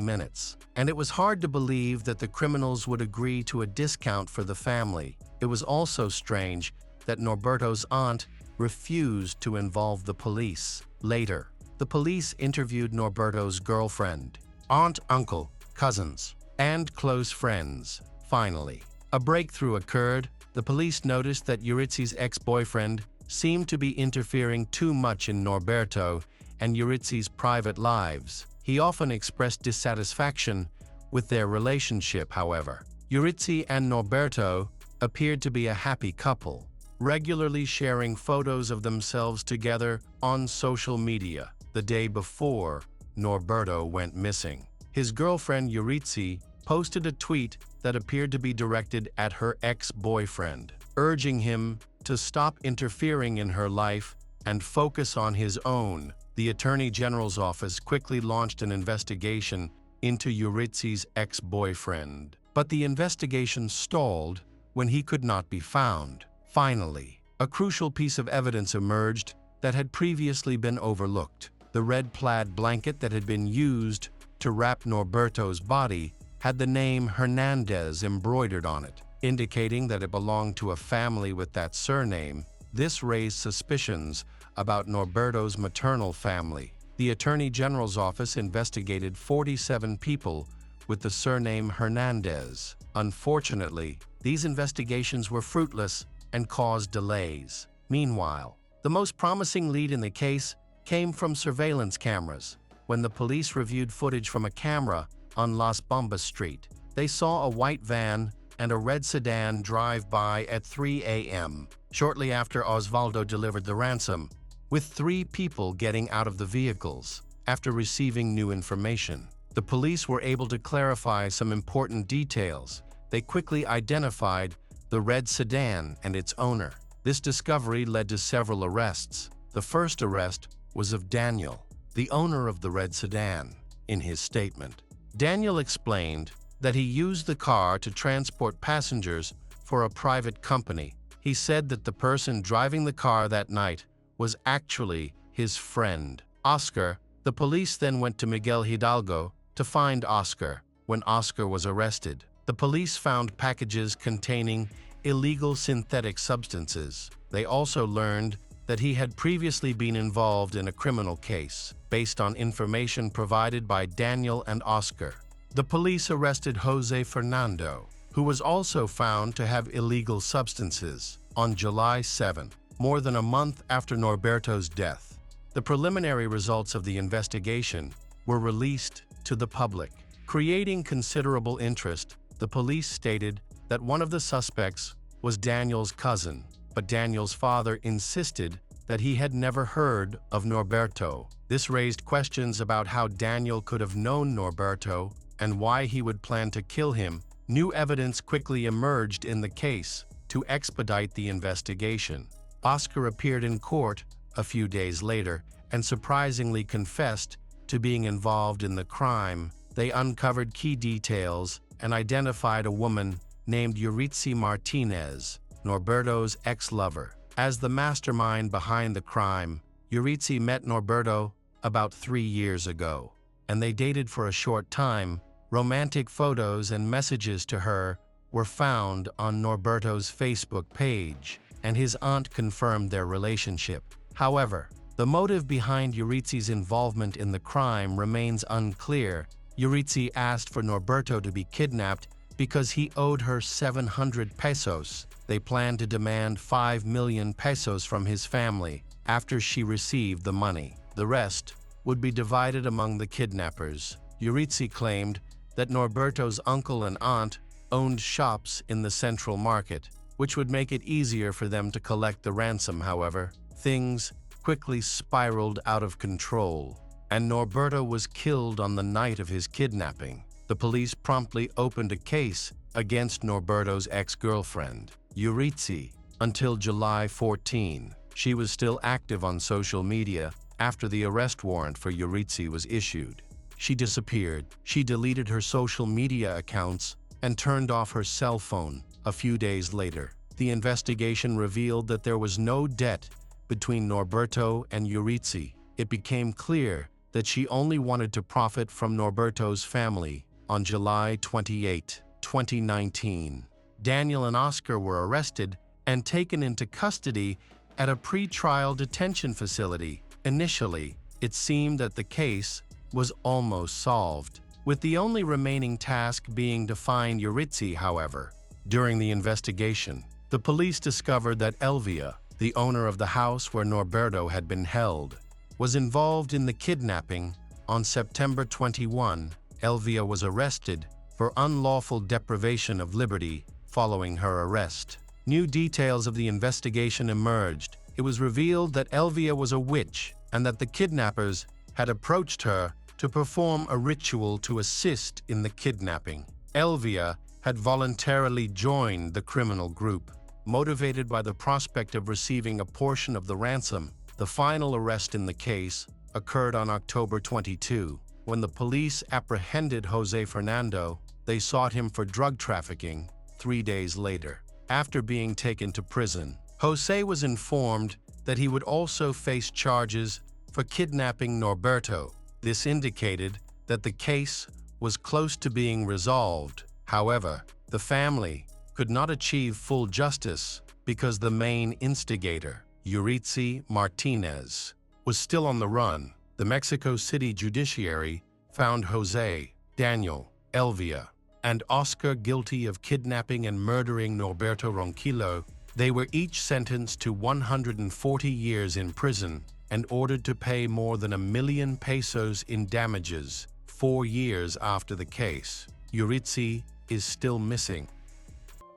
minutes. And it was hard to believe that the criminals would agree to a discount for the family. It was also strange that Norberto's aunt refused to involve the police. Later, the police interviewed Norberto's girlfriend, aunt, uncle, cousins, and close friends. Finally, a breakthrough occurred. The police noticed that Euritzi's ex-boyfriend seemed to be interfering too much in Norberto and Euritzi's private lives. He often expressed dissatisfaction with their relationship, however. Euritzi and Norberto appeared to be a happy couple, regularly sharing photos of themselves together on social media. The day before Norberto went missing, his girlfriend Euritzi posted a tweet that appeared to be directed at her ex-boyfriend, urging him to stop interfering in her life and focus on his own. The Attorney General's office quickly launched an investigation into Euritzi's ex-boyfriend, but the investigation stalled when he could not be found. Finally, a crucial piece of evidence emerged that had previously been overlooked. The red plaid blanket that had been used to wrap Norberto's body had the name Hernandez embroidered on it, indicating that it belonged to a family with that surname. This raised suspicions about Norberto's maternal family. The Attorney General's office investigated 47 people with the surname Hernandez. Unfortunately, these investigations were fruitless and caused delays. Meanwhile, the most promising lead in the case came from surveillance cameras. When the police reviewed footage from a camera on Las Bombas Street, they saw a white van and a red sedan drive by at 3 a.m., shortly after Osvaldo delivered the ransom, with 3 people getting out of the vehicles. After receiving new information, the police were able to clarify some important details. They quickly identified the red sedan and its owner. This discovery led to several arrests. The first arrest was of Daniel, the owner of the red sedan. In his statement, Daniel explained that he used the car to transport passengers for a private company. He said that the person driving the car that night was actually his friend, Oscar. The police then went to Miguel Hidalgo to find Oscar. When Oscar was arrested, the police found packages containing illegal synthetic substances. They also learned that he had previously been involved in a criminal case, based on information provided by Daniel and Oscar. The police arrested Jose Fernando, who was also found to have illegal substances, on July 7, more than a month after Norberto's death. The preliminary results of the investigation were released to the public. Creating considerable interest, the police stated that one of the suspects was Daniel's cousin, but Daniel's father insisted that he had never heard of Norberto. This raised questions about how Daniel could have known Norberto and why he would plan to kill him. New evidence quickly emerged in the case to expedite the investigation. Oscar appeared in court a few days later and surprisingly confessed to being involved in the crime. They uncovered key details and identified a woman named Euritzi Martinez, Norberto's ex-lover, as the mastermind behind the crime. Euritzi met Norberto about 3 years ago, and they dated for a short time. Romantic photos and messages to her were found on Norberto's Facebook page, and his aunt confirmed their relationship. However, the motive behind Euritzi's involvement in the crime remains unclear. Euritzi asked for Norberto to be kidnapped because he owed her 700 pesos. They planned to demand 5 million pesos from his family after she received the money. The rest would be divided among the kidnappers. Euritzi claimed that Norberto's uncle and aunt owned shops in the Central Market, which would make it easier for them to collect the ransom. However, things quickly spiraled out of control, and Norberto was killed on the night of his kidnapping. The police promptly opened a case against Norberto's ex-girlfriend, Euritzi, until July 14. She was still active on social media after the arrest warrant for Euritzi was issued. She disappeared. She deleted her social media accounts and turned off her cell phone. A few days later, the investigation revealed that there was no debt between Norberto and Euritzi. It became clear that she only wanted to profit from Norberto's family. On July 28, 2019, Daniel and Oscar were arrested and taken into custody at a pre-trial detention facility. Initially, it seemed that the case was almost solved, with the only remaining task being to find Euritzi. However, during the investigation, the police discovered that Elvia, the owner of the house where Norberto had been held, was involved in the kidnapping. On September 21, Elvia was arrested for unlawful deprivation of liberty following her arrest. New details of the investigation emerged. It was revealed that Elvia was a witch and that the kidnappers had approached her to perform a ritual to assist in the kidnapping. Elvia had voluntarily joined the criminal group, motivated by the prospect of receiving a portion of the ransom. The final arrest in the case occurred on October 22. When the police apprehended Jose Fernando, they sought him for drug trafficking 3 days later. After being taken to prison, Jose was informed that he would also face charges for kidnapping Norberto. This indicated that the case was close to being resolved. However, the family could not achieve full justice because the main instigator, Euritzi Martinez, was still on the run. The Mexico City judiciary found Jose, Daniel, Elvia, and Oscar guilty of kidnapping and murdering Norberto Ronquillo. They were each sentenced to 140 years in prison and ordered to pay more than 1 million pesos in damages. 4 years after the case, Euritzi is still missing.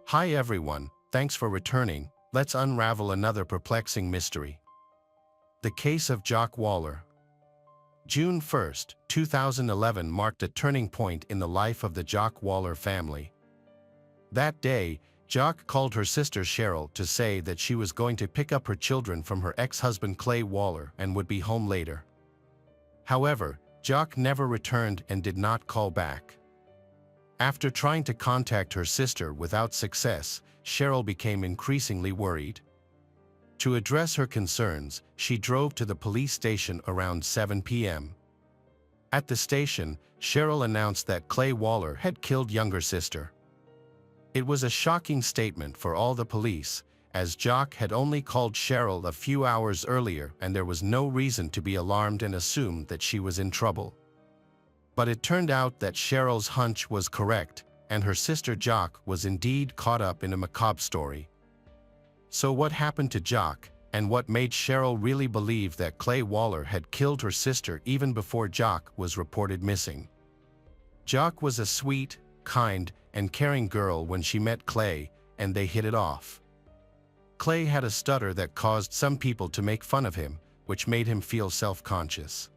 Hi everyone, thanks for returning. Let's unravel another perplexing mystery. The case of Jock Waller. June 1, 2011 marked a turning point in the life of the Jock Waller family. That day, Jock called her sister Cheryl to say that she was going to pick up her children from her ex-husband Clay Waller and would be home later. However, Jock never returned and did not call back. After trying to contact her sister without success, Cheryl became increasingly worried. To address her concerns, she drove to the police station around 7 p.m. At the station, Cheryl announced that Clay Waller had killed younger sister. It was a shocking statement for all the police, as Jock had only called Cheryl a few hours earlier and there was no reason to be alarmed and assume that she was in trouble. But it turned out that Cheryl's hunch was correct, and her sister Jock was indeed caught up in a macabre story. So what happened to Jock, and what made Cheryl really believe that Clay Waller had killed her sister even before Jock was reported missing? Jock was a sweet, kind, and caring girl when she met Clay, and they hit it off. Clay had a stutter that caused some people to make fun of him, which made him feel self-conscious.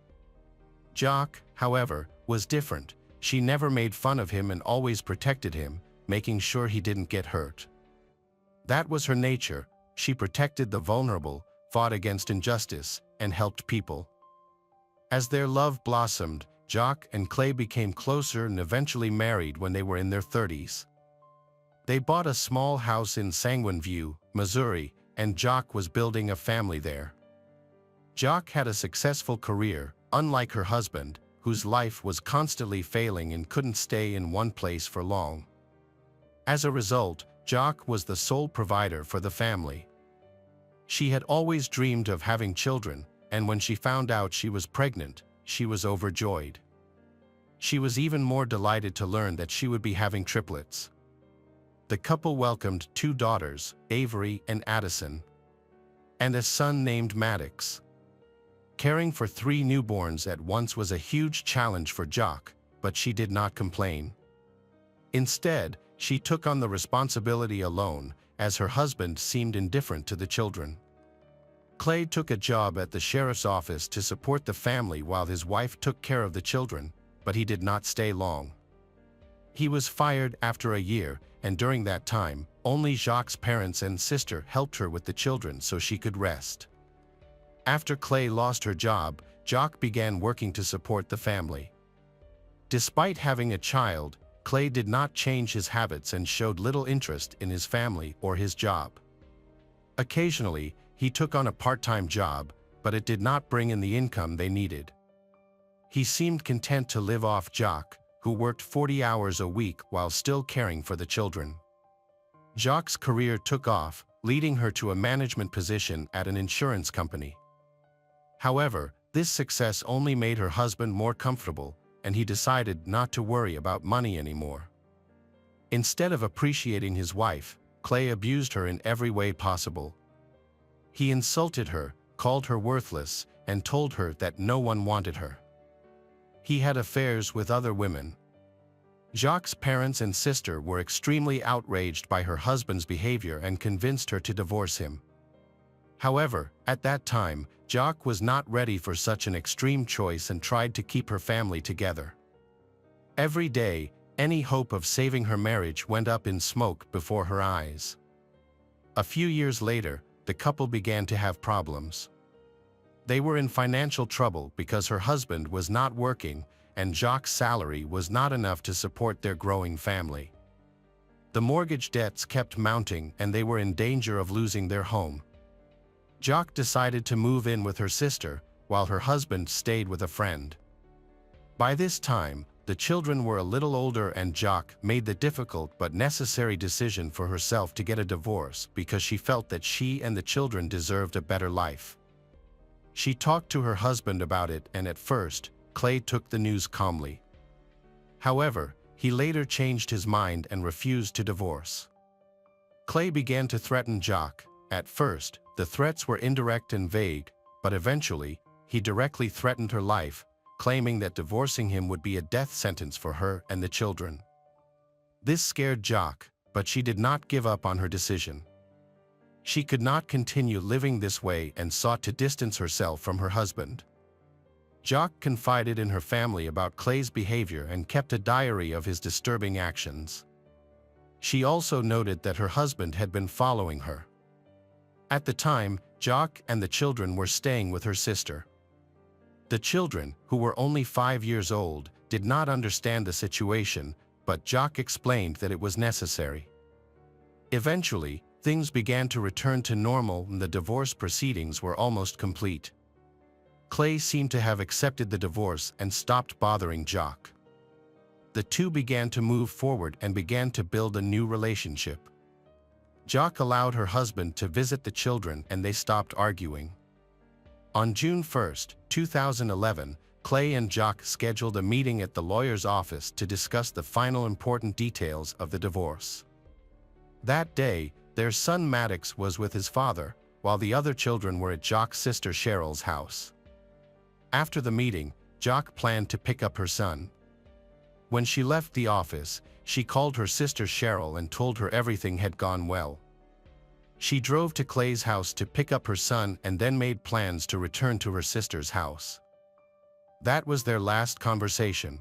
Jock, however, was different. She never made fun of him and always protected him, making sure he didn't get hurt. That was her nature. She protected the vulnerable, fought against injustice, and helped people. As their love blossomed, Jock and Clay became closer and eventually married when they were in their 30s. They bought a small house in Sanguine View, Missouri, and Jock was building a family there. Jock had a successful career, unlike her husband, whose life was constantly failing and couldn't stay in one place for long. As a result, Jock was the sole provider for the family. She had always dreamed of having children, and when she found out she was pregnant, she was overjoyed. She was even more delighted to learn that she would be having triplets. The couple welcomed 2 daughters, Avery and Addison, and a son named Maddox. Caring for 3 newborns at once was a huge challenge for Jock, but she did not complain. Instead, she took on the responsibility alone, as her husband seemed indifferent to the children. Clay took a job at the sheriff's office to support the family while his wife took care of the children, but he did not stay long. He was fired after a year, and during that time, only Jock's parents and sister helped her with the children so she could rest. After Clay lost her job, Jock began working to support the family. Despite having a child, Clay did not change his habits and showed little interest in his family or his job. Occasionally, he took on a part-time job, but it did not bring in the income they needed. He seemed content to live off Jock, who worked 40 hours a week while still caring for the children. Jock's career took off, leading her to a management position at an insurance company. However, this success only made her husband more comfortable, and he decided not to worry about money anymore. Instead of appreciating his wife, Clay abused her in every way possible. He insulted her, called her worthless, and told her that no one wanted her. He had affairs with other women. Jock's parents and sister were extremely outraged by her husband's behavior and convinced her to divorce him. However, at that time, Jock was not ready for such an extreme choice and tried to keep her family together. Every day, any hope of saving her marriage went up in smoke before her eyes. A few years later, the couple began to have problems. They were in financial trouble because her husband was not working and Jock's salary was not enough to support their growing family. The mortgage debts kept mounting and they were in danger of losing their home. Jock decided to move in with her sister, while her husband stayed with a friend. By this time, the children were a little older and Jock made the difficult but necessary decision for herself to get a divorce because she felt that she and the children deserved a better life. She talked to her husband about it, and at first, Clay took the news calmly. However, he later changed his mind and refused to divorce. Clay began to threaten Jock. At first, the threats were indirect and vague, but eventually, he directly threatened her life, claiming that divorcing him would be a death sentence for her and the children. This scared Jock, but she did not give up on her decision. She could not continue living this way and sought to distance herself from her husband. Jock confided in her family about Clay's behavior and kept a diary of his disturbing actions. She also noted that her husband had been following her. At the time, Jock and the children were staying with her sister. The children, who were only 5 years old, did not understand the situation, but Jock explained that it was necessary. Eventually, things began to return to normal and the divorce proceedings were almost complete. Clay seemed to have accepted the divorce and stopped bothering Jock. The two began to move forward and began to build a new relationship. Jock allowed her husband to visit the children and they stopped arguing. On June 1, 2011, Clay and Jock scheduled a meeting at the lawyer's office to discuss the final important details of the divorce. That day, their son Maddox was with his father, while the other children were at Jock's sister Cheryl's house. After the meeting, Jock planned to pick up her son. When she left the office, she called her sister Cheryl and told her everything had gone well. She drove to Clay's house to pick up her son and then made plans to return to her sister's house. That was their last conversation.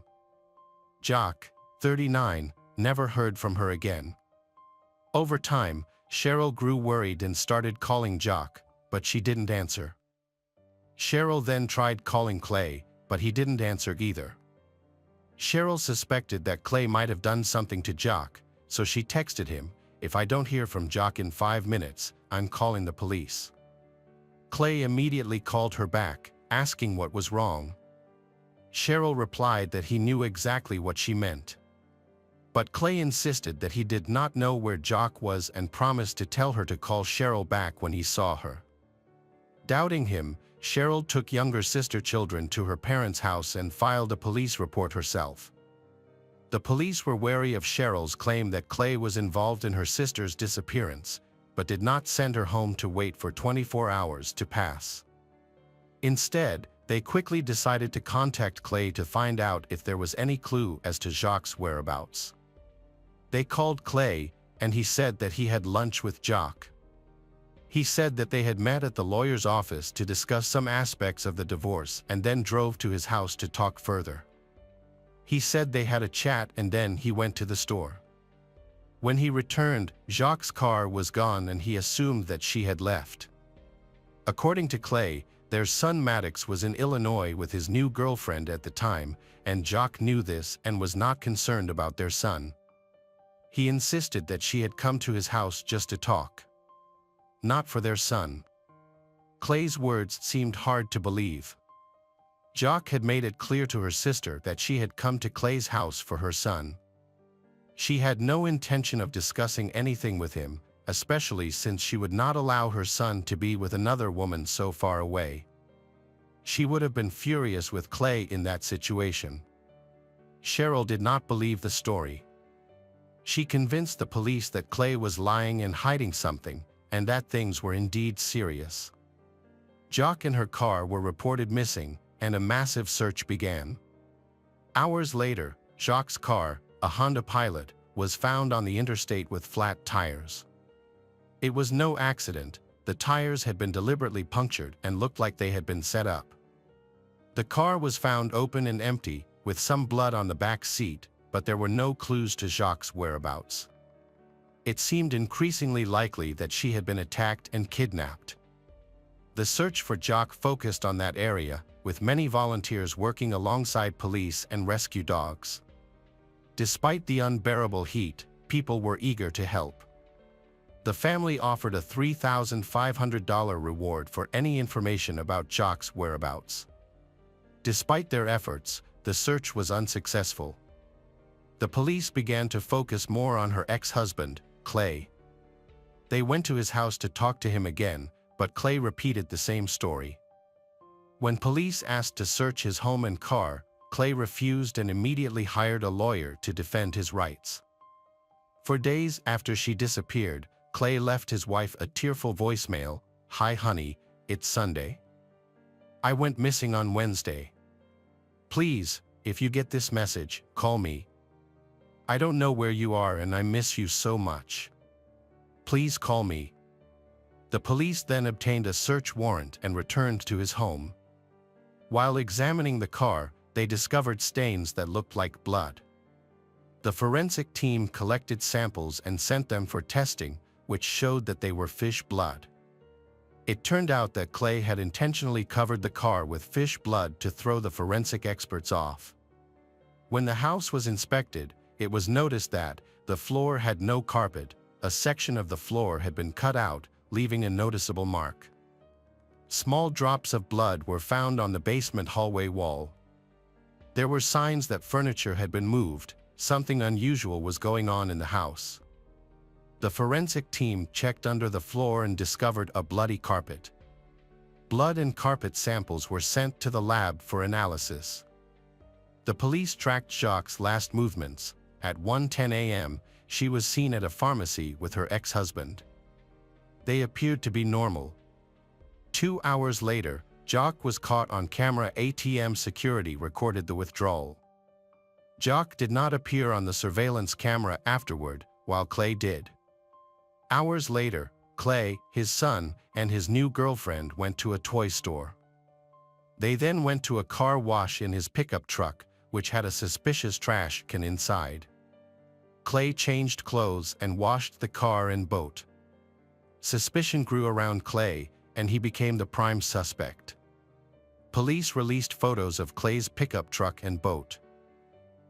Jock, 39, never heard from her again. Over time, Cheryl grew worried and started calling Jock, but she didn't answer. Cheryl then tried calling Clay, but he didn't answer either. Cheryl suspected that Clay might have done something to Jock, so she texted him, "If I don't hear from Jock in 5 minutes, I'm calling the police." Clay immediately called her back, asking what was wrong. Cheryl replied that he knew exactly what she meant. But Clay insisted that he did not know where Jock was and promised to tell her to call Cheryl back when he saw her. Doubting him, Cheryl took younger sister children to her parents' house and filed a police report herself. The police were wary of Cheryl's claim that Clay was involved in her sister's disappearance, but did not send her home to wait for 24 hours to pass. Instead, they quickly decided to contact Clay to find out if there was any clue as to Jock's whereabouts. They called Clay, and he said that he had lunch with Jock. He said that they had met at the lawyer's office to discuss some aspects of the divorce and then drove to his house to talk further. He said they had a chat and then he went to the store. When he returned, Jock's car was gone and he assumed that she had left. According to Clay, their son Maddox was in Illinois with his new girlfriend at the time, and Jock knew this and was not concerned about their son. He insisted that she had come to his house just to talk, not for their son. Clay's words seemed hard to believe. Jock had made it clear to her sister that she had come to Clay's house for her son. She had no intention of discussing anything with him, especially since she would not allow her son to be with another woman so far away. She would have been furious with Clay in that situation. Cheryl did not believe the story. She convinced the police that Clay was lying and hiding something, and that things were indeed serious. Jock and her car were reported missing, and a massive search began. Hours later, Jock's car, a Honda Pilot, was found on the interstate with flat tires. It was no accident. The tires had been deliberately punctured and looked like they had been set up. The car was found open and empty, with some blood on the back seat, but there were no clues to Jock's whereabouts. It seemed increasingly likely that she had been attacked and kidnapped. The search for Jock focused on that area, with many volunteers working alongside police and rescue dogs. Despite the unbearable heat, people were eager to help. The family offered a $3,500 reward for any information about Jock's whereabouts. Despite their efforts, the search was unsuccessful. The police began to focus more on her ex-husband, Clay. They went to his house to talk to him again, but Clay repeated the same story. When police asked to search his home and car, Clay refused and immediately hired a lawyer to defend his rights. For days after she disappeared, Clay left his wife a tearful voicemail, "Hi honey, it's Sunday. I went missing on Wednesday. Please, if you get this message, call me. I don't know where you are and I miss you so much. Please call me." The police then obtained a search warrant and returned to his home. While examining the car, they discovered stains that looked like blood. The forensic team collected samples and sent them for testing, which showed that they were fish blood. It turned out that Clay had intentionally covered the car with fish blood to throw the forensic experts off. When the house was inspected, it was noticed that the floor had no carpet. A section of the floor had been cut out, leaving a noticeable mark. Small drops of blood were found on the basement hallway wall. There were signs that furniture had been moved. Something unusual was going on in the house. The forensic team checked under the floor and discovered a bloody carpet. Blood and carpet samples were sent to the lab for analysis. The police tracked Jacques' last movements. At 1:10 a.m., she was seen at a pharmacy with her ex-husband. They appeared to be normal. 2 hours later, Jacques was caught on camera. ATM security recorded the withdrawal. Jacques did not appear on the surveillance camera afterward, while Clay did. Hours later, Clay, his son, and his new girlfriend went to a toy store. They then went to a car wash in his pickup truck, which had a suspicious trash can inside. Clay changed clothes and washed the car and boat. Suspicion grew around Clay, and he became the prime suspect. Police released photos of Clay's pickup truck and boat,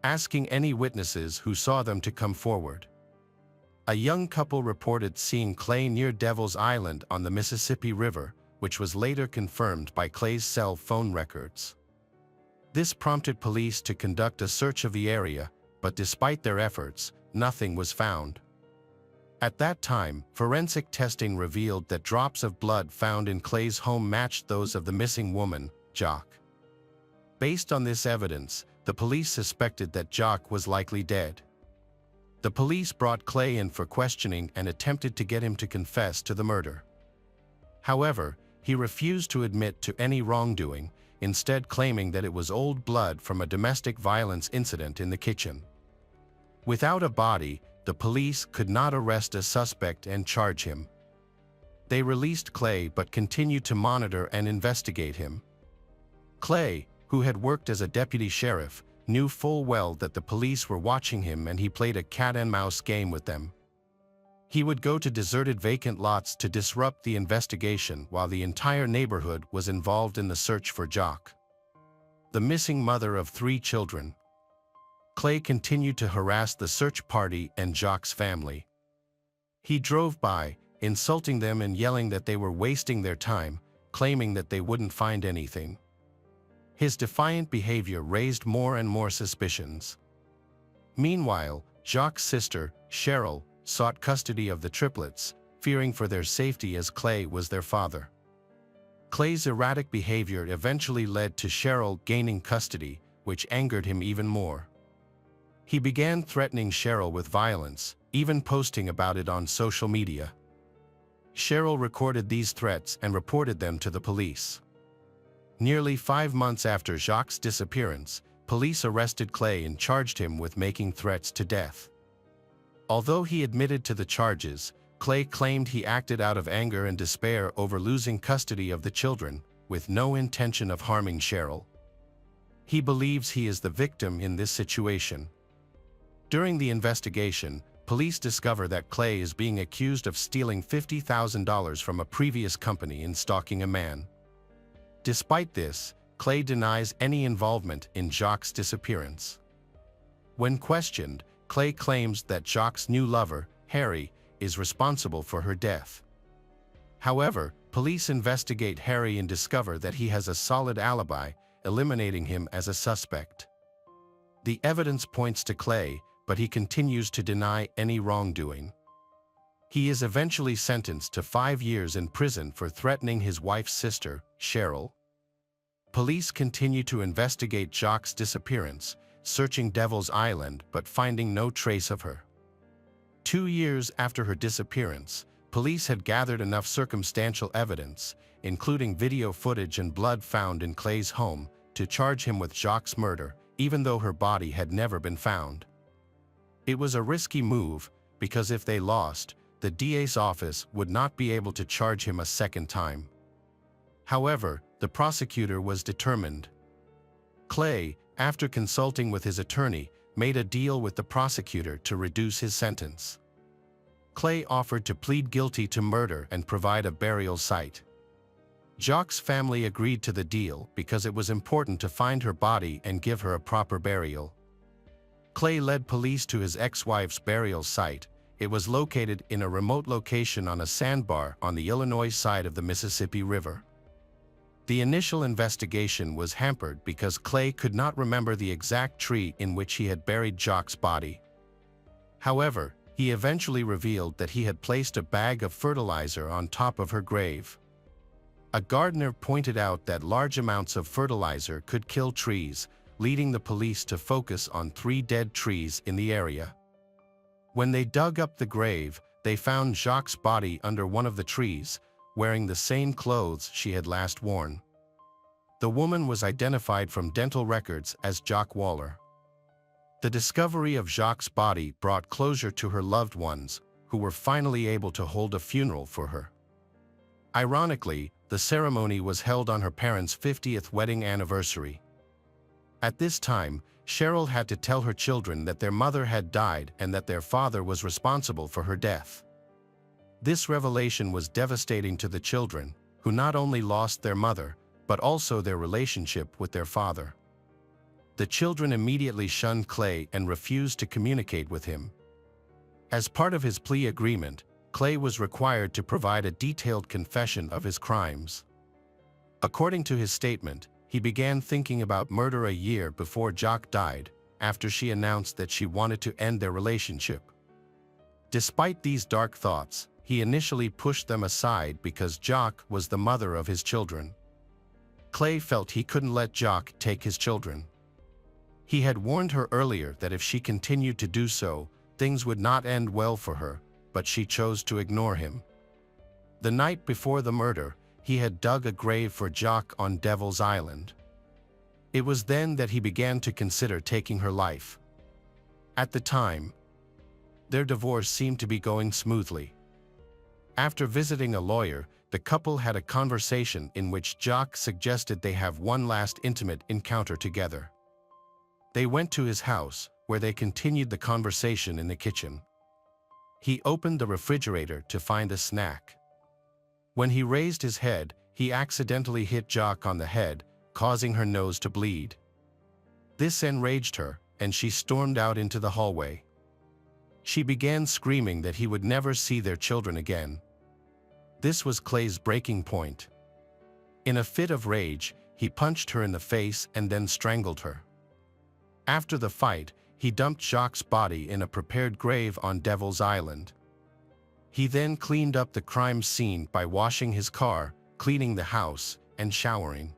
asking any witnesses who saw them to come forward. A young couple reported seeing Clay near Devil's Island on the Mississippi River, which was later confirmed by Clay's cell phone records. This prompted police to conduct a search of the area, but despite their efforts, nothing was found. At that time, forensic testing revealed that drops of blood found in Clay's home matched those of the missing woman, Jacques. Based on this evidence, the police suspected that Jacques was likely dead. The police brought Clay in for questioning and attempted to get him to confess to the murder. However, he refused to admit to any wrongdoing, instead claiming that it was old blood from a domestic violence incident in the kitchen. Without a body, the police could not arrest a suspect and charge him. They released Clay but continued to monitor and investigate him. Clay, who had worked as a deputy sheriff, knew full well that the police were watching him, and he played a cat-and-mouse game with them. He would go to deserted vacant lots to disrupt the investigation while the entire neighborhood was involved in the search for Jacques, the missing mother of 3 children. Clay continued to harass the search party and Jacques' family. He drove by, insulting them and yelling that they were wasting their time, claiming that they wouldn't find anything. His defiant behavior raised more and more suspicions. Meanwhile, Jacques' sister, Cheryl, sought custody of the triplets, fearing for their safety as Clay was their father. Clay's erratic behavior eventually led to Cheryl gaining custody, which angered him even more. He began threatening Cheryl with violence, even posting about it on social media. Cheryl recorded these threats and reported them to the police. Nearly 5 months after Jacques' disappearance, police arrested Clay and charged him with making threats to death. Although he admitted to the charges, Clay claimed he acted out of anger and despair over losing custody of the children, with no intention of harming Cheryl. He believes he is the victim in this situation. During the investigation, police discover that Clay is being accused of stealing $50,000 from a previous company and stalking a man. Despite this, Clay denies any involvement in Jacques' disappearance. When questioned, Clay claims that Jacques' new lover, Harry, is responsible for her death. However, police investigate Harry and discover that he has a solid alibi, eliminating him as a suspect. The evidence points to Clay, but he continues to deny any wrongdoing. He is eventually sentenced to 5 years in prison for threatening his wife's sister, Cheryl. Police continue to investigate Jacques' disappearance, searching Devil's Island but finding no trace of her. 2 years after her disappearance, police had gathered enough circumstantial evidence, including video footage and blood found in Clay's home, to charge him with Jacques' murder, even though her body had never been found. It was a risky move, because if they lost, the DA's office would not be able to charge him a second time. However, the prosecutor was determined. Clay, after consulting with his attorney, made a deal with the prosecutor to reduce his sentence. Clay offered to plead guilty to murder and provide a burial site. Jacques' family agreed to the deal because it was important to find her body and give her a proper burial. Clay led police to his ex-wife's burial site. It was located in a remote location on a sandbar on the Illinois side of the Mississippi River. The initial investigation was hampered because Clay could not remember the exact tree in which he had buried Jacques' body. However, He eventually revealed that he had placed a bag of fertilizer on top of her grave. A gardener pointed out that large amounts of fertilizer could kill trees, leading the police to focus on 3 dead trees in the area. When they dug up the grave, they found Jacques' body under one of the trees, wearing the same clothes she had last worn. The woman was identified from dental records as Jacques Waller. The discovery of Jacques' body brought closure to her loved ones, who were finally able to hold a funeral for her. Ironically, the ceremony was held on her parents' 50th wedding anniversary. At this time, Cheryl had to tell her children that their mother had died and that their father was responsible for her death. This revelation was devastating to the children, who not only lost their mother, but also their relationship with their father. The children immediately shunned Clay and refused to communicate with him. As part of his plea agreement, Clay was required to provide a detailed confession of his crimes. According to his statement, he began thinking about murder a year before Jacques died, after she announced that she wanted to end their relationship. Despite these dark thoughts, he initially pushed them aside because Jacques was the mother of his children. Clay felt he couldn't let Jacques take his children. He had warned her earlier that if she continued to do so, things would not end well for her, but she chose to ignore him. The night before the murder, he had dug a grave for Jacques on Devil's Island. It was then that he began to consider taking her life. At the time, their divorce seemed to be going smoothly. After visiting a lawyer, the couple had a conversation in which Jacques suggested they have one last intimate encounter together. They went to his house, where they continued the conversation in the kitchen. He opened the refrigerator to find a snack. When he raised his head, he accidentally hit Jacques on the head, causing her nose to bleed. This enraged her, and she stormed out into the hallway. She began screaming that he would never see their children again. This was Clay's breaking point. In a fit of rage, he punched her in the face and then strangled her. After the fight, he dumped Jacques' body in a prepared grave on Devil's Island. He then cleaned up the crime scene by washing his car, cleaning the house, and showering.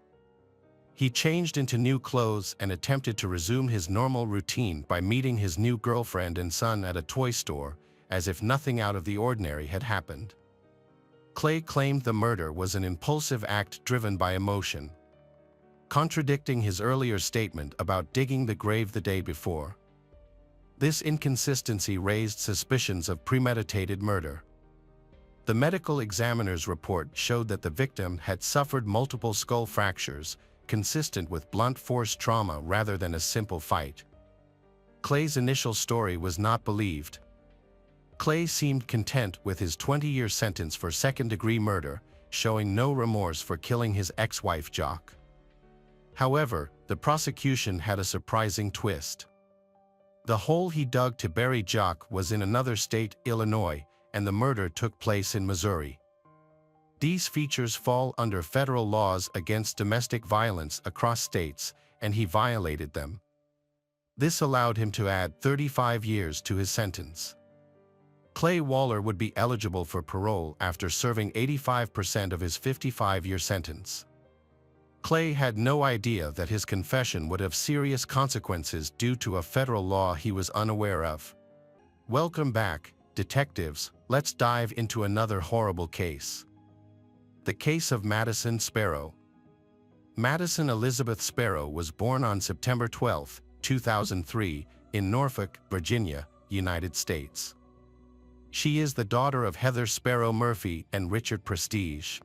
He changed into new clothes and attempted to resume his normal routine by meeting his new girlfriend and son at a toy store, as if nothing out of the ordinary had happened. Clay claimed the murder was an impulsive act driven by emotion, contradicting his earlier statement about digging the grave the day before. This inconsistency raised suspicions of premeditated murder. The medical examiner's report showed that the victim had suffered multiple skull fractures, consistent with blunt force trauma rather than a simple fight. Clay's initial story was not believed. Clay seemed content with his 20-year sentence for second-degree murder, showing no remorse for killing his ex-wife Jacques. However, the prosecution had a surprising twist. The hole he dug to bury Jacques was in another state, Illinois, and the murder took place in Missouri. These features fall under federal laws against domestic violence across states, and he violated them. This allowed him to add 35 years to his sentence. Clay Waller would be eligible for parole after serving 85% of his 55-year sentence. Clay had no idea that his confession would have serious consequences due to a federal law he was unaware of. Welcome back, detectives. Let's dive into another horrible case. The case of Madison Sparrow. Madison Elizabeth Sparrow was born on September 12, 2003, in Norfolk, Virginia, United States. She is the daughter of Heather Sparrow Murphy and Richard Prestige.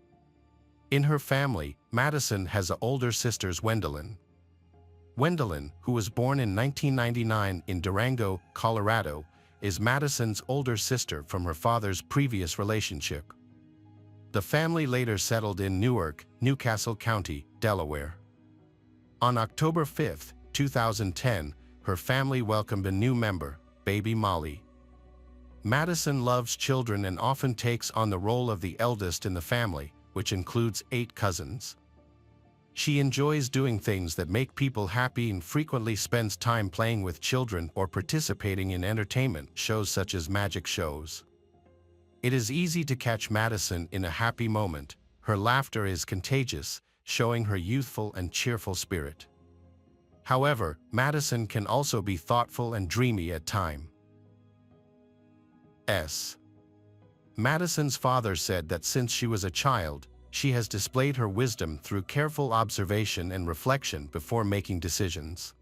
In her family, Madison has older sisters Gwendolyn. Gwendolyn, who was born in 1999 in Durango, Colorado, is Madison's older sister from her father's previous relationship. The family later settled in Newark, Newcastle County, Delaware. On October 5, 2010, her family welcomed a new member, baby Molly. Madison loves children and often takes on the role of the eldest in the family, which includes 8 cousins. She enjoys doing things that make people happy and frequently spends time playing with children or participating in entertainment shows such as magic shows. It is easy to catch Madison in a happy moment. Her laughter is contagious, showing her youthful and cheerful spirit. However, Madison can also be thoughtful and dreamy at times. Madison's father said that since she was a child, she has displayed her wisdom through careful observation and reflection before making decisions.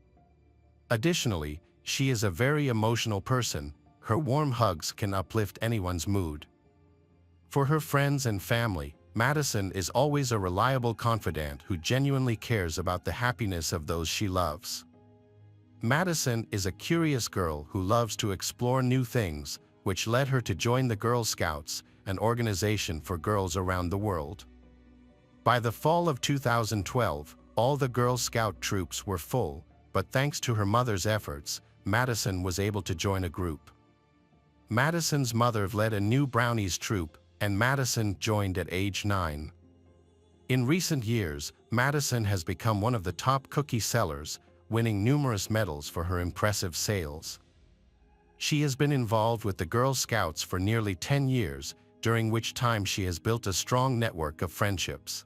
Additionally, she is a very emotional person. Her warm hugs can uplift anyone's mood. For her friends and family, Madison is always a reliable confidant who genuinely cares about the happiness of those she loves. Madison is a curious girl who loves to explore new things, which led her to join the Girl Scouts, an organization for girls around the world. By the fall of 2012, all the Girl Scout troops were full, but thanks to her mother's efforts, Madison was able to join a group. Madison's mother led a new Brownies troop, and Madison joined at age 9. In recent years, Madison has become one of the top cookie sellers, winning numerous medals for her impressive sales. She has been involved with the Girl Scouts for nearly 10 years, during which time she has built a strong network of friendships.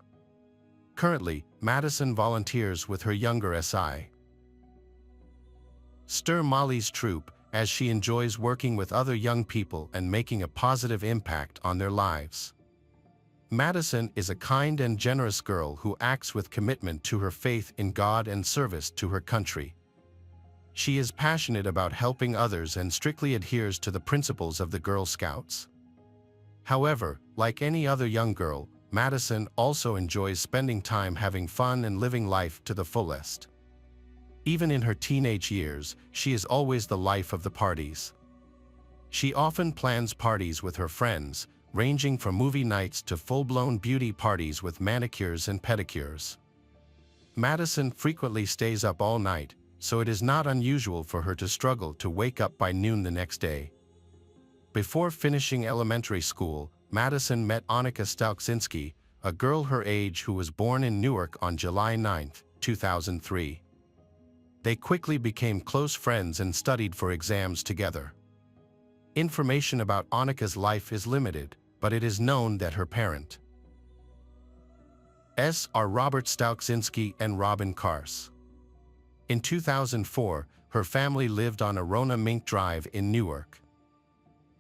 Currently, Madison volunteers with her younger SI. Stir Molly's troop, as she enjoys working with other young people and making a positive impact on their lives. Madison is a kind and generous girl who acts with commitment to her faith in God and service to her country. She is passionate about helping others and strictly adheres to the principles of the Girl Scouts. However, like any other young girl, Madison also enjoys spending time having fun and living life to the fullest. Even in her teenage years, she is always the life of the parties. She often plans parties with her friends, ranging from movie nights to full-blown beauty parties with manicures and pedicures. Madison frequently stays up all night, so it is not unusual for her to struggle to wake up by noon the next day. Before finishing elementary school, Madison met Annika Stalczynski, a girl her age who was born in Newark on July 9, 2003. They quickly became close friends and studied for exams together. Information about Annika's life is limited, but it is known that her parents are Robert Stalczynski and Robin Kars. In 2004, her family lived on Arona Mink Drive in Newark.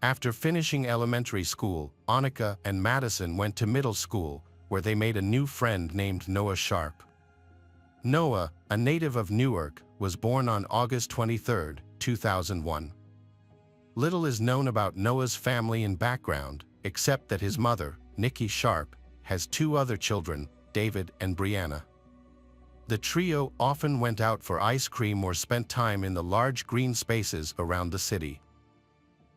After finishing elementary school, Annika and Madison went to middle school, where they made a new friend named Noah Sharp. Noah, a native of Newark, was born on August 23, 2001. Little is known about Noah's family and background, except that his mother, Nikki Sharp, has 2 other children, David and Brianna. The trio often went out for ice cream or spent time in the large green spaces around the city.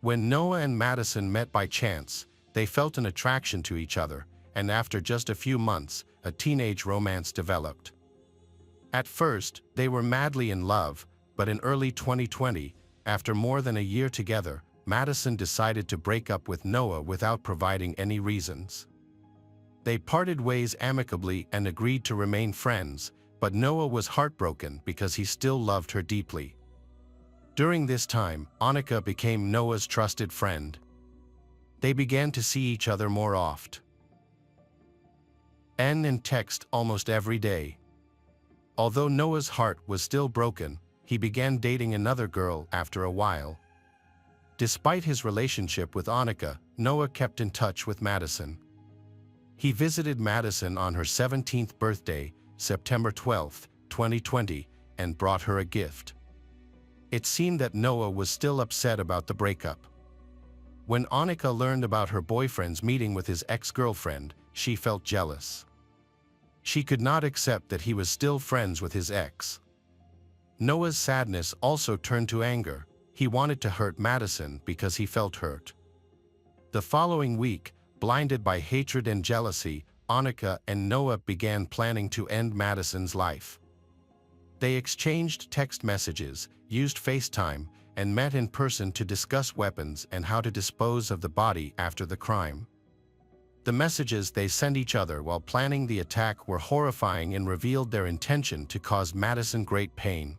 When Noah and Madison met by chance, they felt an attraction to each other, and after just a few months, a teenage romance developed. At first, they were madly in love, but in early 2020, after more than a year together, Madison decided to break up with Noah without providing any reasons. They parted ways amicably and agreed to remain friends, but Noah was heartbroken because he still loved her deeply. During this time, Annika became Noah's trusted friend. They began to see each other more often and text almost every day. Although Noah's heart was still broken, he began dating another girl after a while. Despite his relationship with Annika, Noah kept in touch with Madison. He visited Madison on her 17th birthday, September 12, 2020, and brought her a gift. It seemed that Noah was still upset about the breakup. When Annika learned about her boyfriend's meeting with his ex-girlfriend, she felt jealous. She could not accept that he was still friends with his ex. Noah's sadness also turned to anger. He wanted to hurt Madison because he felt hurt. The following week, blinded by hatred and jealousy, Annika and Noah began planning to end Madison's life. They exchanged text messages, used FaceTime, and met in person to discuss weapons and how to dispose of the body after the crime. The messages they sent each other while planning the attack were horrifying and revealed their intention to cause Madison great pain.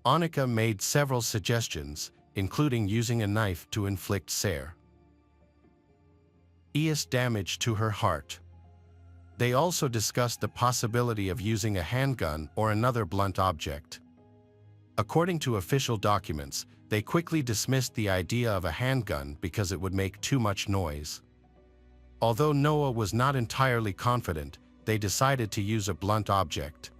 Annika made several suggestions, including using a knife to inflict serious damage to her heart. They also discussed the possibility of using a handgun or another blunt object. According to official documents, they quickly dismissed the idea of a handgun because it would make too much noise. Although Noah was not entirely confident, they decided to use a blunt object.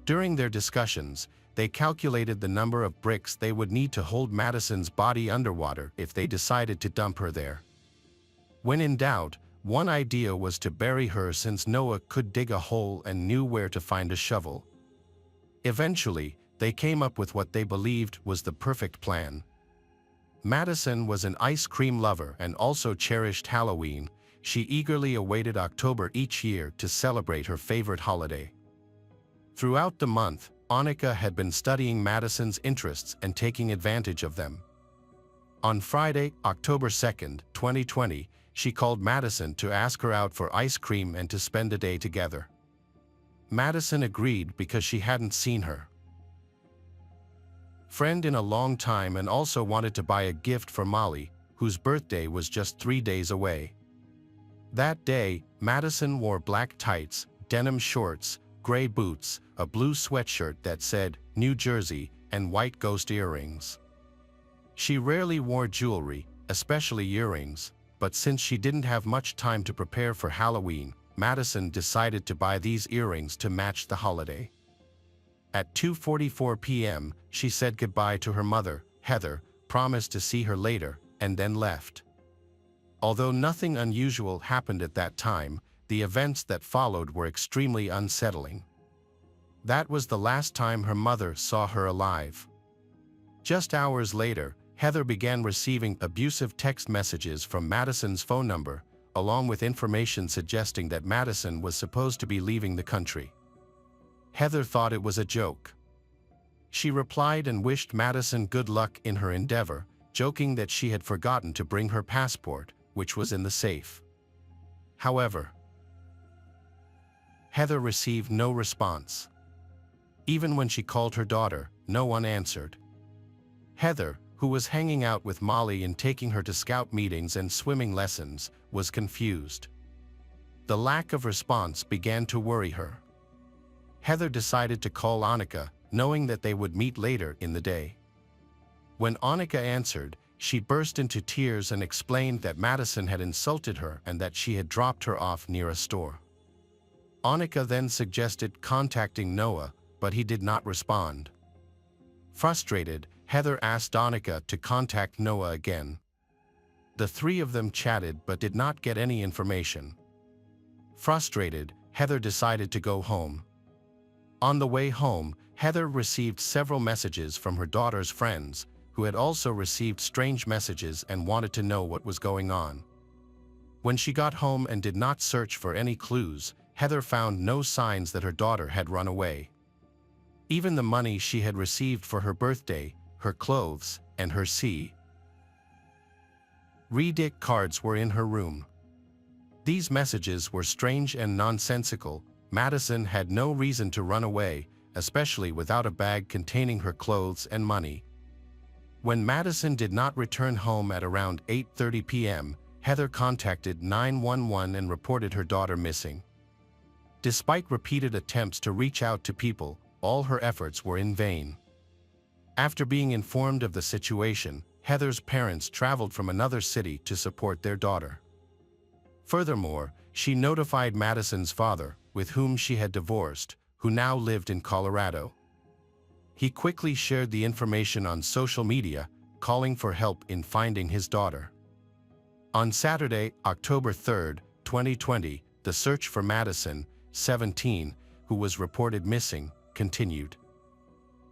During their discussions, they calculated the number of bricks they would need to hold Madison's body underwater if they decided to dump her there. When in doubt, one idea was to bury her since Noah could dig a hole and knew where to find a shovel. Eventually, they came up with what they believed was the perfect plan. Madison was an ice cream lover and also cherished Halloween. She eagerly awaited October each year to celebrate her favorite holiday. Throughout the month, Annika had been studying Madison's interests and taking advantage of them. On Friday, October 2, 2020, she called Madison to ask her out for ice cream and to spend a day together. Madison agreed because she hadn't seen her friend in a long time and also wanted to buy a gift for Molly, whose birthday was just 3 days away. That day, Madison wore black tights, denim shorts, gray boots, a blue sweatshirt that said New Jersey, and white ghost earrings. She rarely wore jewelry, especially earrings, but since she didn't have much time to prepare for Halloween, Madison decided to buy these earrings to match the holiday. At 2:44 p.m., she said goodbye to her mother, Heather, promised to see her later, and then left. Although nothing unusual happened at that time, the events that followed were extremely unsettling. That was the last time her mother saw her alive. Just hours later, Heather began receiving abusive text messages from Madison's phone number, along with information suggesting that Madison was supposed to be leaving the country. Heather thought it was a joke. She replied and wished Madison good luck in her endeavor, joking that she had forgotten to bring her passport, which was in the safe. However, Heather received no response. Even when she called her daughter, no one answered. Heather, who was hanging out with Molly and taking her to scout meetings and swimming lessons, was confused. The lack of response began to worry her. Heather decided to call Annika, knowing that they would meet later in the day. When Annika answered, she burst into tears and explained that Madison had insulted her and that she had dropped her off near a store. Annika then suggested contacting Noah, but he did not respond. Frustrated, Heather asked Annika to contact Noah again. The three of them chatted but did not get any information. Frustrated, Heather decided to go home. On the way home, Heather received several messages from her daughter's friends, who had also received strange messages and wanted to know what was going on. When she got home and did not search for any clues, Heather found no signs that her daughter had run away. Even the money she had received for her birthday, her clothes, and her Reddit cards were in her room. These messages were strange and nonsensical. Madison had no reason to run away, especially without a bag containing her clothes and money. When Madison did not return home at around 8:30 p.m., Heather contacted 911 and reported her daughter missing. Despite repeated attempts to reach out to people, all her efforts were in vain. After being informed of the situation, Heather's parents traveled from another city to support their daughter. Furthermore, she notified Madison's father, with whom she had divorced, who now lived in Colorado. He quickly shared the information on social media, calling for help in finding his daughter. On Saturday, October 3, 2020, the search for Madison, 17, who was reported missing, continued.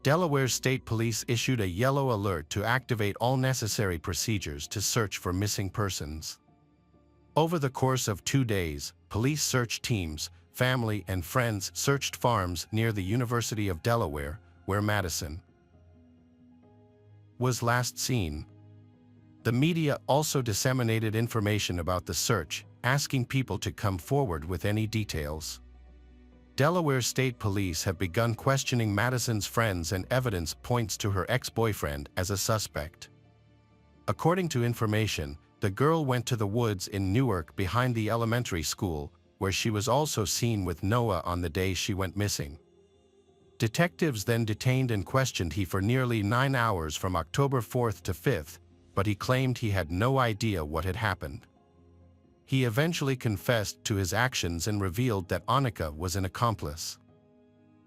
Delaware State Police issued a yellow alert to activate all necessary procedures to search for missing persons. Over the course of 2 days, police search teams, family and friends searched farms near the University of Delaware, where Madison was last seen. The media also disseminated information about the search, asking people to come forward with any details. Delaware State Police have begun questioning Madison's friends, and evidence points to her ex-boyfriend as a suspect. According to information, the girl went to the woods in Newark behind the elementary school, where she was also seen with Noah on the day she went missing. Detectives then detained and questioned him for nearly 9 hours from October 4th to 5th, but he claimed he had no idea what had happened. He eventually confessed to his actions and revealed that Annika was an accomplice.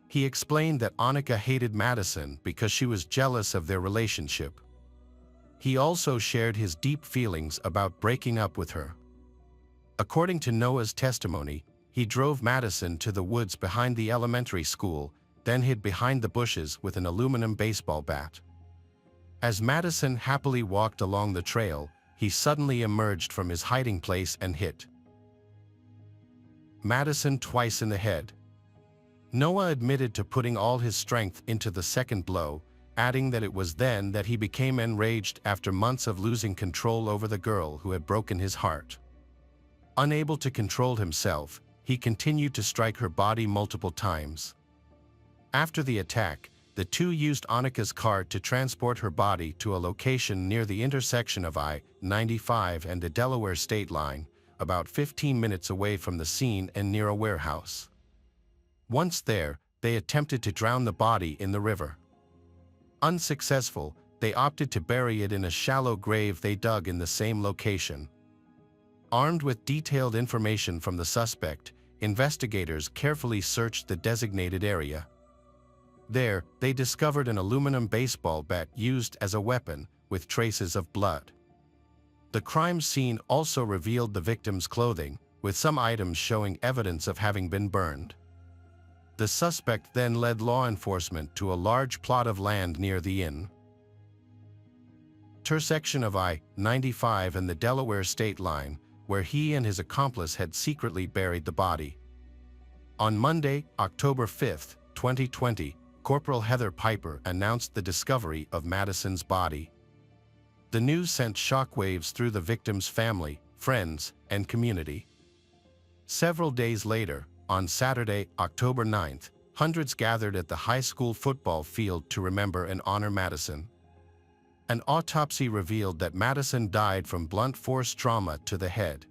He explained that Annika hated Madison because she was jealous of their relationship. He also shared his deep feelings about breaking up with her. According to Noah's testimony, he drove Madison to the woods behind the elementary school, then hid behind the bushes with an aluminum baseball bat. As Madison happily walked along the trail, he suddenly emerged from his hiding place and hit Madison twice in the head. Noah admitted to putting all his strength into the second blow, adding that it was then that he became enraged after months of losing control over the girl who had broken his heart. Unable to control himself, he continued to strike her body multiple times. After the attack, the two used Annika's car to transport her body to a location near the intersection of I-95 and the Delaware state line, about 15 minutes away from the scene and near a warehouse. Once there, they attempted to drown the body in the river. Unsuccessful, they opted to bury it in a shallow grave they dug in the same location. Armed with detailed information from the suspect, investigators carefully searched the designated area. There, they discovered an aluminum baseball bat used as a weapon, with traces of blood. The crime scene also revealed the victim's clothing, with some items showing evidence of having been burned. The suspect then led law enforcement to a large plot of land near the intersection of I-95 and the Delaware state line, where he and his accomplice had secretly buried the body. On Monday, October 5, 2020, Corporal Heather Piper announced the discovery of Madison's body. The news sent shockwaves through the victim's family, friends, and community. Several days later, on Saturday, October 9th, hundreds gathered at the high school football field to remember and honor Madison. An autopsy revealed that Madison died from blunt force trauma to the head.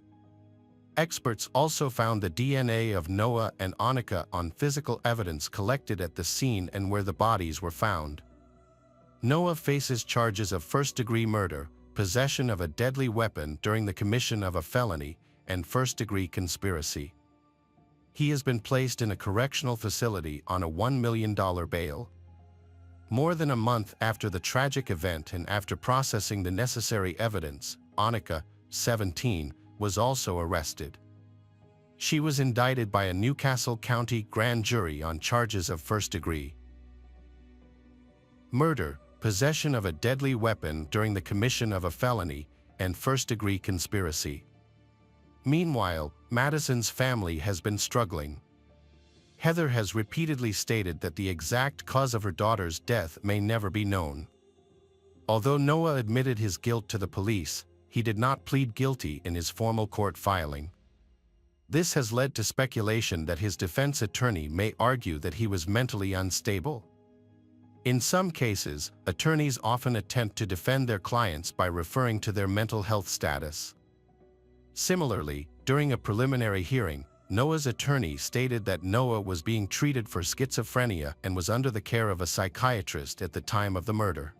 Experts also found the DNA of Noah and Annika on physical evidence collected at the scene and where the bodies were found. Noah faces charges of first-degree murder, possession of a deadly weapon during the commission of a felony, and first-degree conspiracy. He has been placed in a correctional facility on a $1 million bail. More than a month after the tragic event and after processing the necessary evidence, Annika, 17, was also arrested. She was indicted by a Newcastle County grand jury on charges of first-degree murder, possession of a deadly weapon during the commission of a felony, and first-degree conspiracy. Meanwhile, Madison's family has been struggling. Heather has repeatedly stated that the exact cause of her daughter's death may never be known. Although Noah admitted his guilt to the police, he did not plead guilty in his formal court filing. This has led to speculation that his defense attorney may argue that he was mentally unstable. In some cases, attorneys often attempt to defend their clients by referring to their mental health status. Similarly, during a preliminary hearing, Noah's attorney stated that Noah was being treated for schizophrenia and was under the care of a psychiatrist at the time of the murder.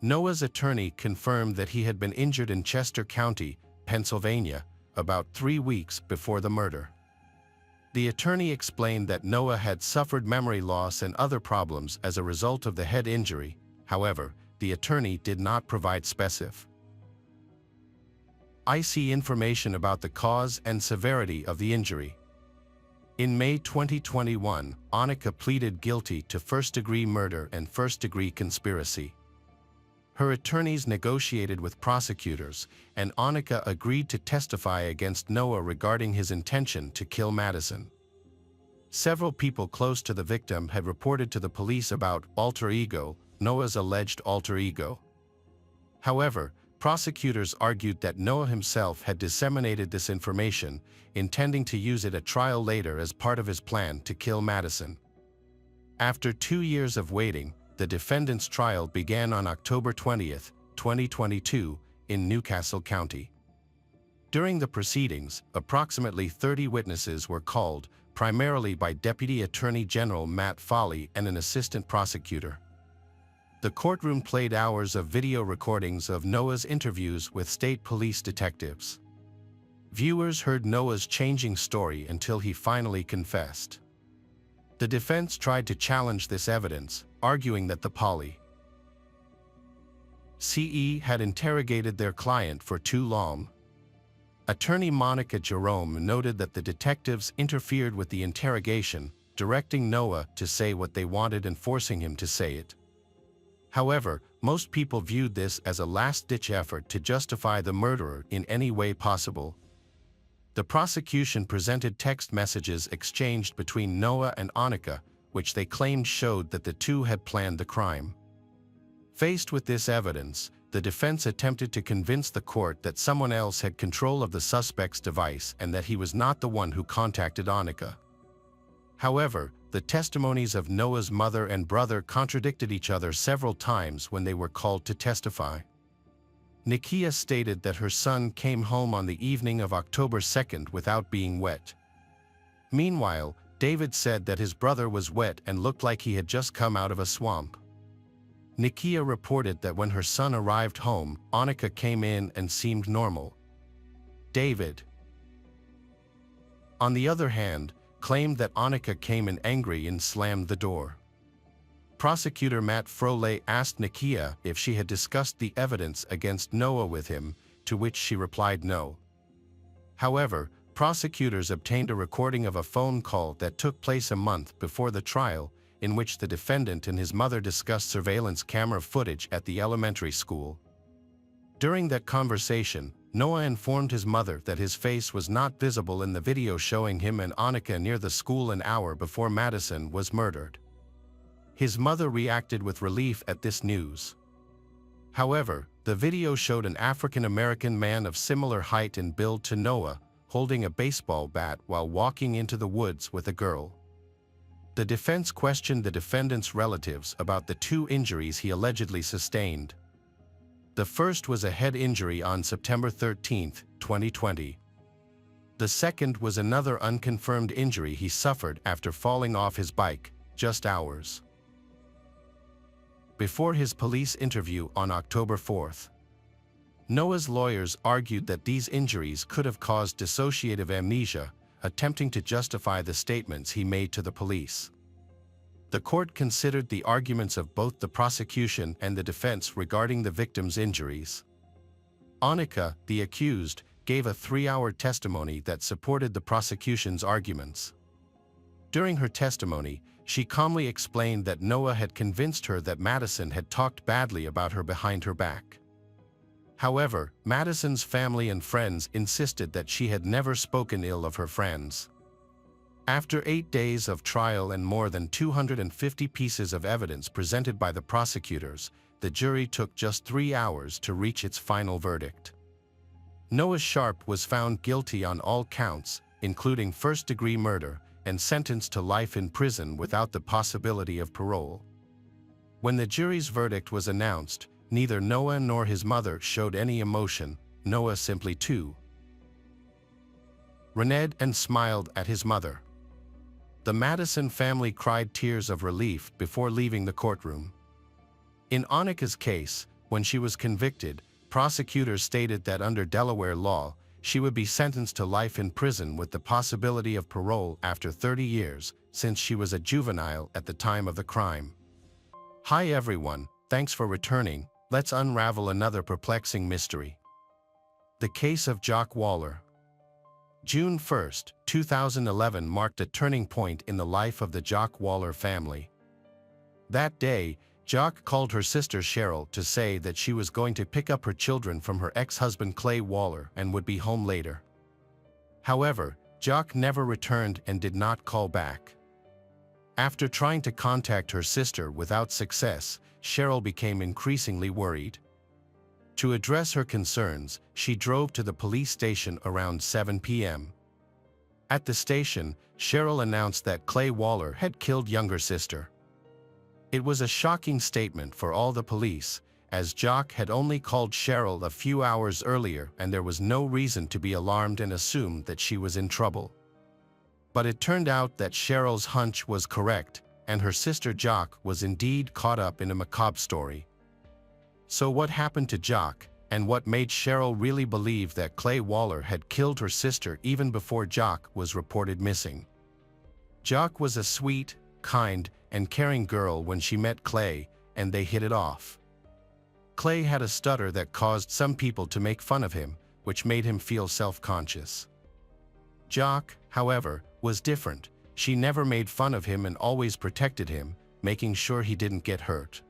Noah's attorney confirmed that he had been injured in Chester County, Pennsylvania, about 3 weeks before the murder. The attorney explained that Noah had suffered memory loss and other problems as a result of the head injury. However, the attorney did not provide specific information about the cause and severity of the injury. In May 2021, Annika pleaded guilty to first-degree murder and first-degree conspiracy. Her attorneys negotiated with prosecutors, and Annika agreed to testify against Noah regarding his intention to kill Madison. Several people close to the victim had reported to the police about alter ego, Noah's alleged alter ego. However, Prosecutors argued that Noah himself had disseminated this information, intending to use it at trial later as part of his plan to kill Madison. After 2 years of waiting, the defendant's trial began on October 20, 2022, in Newcastle County. During the proceedings, approximately 30 witnesses were called, primarily by Deputy Attorney General Matt Foley and an assistant prosecutor. The courtroom played hours of video recordings of Noah's interviews with state police detectives. Viewers heard Noah's changing story until he finally confessed. The defense tried to challenge this evidence, arguing that the police had interrogated their client for too long. Attorney Monica Jerome noted that the detectives interfered with the interrogation, directing Noah to say what they wanted and forcing him to say it. However, most people viewed this as a last-ditch effort to justify the murderer in any way possible. The prosecution presented text messages exchanged between Noah and Annika, which they claimed showed that the two had planned the crime. Faced with this evidence, the defense attempted to convince the court that someone else had control of the suspect's device and that he was not the one who contacted Annika. However, the testimonies of Noah's mother and brother contradicted each other several times when they were called to testify. Nikia stated that her son came home on the evening of October 2nd without being wet. Meanwhile, David said that his brother was wet and looked like he had just come out of a swamp. Nikia reported that when her son arrived home, Annika came in and seemed normal. David, on the other hand, claimed that Annika came in angry and slammed the door. Prosecutor Matt Froley asked Nikia if she had discussed the evidence against Noah with him, to which she replied no. However, prosecutors obtained a recording of a phone call that took place a month before the trial, in which the defendant and his mother discussed surveillance camera footage at the elementary school. During that conversation, Noah informed his mother that his face was not visible in the video showing him and Annika near the school an hour before Madison was murdered. His mother reacted with relief at this news. However, the video showed an African-American man of similar height and build to Noah, holding a baseball bat while walking into the woods with a girl. The defense questioned the defendant's relatives about the two injuries he allegedly sustained. The first was a head injury on September 13, 2020. The second was another unconfirmed injury he suffered after falling off his bike, just hours before his police interview on October 4th. Noah's lawyers argued that these injuries could have caused dissociative amnesia, attempting to justify the statements he made to the police. The court considered the arguments of both the prosecution and the defense regarding the victim's injuries. Annika, the accused, gave a 3-hour testimony that supported the prosecution's arguments. During her testimony, she calmly explained that Noah had convinced her that Madison had talked badly about her behind her back. However, Madison's family and friends insisted that she had never spoken ill of her friends. After 8 days of trial and more than 250 pieces of evidence presented by the prosecutors, the jury took just 3 hours to reach its final verdict. Noah Sharp was found guilty on all counts, including first-degree murder, and sentenced to life in prison without the possibility of parole. When the jury's verdict was announced, neither Noah nor his mother showed any emotion, Noah simply reneged and smiled at his mother. The Madison family cried tears of relief before leaving the courtroom. In Annika's case, when she was convicted, prosecutors stated that under Delaware law, she would be sentenced to life in prison with the possibility of parole after 30 years, since she was a juvenile at the time of the crime. Hi everyone, thanks for returning. Let's unravel another perplexing mystery. The case of Jock Waller. June 1, 2011 marked a turning point in the life of the Jock Waller family. That day, Jock called her sister Cheryl to say that she was going to pick up her children from her ex-husband Clay Waller and would be home later. However, Jock never returned and did not call back. After trying to contact her sister without success, Cheryl became increasingly worried. To address her concerns, she drove to the police station around 7 p.m. At the station, Cheryl announced that Clay Waller had killed younger sister. It was a shocking statement for all the police, as Jock had only called Cheryl a few hours earlier and there was no reason to be alarmed and assume that she was in trouble. But it turned out that Cheryl's hunch was correct, and her sister Jock was indeed caught up in a macabre story. So what happened to Jock, and what made Cheryl really believe that Clay Waller had killed her sister even before Jock was reported missing? Jock was a sweet, kind, and caring girl when she met Clay, and they hit it off. Clay had a stutter that caused some people to make fun of him, which made him feel self-conscious. Jock, however, was different. She never made fun of him and always protected him, making sure he didn't get hurt.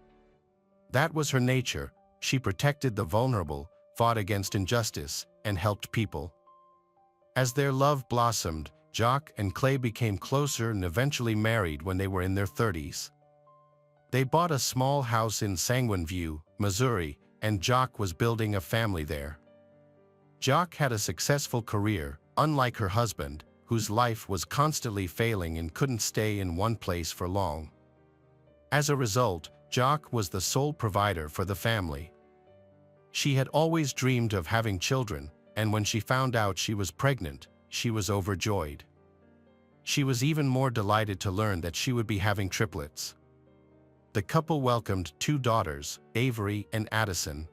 That was her nature. She protected the vulnerable, fought against injustice, and helped people. As their love blossomed, Jock and Clay became closer and eventually married when they were in their 30s. They bought a small house in Sanguine View, Missouri, and Jock was building a family there. Jock had a successful career, unlike her husband, whose life was constantly failing and couldn't stay in one place for long. As a result, Jock was the sole provider for the family. She had always dreamed of having children, and when she found out she was pregnant, she was overjoyed. She was even more delighted to learn that she would be having triplets. The couple welcomed 2 daughters, Avery and Addison,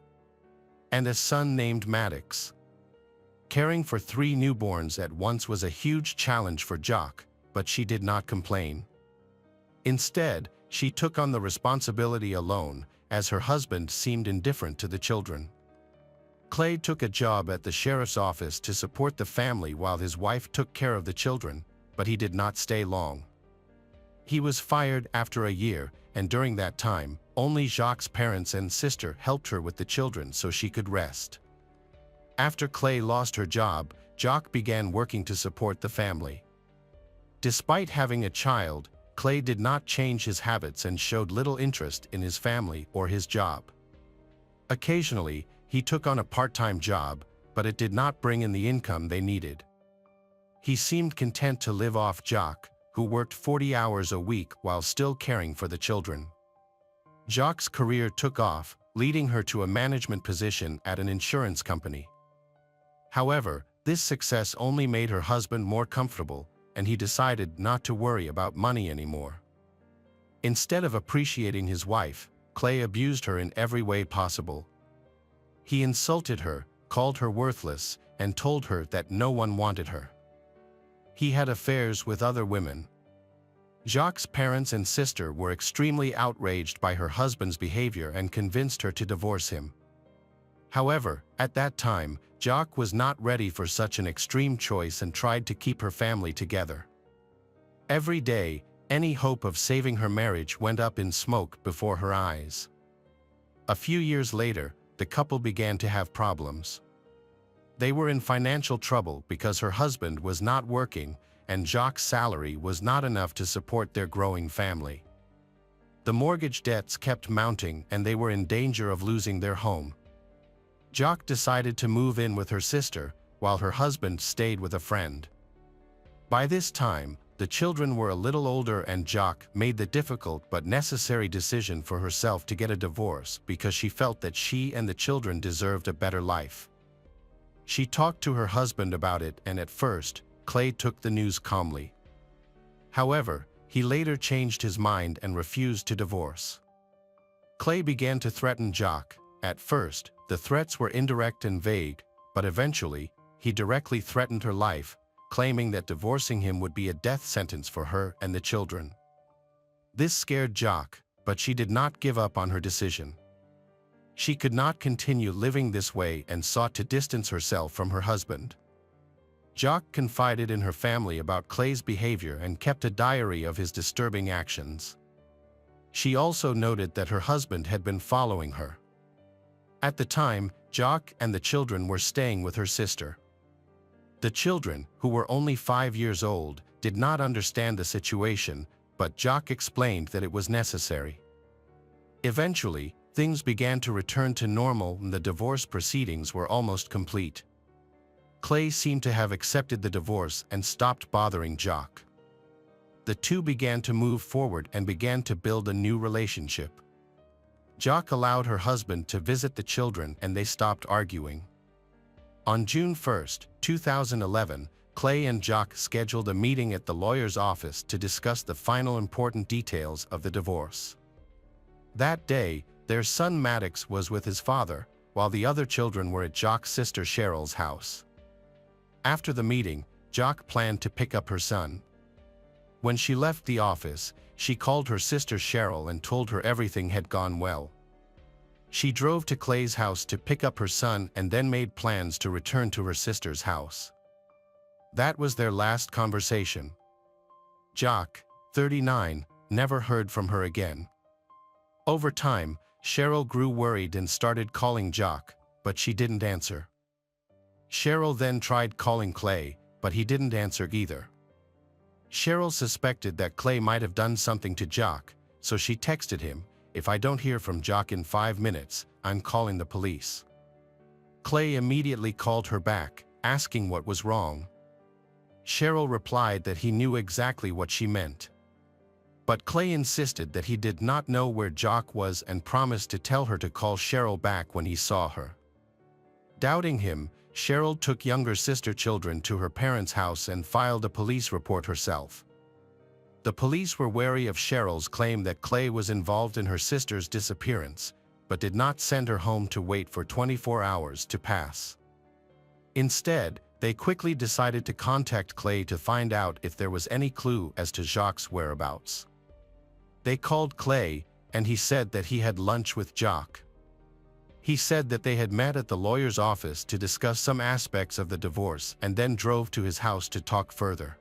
and a son named Maddox. Caring for 3 newborns at once was a huge challenge for Jock, but she did not complain. Instead, she took on the responsibility alone, as her husband seemed indifferent to the children. Clay took a job at the sheriff's office to support the family while his wife took care of the children, but he did not stay long. He was fired after a year, and during that time, only Jock's parents and sister helped her with the children so she could rest. After Clay lost her job, Jock began working to support the family. Despite having a child, Clay did not change his habits and showed little interest in his family or his job. Occasionally, he took on a part-time job, but it did not bring in the income they needed. He seemed content to live off Jock, who worked 40 hours a week while still caring for the children. Jock's career took off, leading her to a management position at an insurance company. However, this success only made her husband more comfortable, and he decided not to worry about money anymore. Instead of appreciating his wife, Clay abused her in every way possible. He insulted her, called her worthless, and told her that no one wanted her. He had affairs with other women. Jock's parents and sister were extremely outraged by her husband's behavior and convinced her to divorce him. However, at that time, Jock was not ready for such an extreme choice and tried to keep her family together. Every day, any hope of saving her marriage went up in smoke before her eyes. A few years later, the couple began to have problems. They were in financial trouble because her husband was not working and Jock's salary was not enough to support their growing family. The mortgage debts kept mounting and they were in danger of losing their home. Jock decided to move in with her sister, while her husband stayed with a friend. By this time, the children were a little older and Jock made the difficult but necessary decision for herself to get a divorce because she felt that she and the children deserved a better life. She talked to her husband about it, and at first, Clay took the news calmly. However, he later changed his mind and refused to divorce. Clay began to threaten Jock. At first, the threats were indirect and vague, but eventually, he directly threatened her life, claiming that divorcing him would be a death sentence for her and the children. This scared Jock, but she did not give up on her decision. She could not continue living this way and sought to distance herself from her husband. Jock confided in her family about Clay's behavior and kept a diary of his disturbing actions. She also noted that her husband had been following her. At the time, Jock and the children were staying with her sister. The children, who were only 5 years old, did not understand the situation, but Jock explained that it was necessary. Eventually, Things began to return to normal and the divorce proceedings were almost complete. Clay seemed to have accepted the divorce and stopped bothering Jock. The two began to move forward and began to build a new relationship. Jock allowed her husband to visit the children and they stopped arguing. On June 1, 2011, Clay and Jock scheduled a meeting at the lawyer's office to discuss the final important details of the divorce. That day, their son Maddox was with his father, while the other children were at Jock's sister Cheryl's house. After the meeting, Jock planned to pick up her son. When she left the office, she called her sister Cheryl and told her everything had gone well. She drove to Clay's house to pick up her son and then made plans to return to her sister's house. That was their last conversation. Jock, 39, never heard from her again. Over time, Cheryl grew worried and started calling Jock, but she didn't answer. Cheryl then tried calling Clay, but he didn't answer either. Cheryl suspected that Clay might have done something to Jock, so she texted him, "If I don't hear from Jock in 5 minutes, I'm calling the police." Clay immediately called her back, asking what was wrong. Cheryl replied that he knew exactly what she meant. But Clay insisted that he did not know where Jock was and promised to tell her to call Cheryl back when he saw her. Doubting him, Cheryl took younger sister children to her parents' house and filed a police report herself. The police were wary of Cheryl's claim that Clay was involved in her sister's disappearance, but did not send her home to wait for 24 hours to pass. Instead, they quickly decided to contact Clay to find out if there was any clue as to Jock's whereabouts. They called Clay, and he said that he had lunch with Jock. He said that they had met at the lawyer's office to discuss some aspects of the divorce and then drove to his house to talk further.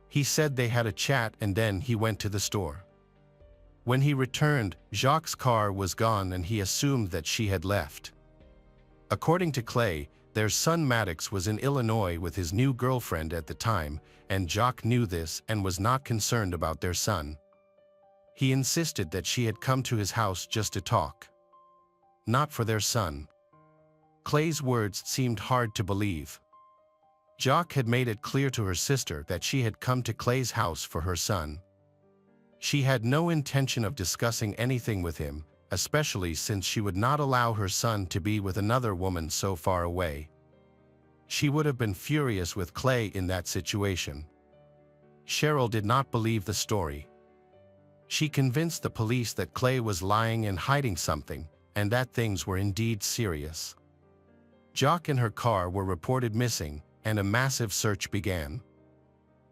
He said they had a chat and then he went to the store. When he returned, Jock's car was gone and he assumed that she had left. According to Clay, their son Maddox was in Illinois with his new girlfriend at the time, and Jock knew this and was not concerned about their son. He insisted that she had come to his house just to talk, not for their son. Clay's words seemed hard to believe. Jock had made it clear to her sister that she had come to Clay's house for her son. She had no intention of discussing anything with him, especially since she would not allow her son to be with another woman so far away. She would have been furious with Clay in that situation. Cheryl did not believe the story. She convinced the police that Clay was lying and hiding something, and that things were indeed serious. Jock and her car were reported missing, and a massive search began.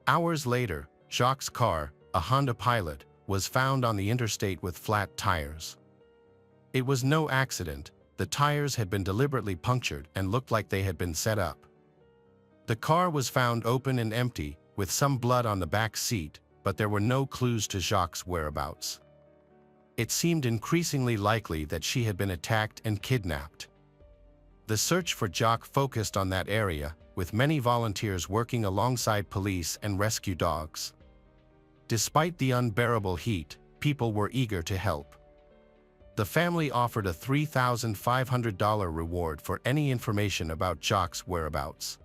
Hours later, Jock's car, a Honda Pilot, was found on the interstate with flat tires. It was no accident. The tires had been deliberately punctured and looked like they had been set up. The car was found open and empty, with some blood on the back seat, but there were no clues to Jock's whereabouts. It seemed increasingly likely that she had been attacked and kidnapped. The search for Jock focused on that area, with many volunteers working alongside police and rescue dogs. Despite the unbearable heat, people were eager to help. The family offered a $3,500 reward for any information about Jock's whereabouts.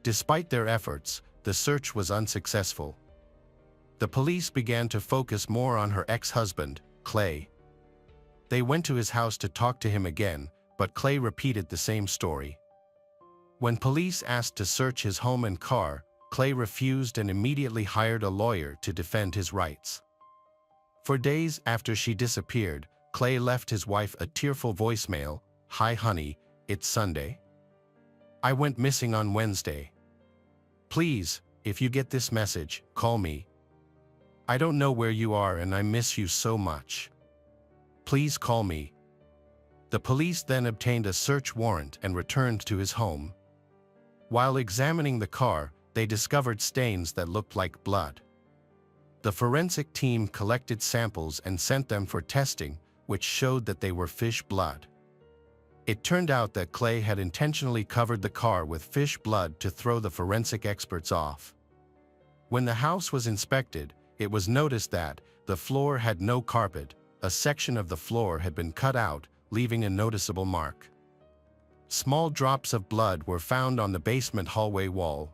Despite their efforts, the search was unsuccessful. The police began to focus more on her ex-husband, Clay. They went to his house to talk to him again, but Clay repeated the same story. When police asked to search his home and car, Clay refused and immediately hired a lawyer to defend his rights. For days after she disappeared, Clay left his wife a tearful voicemail, "Hi honey, it's Sunday. I went missing on Wednesday. Please, if you get this message, call me. I don't know where you are and I miss you so much. Please call me." The police then obtained a search warrant and returned to his home. While examining the car, they discovered stains that looked like blood. The forensic team collected samples and sent them for testing, which showed that they were fish blood. It turned out that Clay had intentionally covered the car with fish blood to throw the forensic experts off. When the house was inspected, it was noticed that the floor had no carpet, a section of the floor had been cut out, leaving a noticeable mark. Small drops of blood were found on the basement hallway wall.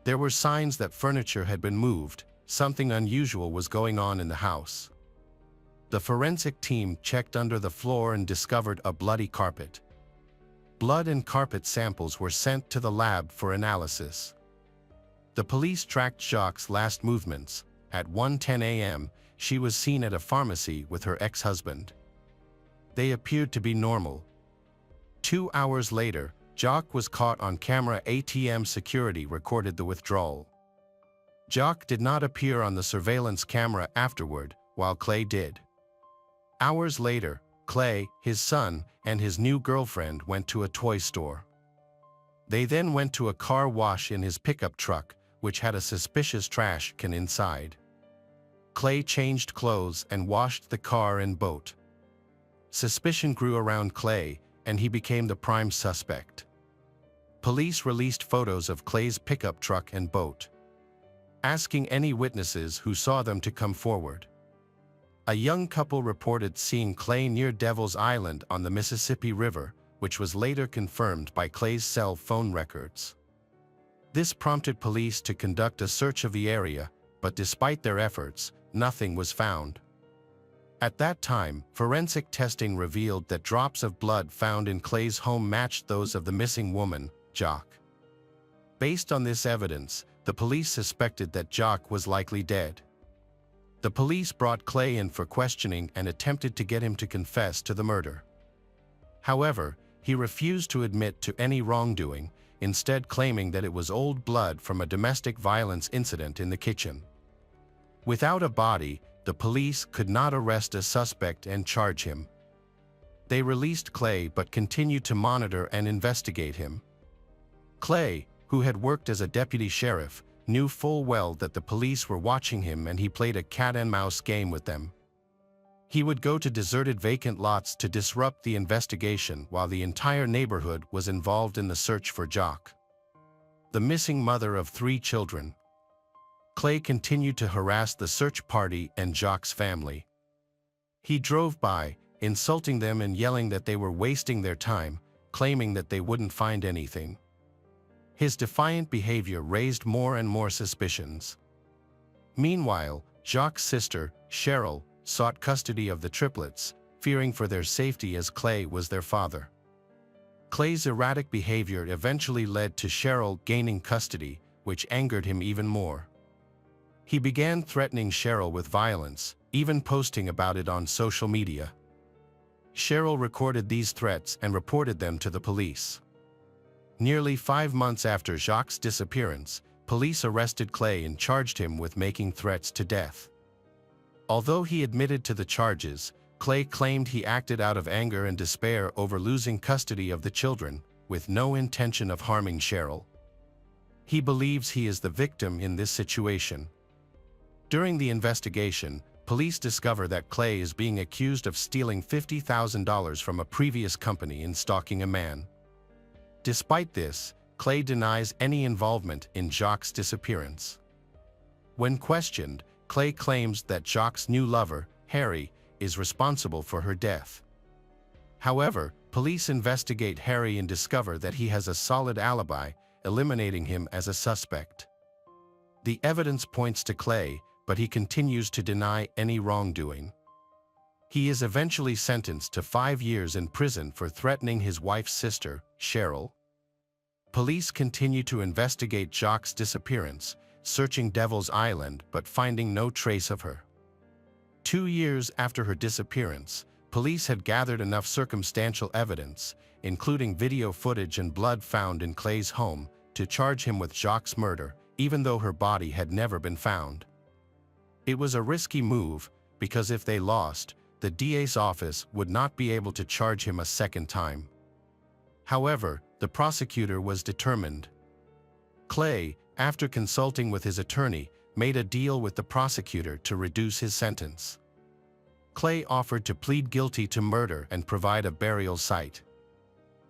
There were signs that furniture had been moved. Something unusual was going on in the house. The forensic team checked under the floor and discovered a bloody carpet. Blood and carpet samples were sent to the lab for analysis. The police tracked Jacques' last movements. At 1:10 a.m., she was seen at a pharmacy with her ex-husband. They appeared to be normal. 2 hours later, Jacques was caught on camera. ATM security recorded the withdrawal. Jacques did not appear on the surveillance camera afterward, while Clay did. Hours later, Clay, his son, and his new girlfriend went to a toy store. They then went to a car wash in his pickup truck, which had a suspicious trash can inside. Clay changed clothes and washed the car and boat. Suspicion grew around Clay, and he became the prime suspect. Police released photos of Clay's pickup truck and boat, asking any witnesses who saw them to come forward. A young couple reported seeing Clay near Devil's Island on the Mississippi River, which was later confirmed by Clay's cell phone records. This prompted police to conduct a search of the area, but despite their efforts, nothing was found. At that time, forensic testing revealed that drops of blood found in Clay's home matched those of the missing woman, Jacques. Based on this evidence, the police suspected that Jacques was likely dead. The police brought Clay in for questioning and attempted to get him to confess to the murder. However, he refused to admit to any wrongdoing, instead claiming that it was old blood from a domestic violence incident in the kitchen. Without a body, the police could not arrest a suspect and charge him. They released Clay but continued to monitor and investigate him. Clay, who had worked as a deputy sheriff, knew full well that the police were watching him, and he played a cat-and-mouse game with them. He would go to deserted vacant lots to disrupt the investigation while the entire neighborhood was involved in the search for Jacques, the missing mother of 3 children. Clay continued to harass the search party and Jacques' family. He drove by, insulting them and yelling that they were wasting their time, claiming that they wouldn't find anything. His defiant behavior raised more and more suspicions. Meanwhile, Jacques' sister, Cheryl, sought custody of the triplets, fearing for their safety as Clay was their father. Clay's erratic behavior eventually led to Cheryl gaining custody, which angered him even more. He began threatening Cheryl with violence, even posting about it on social media. Cheryl recorded these threats and reported them to the police. Nearly 5 months after Jacques' disappearance, police arrested Clay and charged him with making threats to death. Although he admitted to the charges, Clay claimed he acted out of anger and despair over losing custody of the children, with no intention of harming Cheryl. He believes he is the victim in this situation. During the investigation, police discover that Clay is being accused of stealing $50,000 from a previous company and stalking a man. Despite this, Clay denies any involvement in Jacques' disappearance. When questioned, Clay claims that Jacques' new lover, Harry, is responsible for her death. However, police investigate Harry and discover that he has a solid alibi, eliminating him as a suspect. The evidence points to Clay, but he continues to deny any wrongdoing. He is eventually sentenced to 5 years in prison for threatening his wife's sister, Cheryl. Police continue to investigate Jacques' disappearance, searching Devil's Island but finding no trace of her. 2 years after her disappearance, police had gathered enough circumstantial evidence, including video footage and blood found in Clay's home, to charge him with Jacques' murder, even though her body had never been found. It was a risky move, because if they lost, the DA's office would not be able to charge him a second time. However, the prosecutor was determined. Clay, after consulting with his attorney, made a deal with the prosecutor to reduce his sentence. Clay offered to plead guilty to murder and provide a burial site.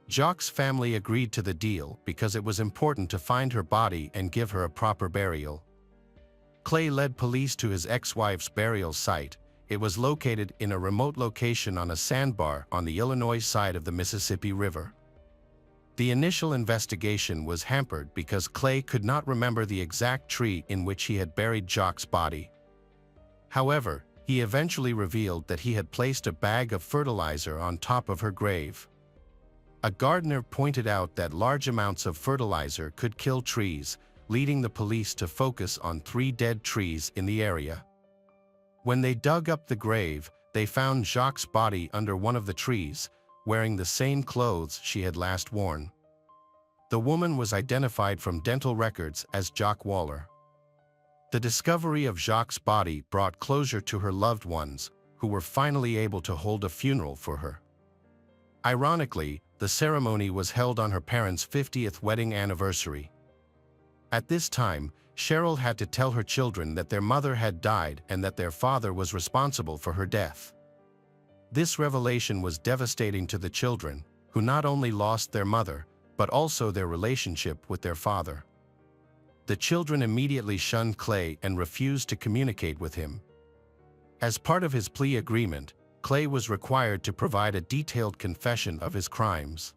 Jacques' family agreed to the deal because it was important to find her body and give her a proper burial. Clay led police to his ex-wife's burial site, It was located in a remote location on a sandbar on the Illinois side of the Mississippi River. The initial investigation was hampered because Clay could not remember the exact tree in which he had buried Jock's body. However, he eventually revealed that he had placed a bag of fertilizer on top of her grave. A gardener pointed out that large amounts of fertilizer could kill trees, leading the police to focus on 3 dead trees in the area. When they dug up the grave, they found Jock's body under one of the trees, wearing the same clothes she had last worn. The woman was identified from dental records as Jock Waller. The discovery of Jock's body brought closure to her loved ones, who were finally able to hold a funeral for her. Ironically, the ceremony was held on her parents' 50th wedding anniversary. At this time, Cheryl had to tell her children that their mother had died and that their father was responsible for her death. This revelation was devastating to the children, who not only lost their mother, but also their relationship with their father. The children immediately shunned Clay and refused to communicate with him. As part of his plea agreement, Clay was required to provide a detailed confession of his crimes.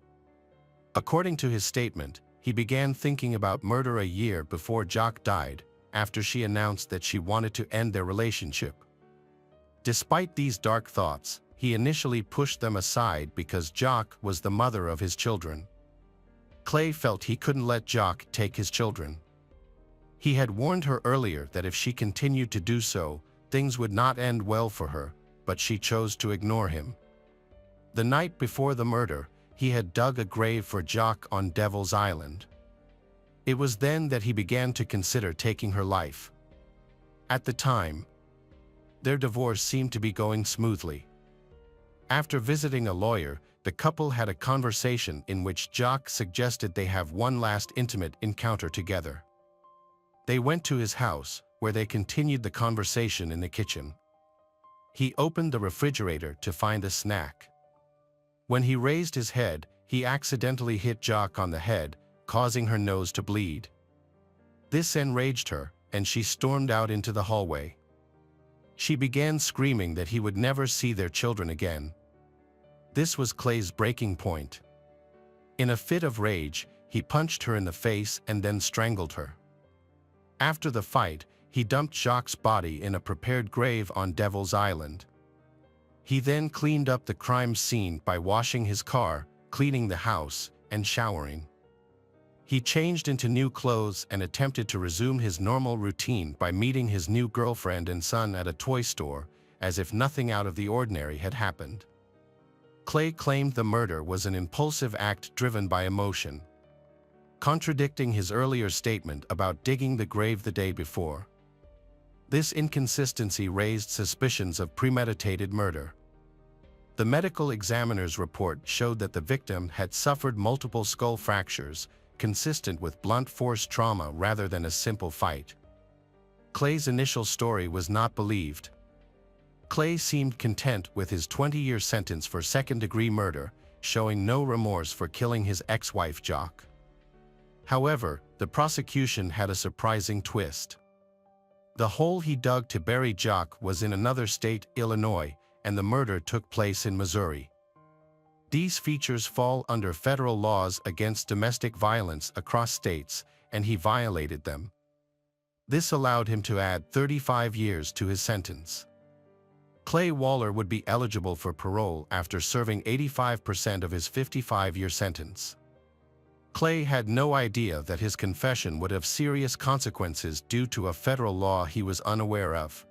According to his statement, he began thinking about murder a year before Jock died, after she announced that she wanted to end their relationship. Despite these dark thoughts, he initially pushed them aside because Jock was the mother of his children. Clay felt he couldn't let Jock take his children. He had warned her earlier that if she continued to do so, things would not end well for her, but she chose to ignore him. The night before the murder, he had dug a grave for Jock on Devil's Island. It was then that he began to consider taking her life. At the time, their divorce seemed to be going smoothly. After visiting a lawyer, the couple had a conversation in which Jock suggested they have one last intimate encounter together. They went to his house, where they continued the conversation in the kitchen. He opened the refrigerator to find a snack. When he raised his head, he accidentally hit Jock on the head, causing her nose to bleed. This enraged her, and she stormed out into the hallway. She began screaming that he would never see their children again. This was Clay's breaking point. In a fit of rage, he punched her in the face and then strangled her. After the fight, he dumped Jock's body in a prepared grave on Devil's Island. He then cleaned up the crime scene by washing his car, cleaning the house, and showering. He changed into new clothes and attempted to resume his normal routine by meeting his new girlfriend and son at a toy store, as if nothing out of the ordinary had happened. Clay claimed the murder was an impulsive act driven by emotion, contradicting his earlier statement about digging the grave the day before. This inconsistency raised suspicions of premeditated murder. The medical examiner's report showed that the victim had suffered multiple skull fractures, consistent with blunt force trauma rather than a simple fight. Clay's initial story was not believed. Clay seemed content with his 20-year sentence for second-degree murder, showing no remorse for killing his ex-wife Jock. However, the prosecution had a surprising twist. The hole he dug to bury Jock was in another state, Illinois, and the murder took place in Missouri. These features fall under federal laws against domestic violence across states, and he violated them. This allowed him to add 35 years to his sentence. Clay Waller would be eligible for parole after serving 85% of his 55-year sentence. Clay had no idea that his confession would have serious consequences due to a federal law he was unaware of.